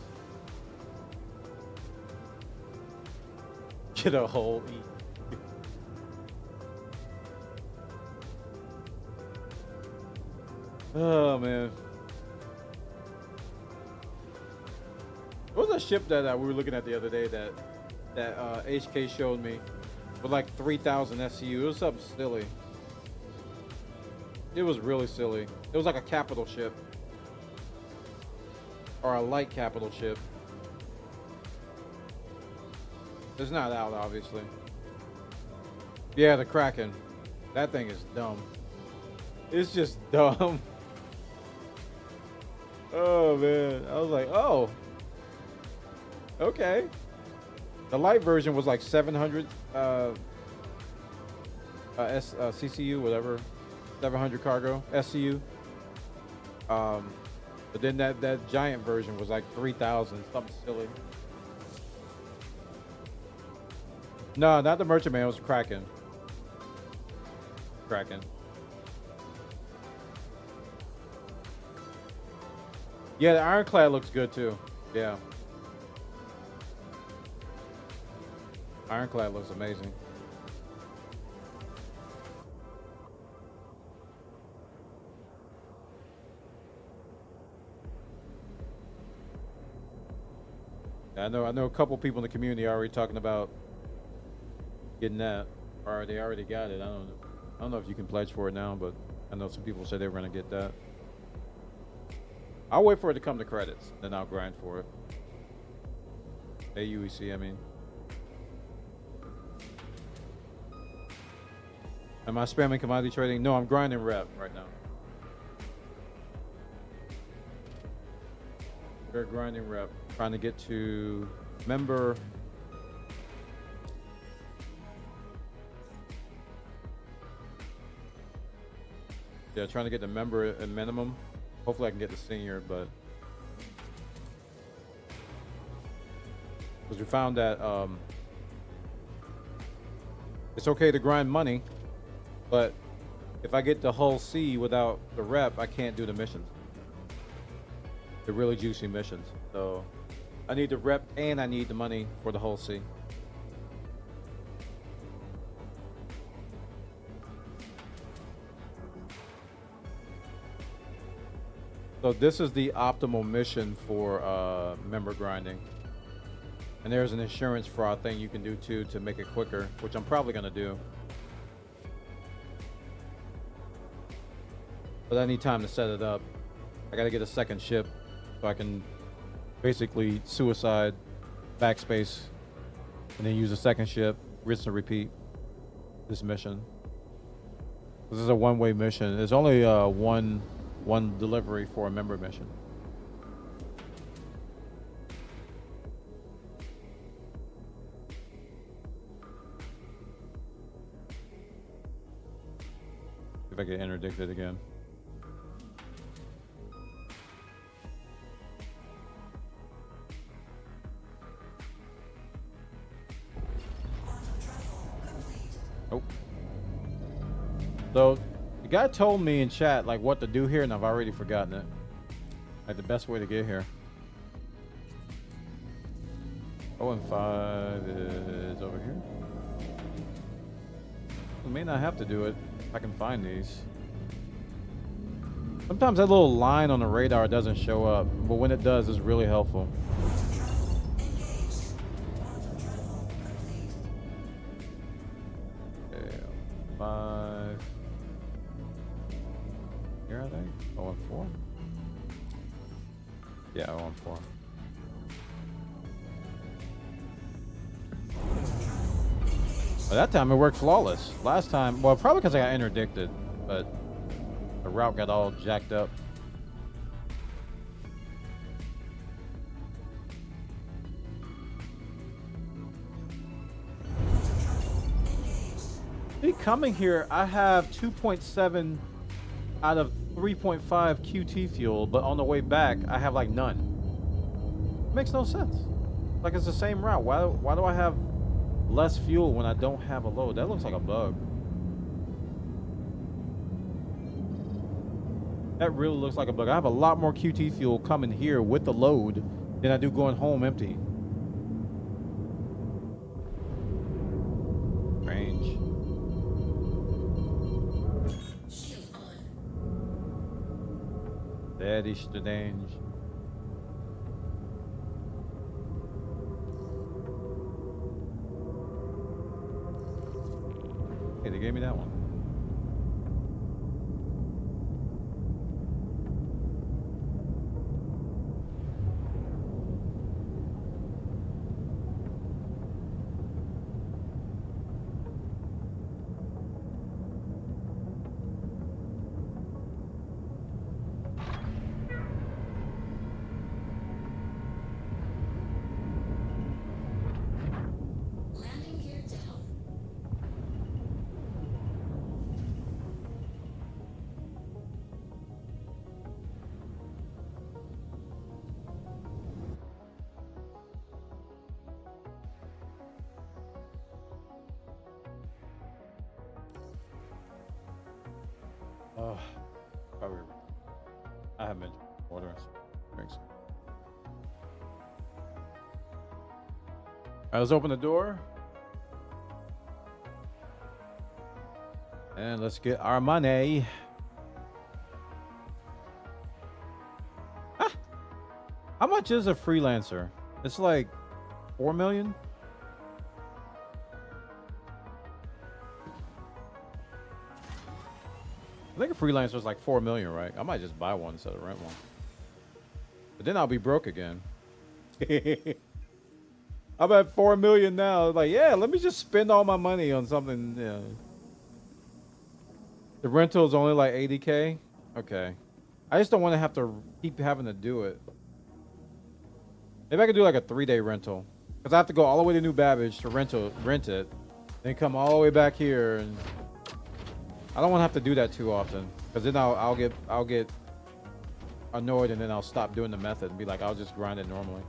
Get a whole eat. Oh man. What was that ship that we were looking at the other day that HK showed me with like 3,000 SCU? It was something silly. It was really silly. It was like a capital ship. Or a light capital ship. It's not out, obviously. Yeah, the Kraken. That thing is dumb. It's just dumb. Oh, man. I was like, oh. Okay. The light version was like 700 CCU, whatever. 700 cargo, SCU. But then that giant version was like 3,000, something silly. No, not the Merchantman, it was Kraken. Kraken. Yeah, the Ironclad looks good too. Yeah. Ironclad looks amazing. I know a couple people in the community are already talking about getting that, or they already got it. I don't know if you can pledge for it now, but I know some people said they were gonna get that. I'll wait for it to come to credits, then I'll grind for it. AUEC, I mean. Am I spamming commodity trading? No, I'm grinding rep right now. We're grinding rep. Trying to get to member. Yeah, trying to get the member at minimum. Hopefully I can get the senior, but because we found that it's okay to grind money, but if I get the hull C without the rep, I can't do the missions. The really juicy missions. So I need the rep and I need the money for the hull C. So this is the optimal mission for member grinding. And there's an insurance fraud thing you can do too to make it quicker, which I'm probably gonna do. But I need time to set it up. I gotta get a second ship so I can basically suicide, backspace, and then use a second ship, rinse and repeat this mission. This is a one-way mission. There's only one delivery for a member mission. If I get interdicted again. Nope. So the guy told me in chat like what to do here, and I've already forgotten it. Like the best way to get here. 0 and 5 is over here. I may not have to do it if I can find these. Sometimes that little line on the radar doesn't show up, but when it does, it's really helpful. Okay, 5. Here are they? 0 and 4? Yeah, 0 and 4. Well, that time it worked flawless. Last time, well, probably because I got interdicted, but the route got all jacked up. Me coming here, I have 2.7 out of 3.5 QT fuel, but on the way back, I have like none. Makes no sense. Like it's the same route. Why do I have less fuel when I don't have a load? That looks like a bug. That really looks like a bug. I have a lot more QT fuel coming here with the load than I do going home empty. Strange. That is strange. Hey, they gave me that one. Probably. I haven't been ordering drinks. All right, let's open the door. And let's get our money. Ah! How much is a freelancer? It's like 4 million. I think a freelancer is like 4 million, right? I might just buy one instead of rent one. But then I'll be broke again. I'm at 4 million now. Like, yeah, let me just spend all my money on something. Yeah. The rental is only like 80K? Okay. I just don't want to have to keep having to do it. Maybe I could do like a 3-day rental. Because I have to go all the way to New Babbage to rent it. Then come all the way back here. And I don't want to have to do that too often. Because then I'll get annoyed and then I'll stop doing the method and be like, I'll just grind it normally.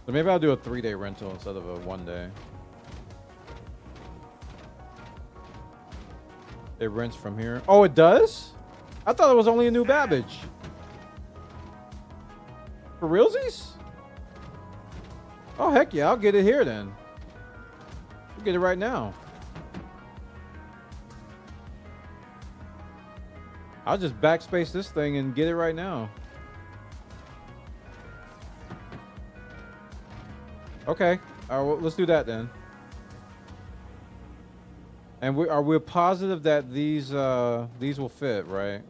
So maybe I'll do a 3-day rental instead of a 1-day. It rents from here. Oh, it does? I thought it was only a New Babbage. For realsies? Oh, heck yeah. I'll get it here then. I'll get it right now. I'll just backspace this thing and get it right now. Okay. All right, well, let's do that then. And are we positive that these will fit, right?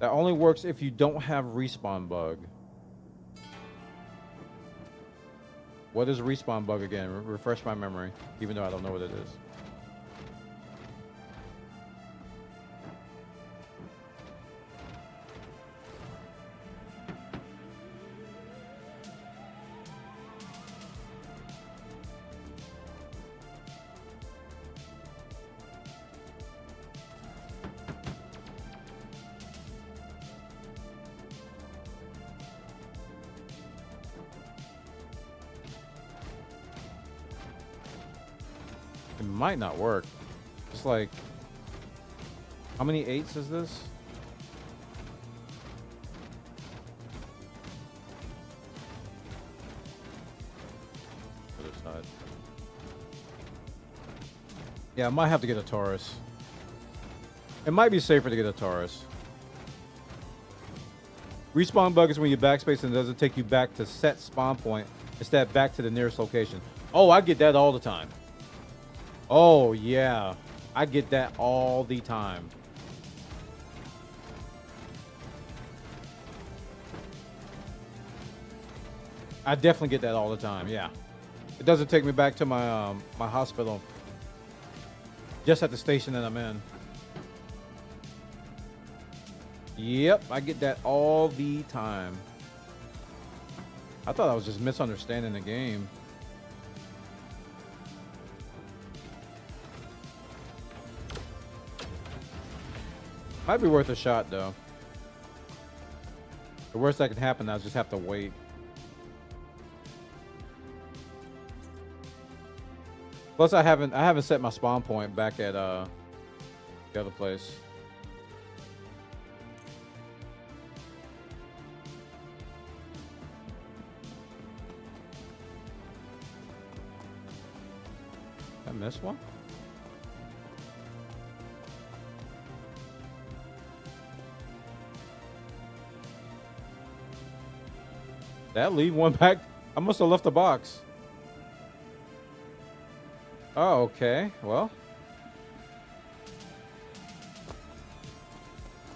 That only works if you don't have respawn bug. What is respawn bug again? Refresh my memory, even though I don't know what it is. It might not work. It's like, how many 8s is this? Other side. Yeah, I might have to get a Taurus. It might be safer to get a Taurus. Respawn bug is when you backspace and it doesn't take you back to set spawn point. Instead, back to the nearest location. Oh, I get that all the time. Oh, yeah. I get that all the time. I definitely get that all the time, yeah. It doesn't take me back to my my hospital. Just at the station that I'm in. Yep, I get that all the time. I thought I was just misunderstanding the game. Might be worth a shot, though. The worst that can happen, I'll just have to wait. Plus, I haven't set my spawn point back at the other place. Did I miss one? That leave one back? I must have left the box. Oh, okay. Well,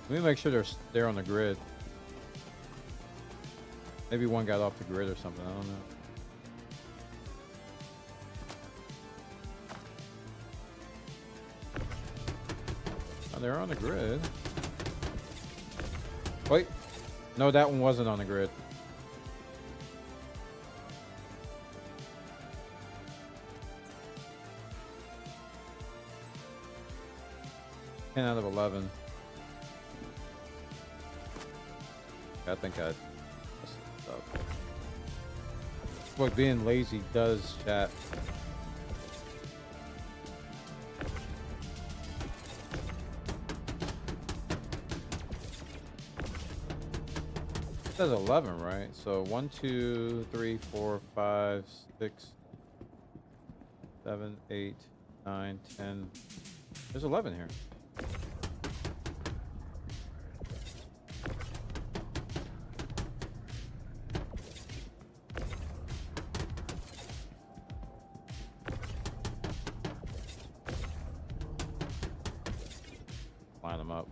let me make sure they're on the grid. Maybe one got off the grid or something. I don't know. Oh, they're on the grid. Wait. No, that one wasn't on the grid. 10 out of 11. I think I... What being lazy does, chat. It says 11, right? So 1, 2, 3, 4, 5, 6, 7, 8, 9, 10. There's 11 here. Line them up.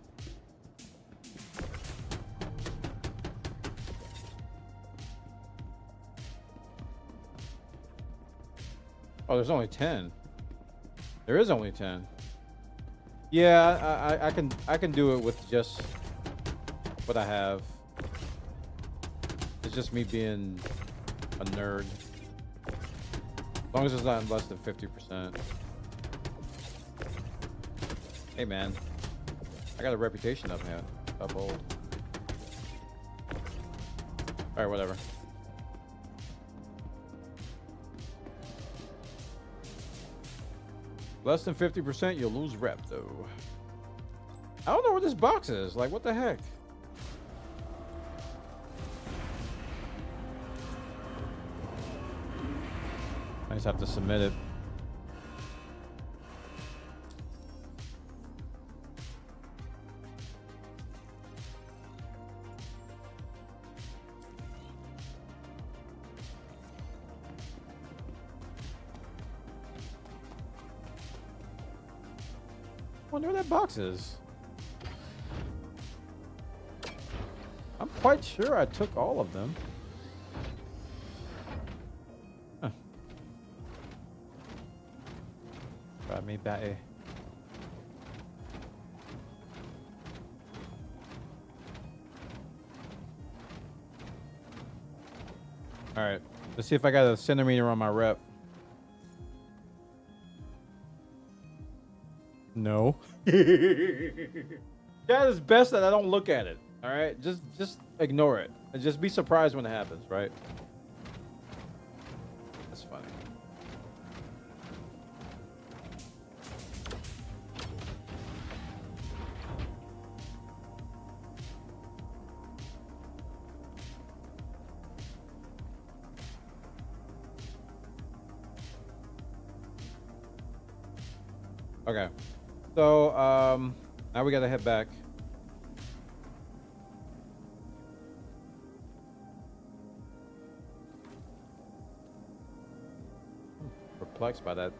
Oh, there's only 10. There is only 10. Yeah, I can do it with just what I have. It's just me being a nerd. As long as it's not less than 50%. Hey man, I got a reputation up here. Uphold. Alright, whatever. Less than 50%, you'll lose rep though. I don't know where this box is. Like, what the heck? I just have to submit it. I wonder where that box is. I'm quite sure I took all of them. Huh. Try me back. All right, let's see if I got a centimeter on my rep. No. That is best that I don't look at it. All right, just ignore it and just be surprised when it happens. Right? That's funny. Okay. So, now we gotta head back. I'm perplexed by that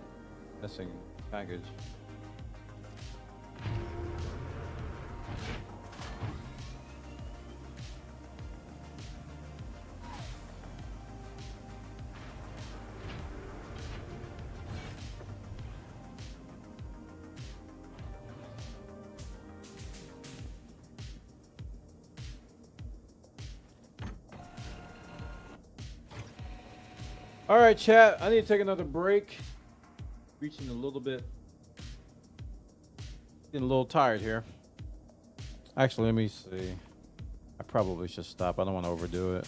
missing package. All right, chat. I need to take another break. Reaching a little bit. Getting a little tired here. Actually, let me see. I probably should stop. I don't want to overdo it.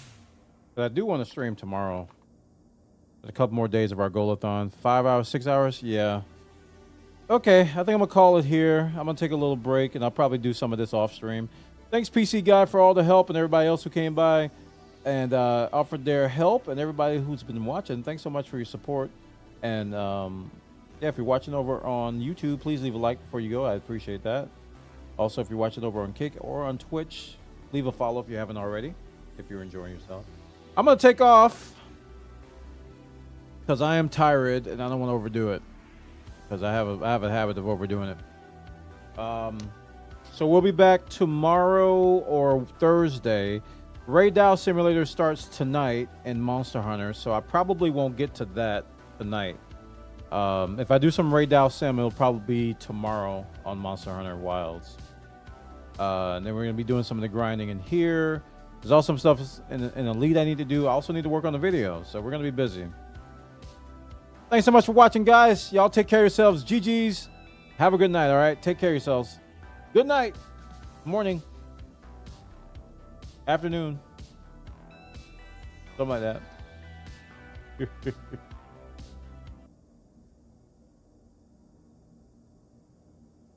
But I do want to stream tomorrow. There's a couple more days of our goal-a-thon. 5 hours, 6 hours? Yeah. Okay, I think I'm going to call it here. I'm going to take a little break, and I'll probably do some of this off-stream. Thanks, PC Guy, for all the help and everybody else who came by and offered their help, and everybody who's been watching. Thanks so much for your support. And yeah, if you're watching over on YouTube, please leave a like before you go. I appreciate that. Also, if you're watching over on Kick or on Twitch, leave a follow if you haven't already, if you're enjoying yourself. I'm going to take off because I am tired and I don't want to overdo it because I have a habit of overdoing it. So we'll be back tomorrow or Thursday. Raid Dow Simulator starts tonight in Monster Hunter, so I probably won't get to that tonight. If I do some Raid Dow Sim, it'll probably be tomorrow on Monster Hunter Wilds. And then we're going to be doing some of the grinding in here. There's also some stuff in Elite I need to do. I also need to work on the video, so we're going to be busy. Thanks so much for watching, guys. Y'all take care of yourselves. GG's. Have a good night, all right? Take care of yourselves. Good night. Morning. Afternoon. Something like that.